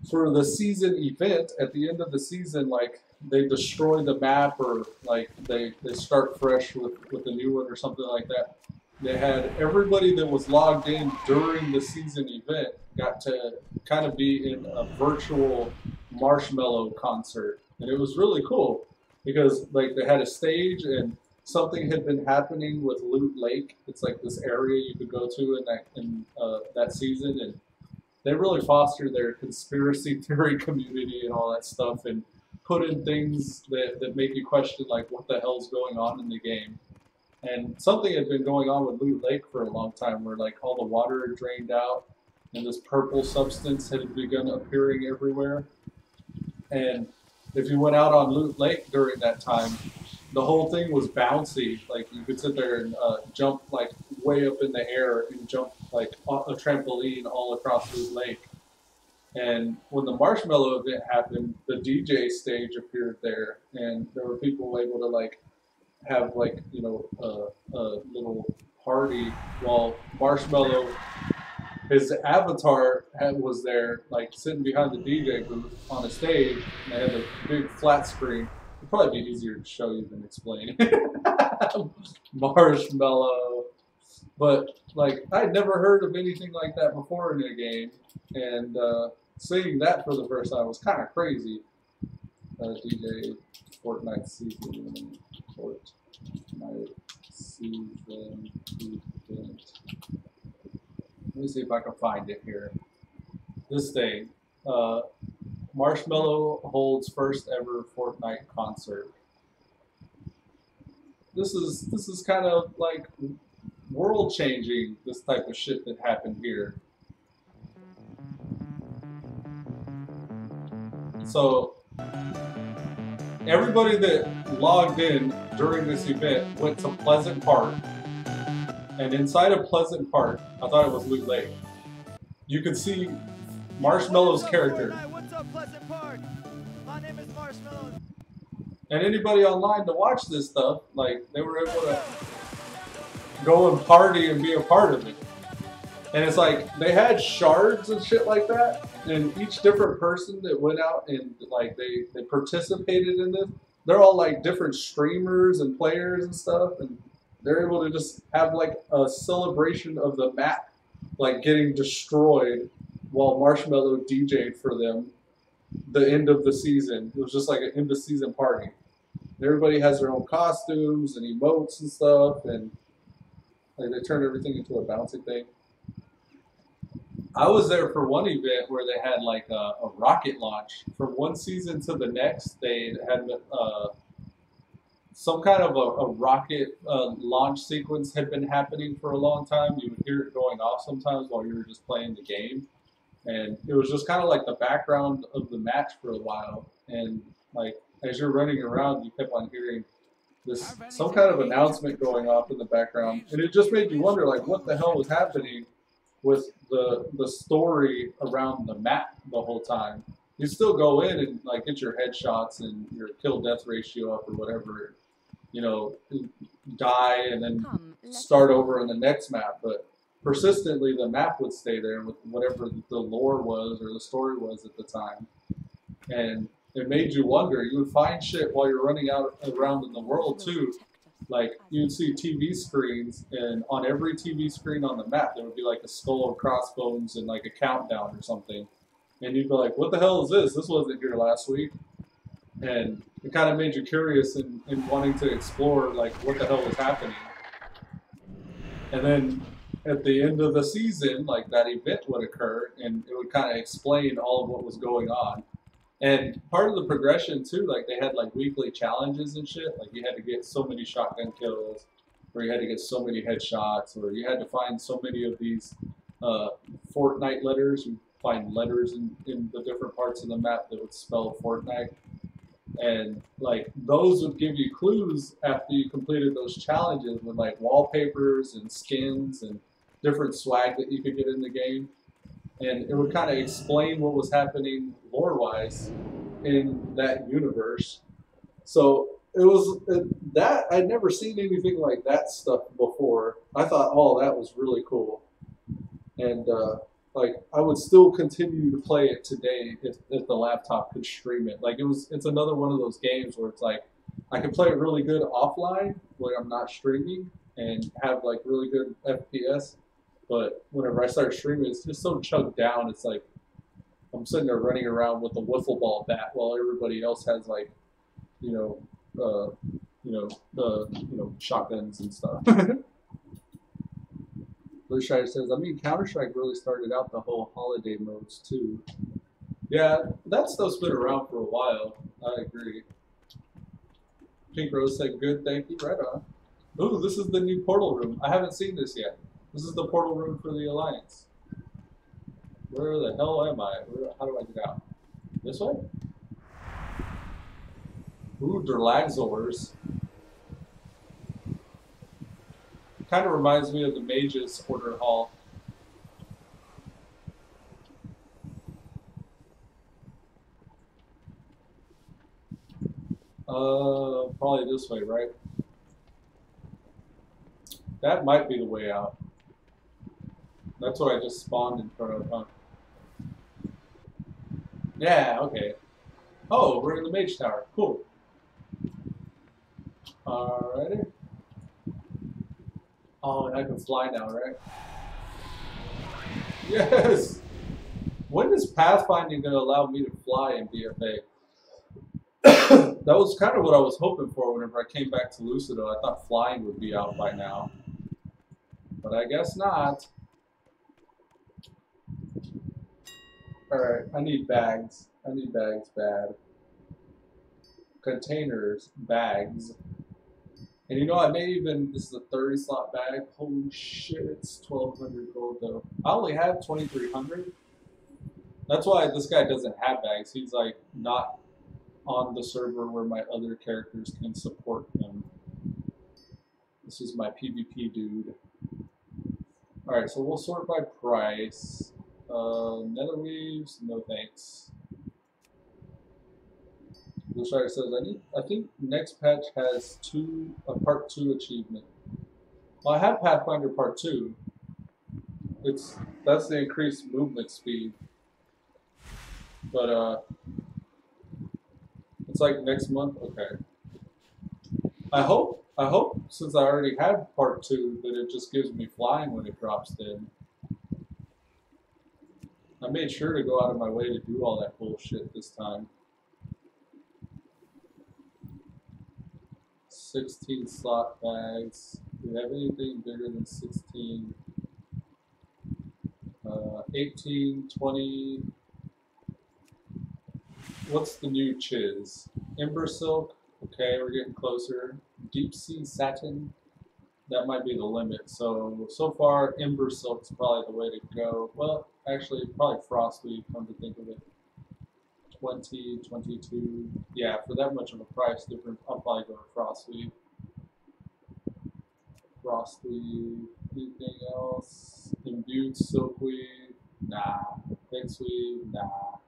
for the season event, at the end of the season, like they destroy the map or like they start fresh with a new one or something like that. They had everybody that was logged in during the season event got to kind of be in a virtual Marshmallow concert. And it was really cool because like they had a stage and something had been happening with Loot Lake. It's like this area you could go to in that season, and they really foster their conspiracy theory community and all that stuff, and put in things that make you question like what the hell's going on in the game. And something had been going on with Loot Lake for a long time where like all the water had drained out and this purple substance had begun appearing everywhere. And if you went out on Loot Lake during that time, the whole thing was bouncy. Like you could sit there and jump like way up in the air and jump like a trampoline all across Loot Lake. And when the Marshmallow event happened, the DJ stage appeared there, and there were people able to like have like you know a little party while Marshmallow, his avatar was there like sitting behind the DJ booth on a stage, and they had a big flat screen. It'd probably be easier to show you than explain. Marshmallow. But like I'd never heard of anything like that before in a game, and seeing that for the first time was kind of crazy. DJ Fortnite season, Fortnite season event. Let me see if I can find it here. This thing, Marshmallow holds first ever Fortnite concert. This is kind of like world changing, this type of shit that happened here. So everybody that logged in during this event went to Pleasant Park, and inside of Pleasant Park, I thought it was Loot Lake, you could see Marshmallow's character. What's up, Pleasant Park? My name is Marshmallow. And anybody online to watch this stuff, like they were able to go and party and be a part of it. And it's like they had shards and shit like that, and each different person that went out and like they participated in this, they're all like different streamers and players and stuff, and they're able to just have like a celebration of the map like getting destroyed while Marshmallow DJ'd for them the end of the season. It was just like an end of season party. Everybody has their own costumes and emotes and stuff, and like they turned everything into a bouncy thing. I was there for one event where they had like a rocket launch. From one season to the next, they had some kind of a rocket launch sequence had been happening for a long time. You would hear it going off sometimes while you were just playing the game. And it was just kind of like the background of the match for a while. And like as you're running around, you kept on hearing this some kind of announcement going off in the background. And it just made you wonder like what the hell was happening with the story around the map the whole time. You still go in and like get your headshots and your kill death ratio up or whatever, you know, die and then start over in the next map. But persistently the map would stay there with whatever the lore was or the story was at the time. And it made you wonder. You would find shit while you're running out around in the world too. Like you'd see TV screens, and on every TV screen on the map there would be like a skull and crossbones and like a countdown or something. And you'd be like, what the hell is this? This wasn't here last week. And it kind of made you curious and wanting to explore like what the hell was happening. And then at the end of the season, like that event would occur and it would kind of explain all of what was going on. And part of the progression too, like they had like weekly challenges and shit. Like you had to get so many shotgun kills, or you had to get so many headshots, or you had to find so many of these Fortnite letters. You find letters in the different parts of the map that would spell Fortnite. And like those would give you clues after you completed those challenges with like wallpapers and skins and different swag that you could get in the game. And it would kind of explain what was happening lore-wise in that universe. So it was that I'd never seen anything like that stuff before. I thought, oh, that was really cool, and like I would still continue to play it today if the laptop could stream it. Like it's another one of those games where it's like I can play it really good offline when I'm not streaming and have like really good FPS. But whenever I start streaming, it's just so chugged down. It's like I'm sitting there running around with a wiffle ball bat while everybody else has like, you know, shotguns and stuff. Blue Strider says, I mean, Counter-Strike really started out the whole holiday modes too. Yeah, that stuff's been around for a while. I agree. Pink Rose said, good, thank you. Right on. Ooh, this is the new portal room. I haven't seen this yet. This is the portal room for the Alliance. Where the hell am I? How do I get out? This way? Ooh, Derlagzors. Kind of reminds me of the Mage's Order Hall. Probably this way, right? That might be the way out. That's what I just spawned in front of, huh? Yeah, okay. Oh, we're in the Mage Tower. Cool. Alrighty. Oh, and I can fly now, right? Yes! When is pathfinding going to allow me to fly in BFA? That was kind of what I was hoping for whenever I came back to Lucido. I thought flying would be out by now. But I guess not. Alright, I need bags. I need bags bad. Containers, bags. And you know, I may even, this is a 30 slot bag. Holy shit, it's 1,200 gold though. I only have 2,300. That's why this guy doesn't have bags. He's like not on the server where my other characters can support him. This is my PvP dude. Alright, so we'll sort by price. Netherweaves, no thanks. Blue Strider says, I think next patch has a part 2 achievement. Well, I have Pathfinder part 2. That's the increased movement speed. But it's like next month. Okay. I hope since I already have part 2 that it just gives me flying when it drops in. I made sure to go out of my way to do all that bullshit this time. 16 slot bags. Do we have anything bigger than 16? 18, 20. What's the new chiz? Ember Silk. Okay, we're getting closer. Deep Sea Satin. That might be the limit. So far, Ember Silk's probably the way to go. Well, actually, probably Frostweave, come to think of it. 20, 22. Yeah, for that much of a price difference, I'll probably go to Frostweave. Frostweave. Anything else? Imbued Silkweave? Nah. Hexweave? Nah.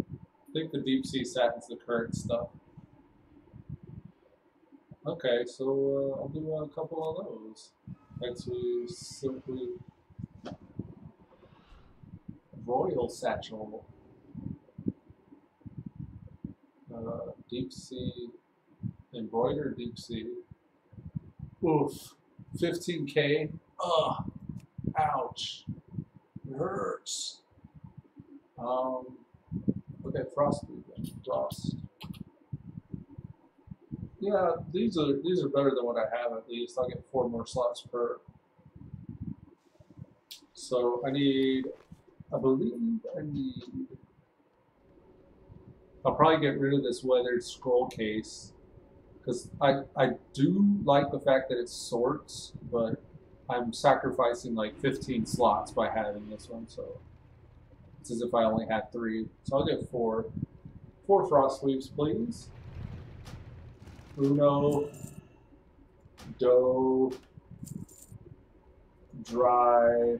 I think the Deep Sea Satin's the current stuff. Okay, so I'll do a couple of those. Hexweave, Silkweave. Royal Satchel. Deep Sea, Embroidered Deep Sea. Oof. 15K. Ugh. Ouch. It hurts. Okay, Frostweave then. Frost. Yeah, these are better than what I have at least. I'll get 4 more slots per. So I believe I need. I'll probably get rid of this weathered scroll case because I do like the fact that it sorts, but I'm sacrificing like 15 slots by having this one, so it's as if I only had 3. So I'll get 4. 4 Frostweaves, please. Uno, dough, dry,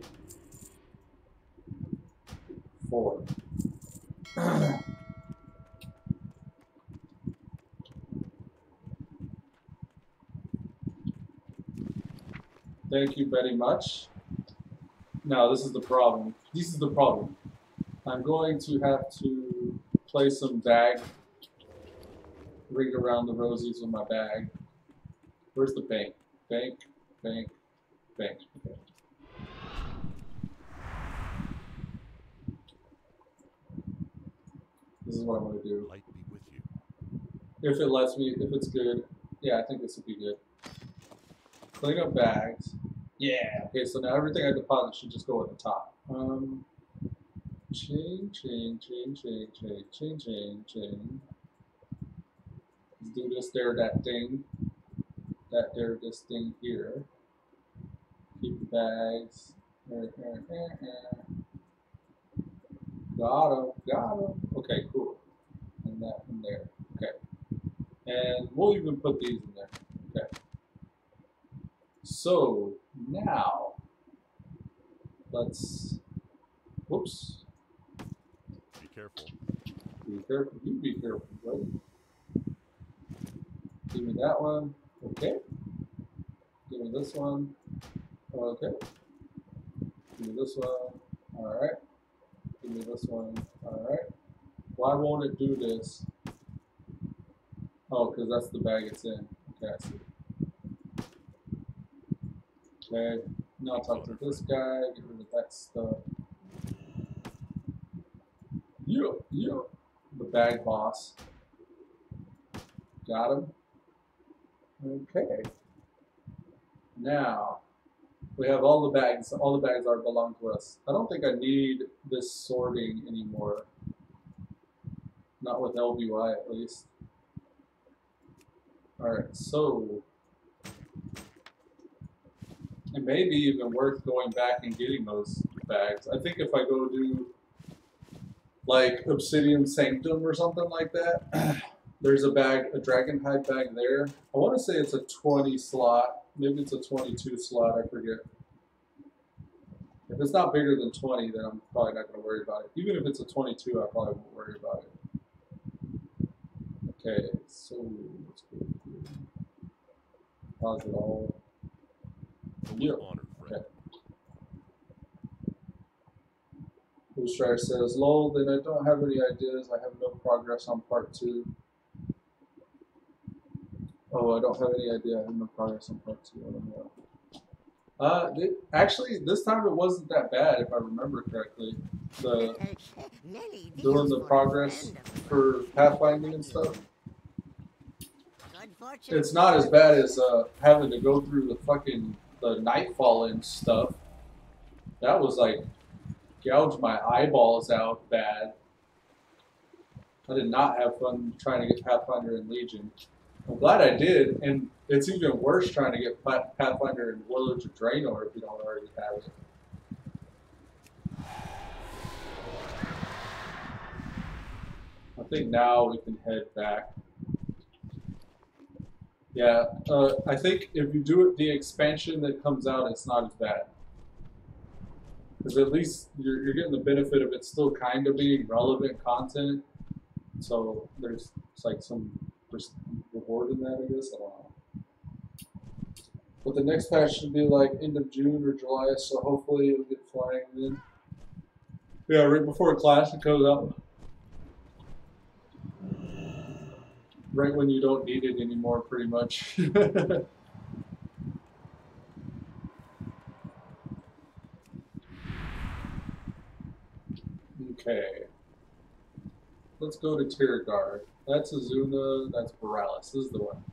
4. Thank you very much. Now, this is the problem. This is the problem. I'm going to have to play some bag, ring around the rosies with my bag. Where's the bank? Bank, bank, bank. Okay. This is what I'm going to do. Light be with you. If it lets me, if it's good. Yeah, I think this would be good. Clean up bags. Yeah. Okay, so now everything I deposit should just go at the top. Chain. Let's do this there, that thing. That there, this thing here. Keep the bags. Got him. Okay, cool. And that in there. Okay. And we'll even put these in there. Okay. So now let's. Whoops. Be careful. Be careful. You be careful, buddy. Give me that one. Okay. Give me this one. Okay. Give me this one. All right. Give me this one. All right. Why won't it do this? Oh, because that's the bag it's in. Okay, I see. Okay. Now talk to this guy. Get rid of that stuff. Yeah. The bag boss. Got him. Okay. Now we have all the bags. All the bags are belong to us. I don't think I need this sorting anymore. Not with LBY at least. Alright, so it may be even worth going back and getting those bags. I think if I go do like Obsidian Sanctum or something like that, there's a bag, a dragon hide bag there. I want to say it's a 20 slot. Maybe it's a 22 slot, I forget. If it's not bigger than 20, then I'm probably not going to worry about it. Even if it's a 22, I probably won't worry about it. Okay, so let's go here. Pause it all. Yeah. Okay. Boostrider says, lol, then I don't have any ideas. I have no progress on part 2. Oh, I don't have any idea. I have no progress on part 2. I don't know. Actually, this time it wasn't that bad, if I remember correctly. Doing the progress for pathfinding and stuff. It's not as bad as having to go through the nightfall and stuff. That was like gouged my eyeballs out bad. I did not have fun trying to get Pathfinder and Legion. I'm glad I did, and it's even worse trying to get Pathfinder and Warlords of Draenor if you don't already have it. I think now we can head back. Yeah, I think if you do it the expansion that comes out, it's not as bad. Because at least you're getting the benefit of it still kind of being relevant content. So there's like some reward in that, I guess. I don't know. But the next patch should be like end of June or July, so hopefully it'll get flying then. Yeah, right before Classic goes out. Right when you don't need it anymore, pretty much. Okay. Let's go to Tiragard. That's Azuna, that's Borealis. This is the one.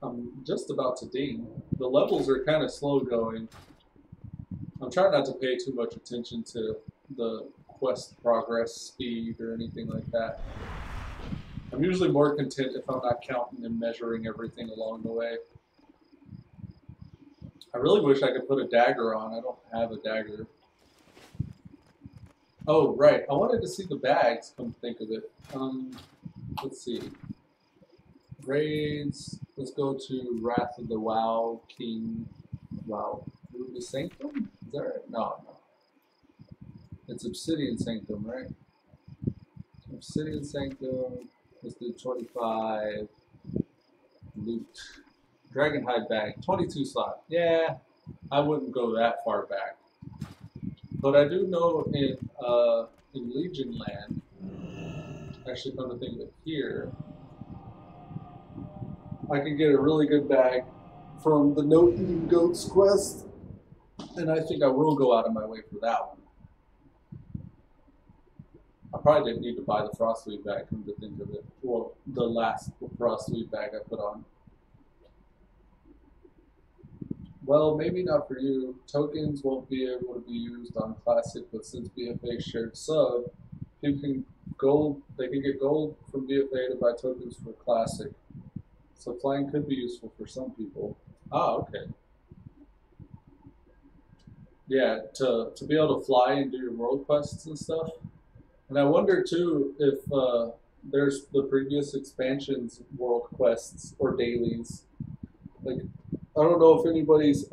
I'm just about to ding. The levels are kind of slow going. I'm trying not to pay too much attention to the quest progress speed or anything like that. I'm usually more content if I'm not counting and measuring everything along the way. I really wish I could put a dagger on. I don't have a dagger. Oh, right. I wanted to see the bags, come to think of it. Let's see. Raids. Let's go to Wrath of the WoW King. WoW. The Sanctum? Is that right? No. It's Obsidian Sanctum, right? Obsidian Sanctum. Let's do 25. Loot. Dragonhide bag. 22 slot. Yeah, I wouldn't go that far back. But I do know in Legion Land, actually come to think of it here, I can get a really good bag from the No Eating Goats quest, and I think I will go out of my way for that one. I probably didn't need to buy the Frostweed bag, come to think of it. Well, the last Frostweed bag I put on. Well, maybe not for you. Tokens won't be able to be used on Classic, but since BFA shared sub, you can gold. They can get gold from BFA to buy tokens for Classic. So flying could be useful for some people. Ah, okay. Yeah, to be able to fly and do your world quests and stuff. And I wonder too if there's the previous expansions world quests or dailies. Like, I don't know if anybody's.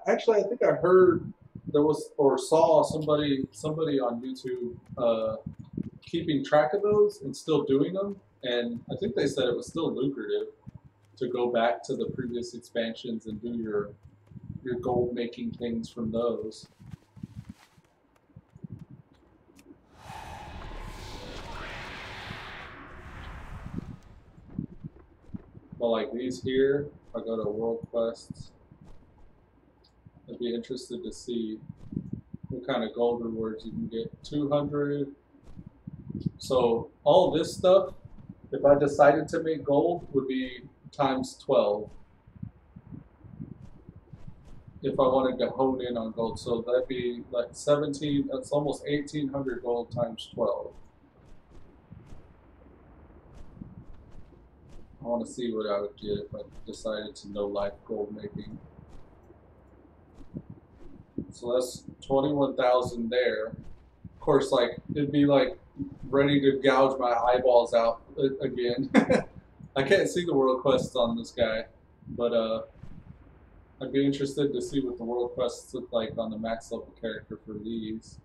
Actually, I think I heard there was or saw somebody on YouTube keeping track of those and still doing them. And I think they said it was still lucrative to go back to the previous expansions and do your gold making things from those. But like these here, if I go to world quests, I'd be interested to see what kind of gold rewards you can get. 200. So all this stuff, if I decided to make gold, would be times 12. If I wanted to hone in on gold, so that'd be like 17. That's almost 1,800 gold times 12. I want to see what I would get if I decided to no life gold making. So that's 21,000 there. Of course, like it'd be like ready to gouge my eyeballs out again. I can't see the world quests on this guy, but I'd be interested to see what the world quests look like on the max level character for these.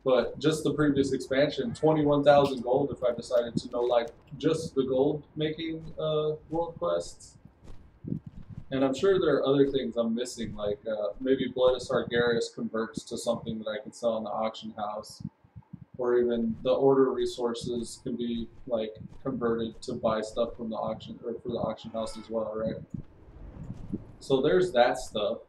But just the previous expansion, 21,000 gold if I decided to know like just the gold making world quests. And I'm sure there are other things I'm missing, like maybe Bloodus Argarius converts to something that I can sell in the auction house. Or even the order resources can be like converted to buy stuff from the auction or for the auction house as well, right? So there's that stuff.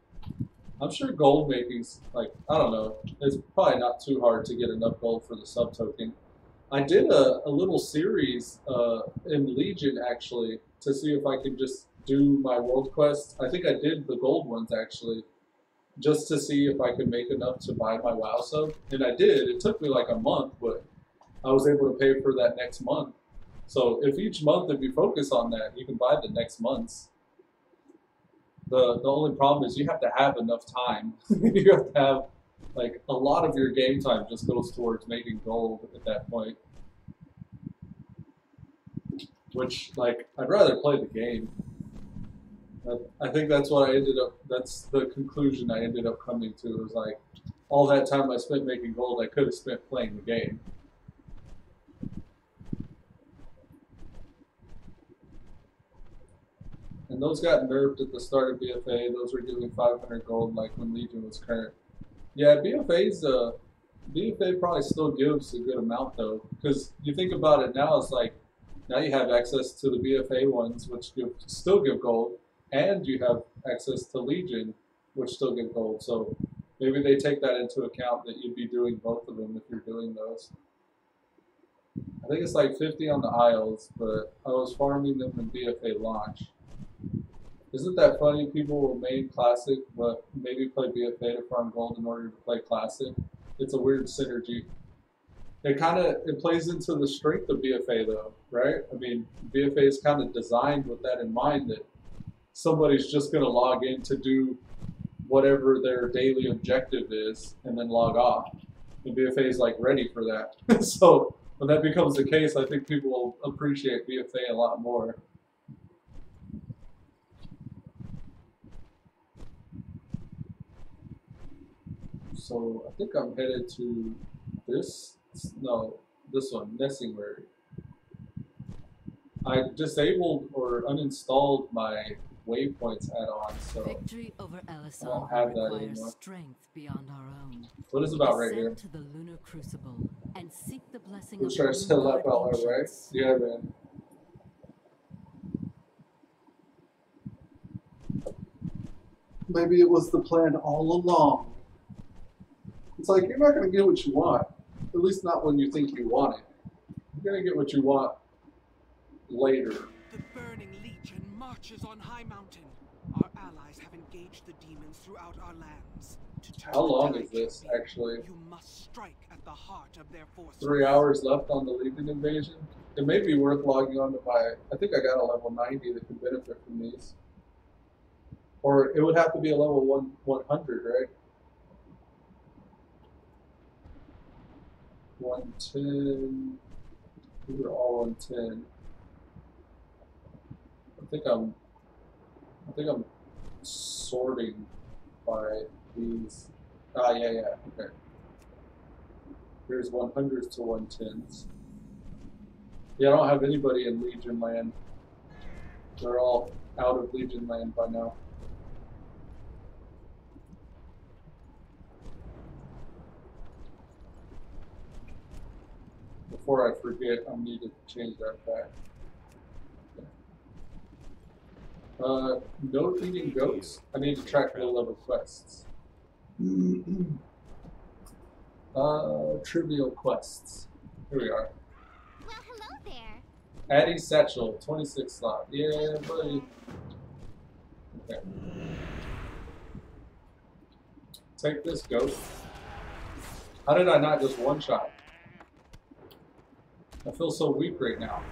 I'm sure gold making's like, I don't know, it's probably not too hard to get enough gold for the sub token. I did a little series in Legion actually to see if I could just do my world quests. I think I did the gold ones actually, just to see if I could make enough to buy my WoW sub. And I did. It took me like a month, but I was able to pay for that next month. So if each month if you focus on that, you can buy the next month's. The only problem is you have to have enough time. You have to have, like, a lot of your game time just goes towards making gold at that point. Which, like, I'd rather play the game. I think that's what I ended up, that's the conclusion I ended up coming to. It was like, all that time I spent making gold, I could have spent playing the game. And those got nerfed at the start of BFA. Those were giving 500 gold, like when Legion was current. Yeah, BFA probably still gives a good amount though, because you think about it now, it's like now you have access to the BFA ones, which still give gold, and you have access to Legion, which still give gold. So maybe they take that into account that you'd be doing both of them if you're doing those. I think it's like 50 on the Isles, but I was farming them in BFA launch. Isn't that funny? People will main Classic, but maybe play BFA to farm gold in order to play Classic. It's a weird synergy. It plays into the strength of BFA though, right? I mean, BFA is kind of designed with that in mind, that somebody's just going to log in to do whatever their daily objective is and then log off. And BFA is like ready for that. So when that becomes the case, I think people will appreciate BFA a lot more. So I think I'm headed to this one, Nessingwary. I disabled or uninstalled my waypoints add-on, so Victory over I Ellison don't will have that require anymore. strength beyond our own. What is about right Ascend here? to the lunar crucible and seek the blessing We're of trying the to set up Moonguard all right? ancients. Yeah, man. Maybe it was the plan all along. It's like, you're not going to get what you want. At least not when you think you want it. You're going to get what you want later. The Burning Legion marches on High Mountain. Our allies have engaged the demons throughout our lands. To turn How the long tide, is this, champion, actually? You must strike at the heart of their forces. 3 hours left on the Legion invasion. It may be worth logging on to my... I think I got a level 90 that can benefit from these. Or it would have to be a level 100, right? 110. These are all 110. I think I'm sorting by these. Ah, yeah, okay. Here's 100s to 110s. Yeah, I don't have anybody in Legion land. They're all out of Legion land by now. Before I forget, I need to change that back. No eating goats. I need to track low level quests. Trivial quests. Here we are. Well, hello there. Addy Satchel, 26 slot. Yeah, buddy. Okay. Take this goat. How did I not just one shot? I feel so weak right now.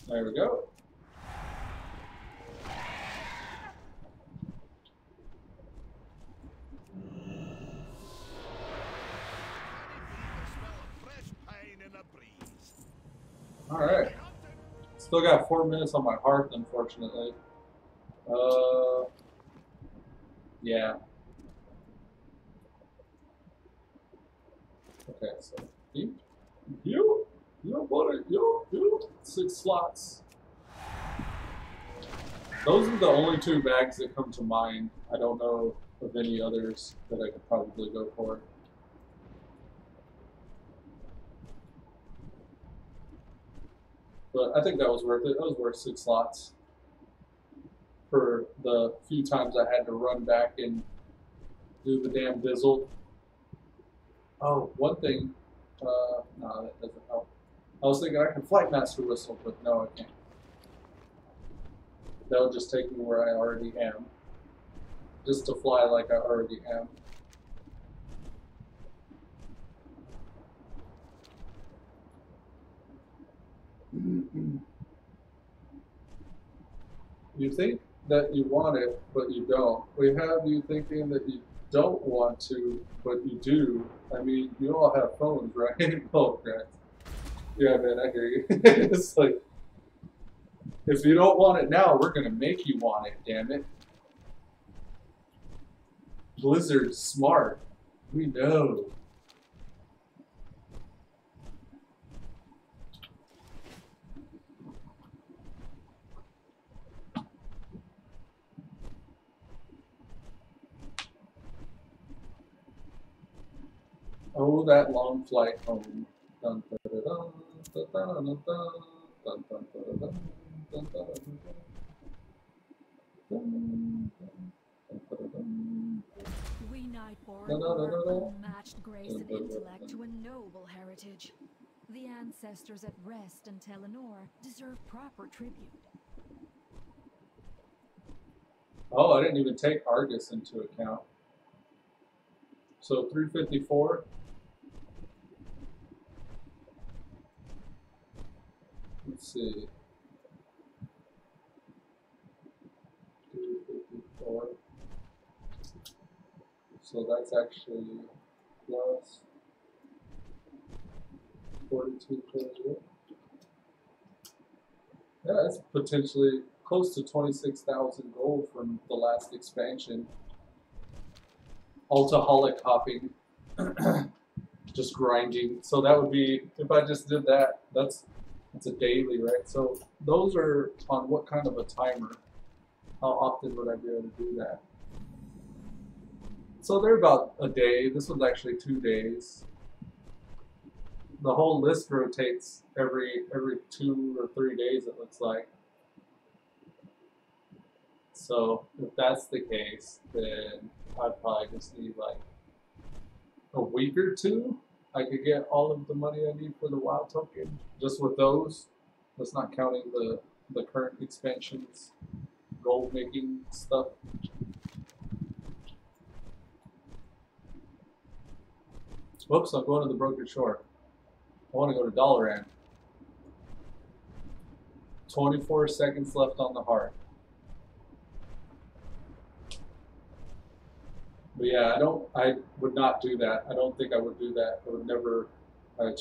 There we go. Alright. Still got 4 minutes on my hearth, unfortunately. Yeah. Okay, so you, buddy, you, 6 slots. Those are the only 2 bags that come to mind. I don't know of any others that I could probably go for. But I think that was worth it. That was worth 6 slots for the few times I had to run back and do the damn bizzle. Oh, one thing. No, that doesn't help. I was thinking I can flight master whistle, but no, I can't. That would just take me where I already am. Just to fly like I already am. You think that you want it, but you don't. We have you thinking that you don't want to, but you do. I mean, you all have phones, right? Oh, guys. Yeah, man, I hear you. It's like, if you don't want it now, we're going to make you want it, damn it. Blizzard's smart. We know. Oh, that long flight home. Dun, dun, dun, dun, dun, dun, dun, dun, dun, dun, dun, dun, dun, dun, dun. We Nightborn are unmatched grace and intellect to a noble heritage. The ancestors at rest in Telenor deserve proper tribute. Oh, I didn't even take Argus into account. So 354. Let's see. 254. So that's actually plus 42. Yeah, that's potentially close to 26,000 gold from the last expansion. Altaholic hopping. Just grinding. So that would be, if I just did that, that's a daily, right? So those are on what kind of a timer? How often would I be able to do that? So they're about a day. This one's actually 2 days. The whole list rotates every 2 or 3 days, it looks like. So if that's the case, then I'd probably just need like a week or two. I could get all of the money I need for the WoW token just with those. That's not counting the current expansions, gold making stuff. Whoops, I'm going to the Broken Shore. I want to go to Dalaran. 24 seconds left on the heart. But yeah, I would not do that. I don't think I would do that. I would never, I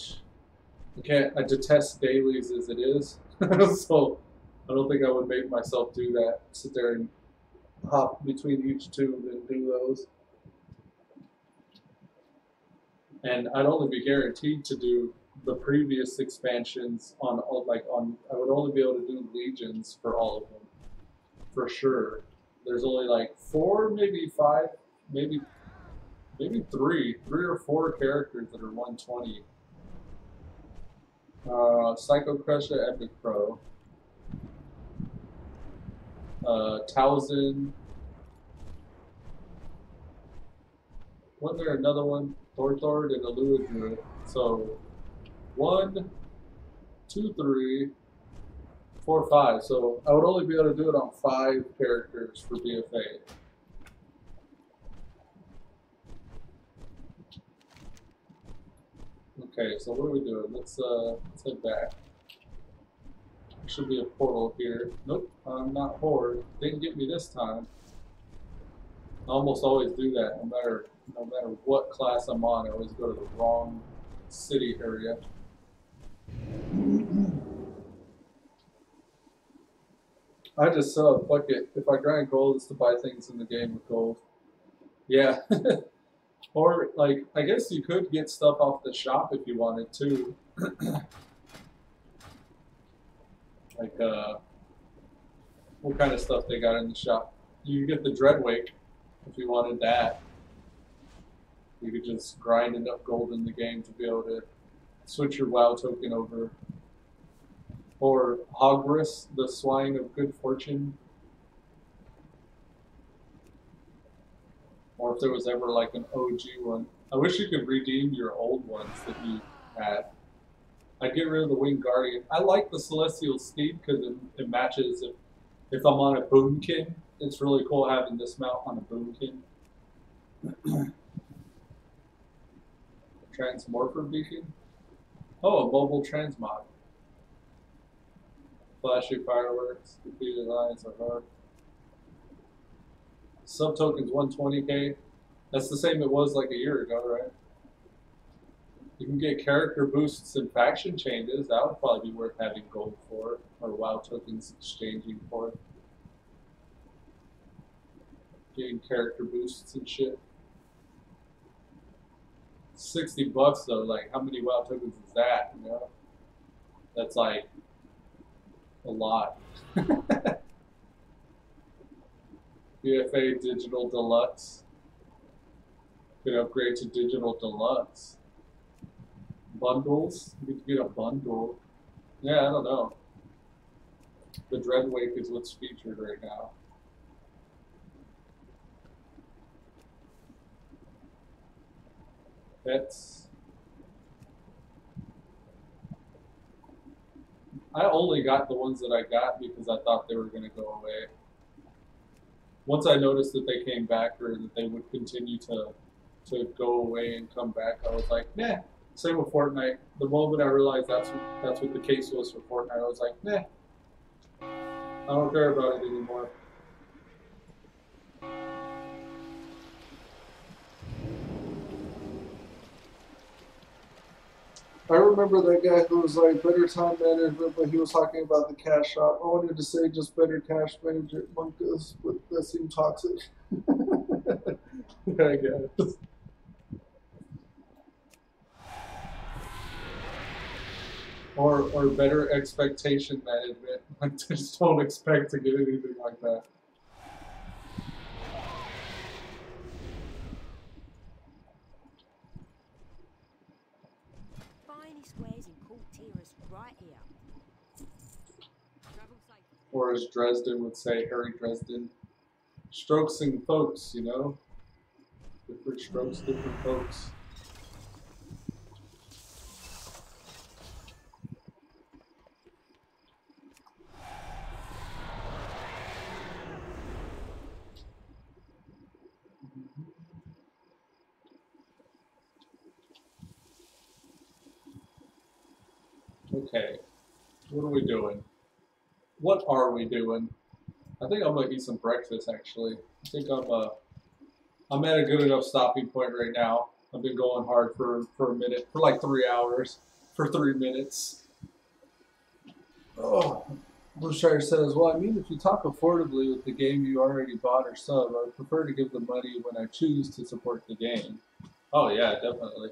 detest dailies as it is. So I don't think I would make myself do that. Sit there and hop between each tube and do those. And I'd only be guaranteed to do the previous expansions on I would only be able to do legions for all of them. For sure. There's only like 4, maybe 5, maybe 3 or 4 characters that are 120. Psycho Crusher, Epic Pro. Towson. Wasn't there another one? Thord and Elude. So 1, 2, 3, 4, 5. So I would only be able to do it on 5 characters for BFA. Okay, so what are we doing? Let's head back. There should be a portal here. Nope, I'm not Horde. Didn't get me this time. I almost always do that, no matter what class I'm on. I always go to the wrong city area. I just fuck it. If I grind gold, it's to buy things in the game with gold. Yeah. Or, like, I guess you could get stuff off the shop if you wanted to. Like, what kind of stuff they got in the shop? You could get the Dreadwake if you wanted that. You could just grind enough gold in the game to be able to switch your WoW token over. Or Hogris, the Swine of Good Fortune. Or if there was ever like an OG one. I wish you could redeem your old ones that you had. I'd get rid of the Winged Guardian. I like the Celestial Steed because it matches if I'm on a Boomkin. It's really cool having this mount on a Boomkin. Transmorpher Beacon. Oh, a mobile transmog. Flashy fireworks. Defeated lines are hard. Sub tokens 120k. That's the same it was like a year ago, right? You can get character boosts and faction changes. That would probably be worth having gold for, or WoW tokens exchanging for. Getting character boosts and shit. $60 though. Like, how many WoW tokens is that? You know, that's like a lot. BFA Digital Deluxe. Could upgrade to Digital Deluxe. Bundles. You could get a bundle. Yeah, I don't know. The Dreadwake is what's featured right now. Pets. I only got the ones that I got because I thought they were going to go away. Once I noticed that they came back or that they would continue to go away and come back, I was like, nah, Same with Fortnite. The moment I realized that's what the case was for Fortnite, I was like, nah, I don't care about it anymore. I remember that guy who was like better time management, but he was talking about the cash shop. I wanted to say just better cash management, but that seemed toxic. I guess. Or better expectation management. Like, just don't expect to get anything like that. Finest wares in cool tiers right here. Travel safe. Or as Dresden would say, Harry Dresden, strokes and folks, you know? Different strokes, different folks. Okay, what are we doing? What are we doing? I think I'm gonna eat some breakfast. Actually, I think I'm at a good enough stopping point right now. I've been going hard for a minute, for like 3 hours, for 3 minutes. Oh, Blue Strider says, well, I mean, if you talk affordably with the game you already bought or sub, I would prefer to give the money when I choose to support the game. Oh yeah, definitely.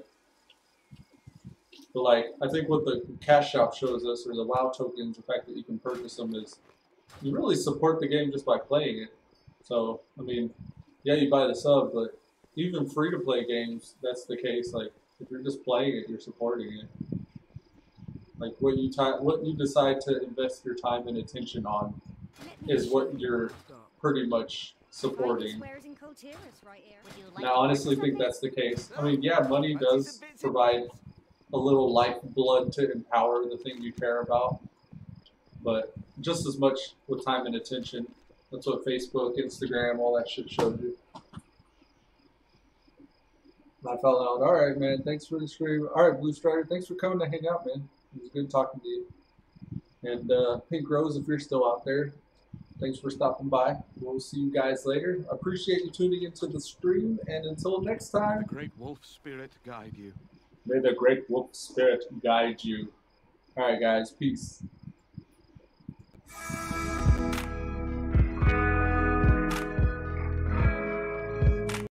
But like, I think what the cash shop shows us, or the WoW tokens, the fact that you can purchase them, is you really support the game just by playing it. So, I mean, yeah, you buy the sub, but even free-to-play games, that's the case. Like, if you're just playing it, you're supporting it. Like, what you decide to invest your time and attention on is what you're pretty much supporting. Wares in cool tiers right here. Would you like And I honestly think that's the case. I mean, yeah, money does provide a little lifeblood to empower the thing you care about, but just as much with time and attention. That's what Facebook, Instagram, all that shit showed you. I fell out. All right, man. Thanks for the stream. All right, Blue Strider. Thanks for coming to hang out, man. It was good talking to you. And Pink Rose, if you're still out there, thanks for stopping by. We'll see you guys later. I appreciate you tuning into the stream, and until next time. The great wolf spirit guide you. May the great wolf spirit guide you. All right, guys. Peace.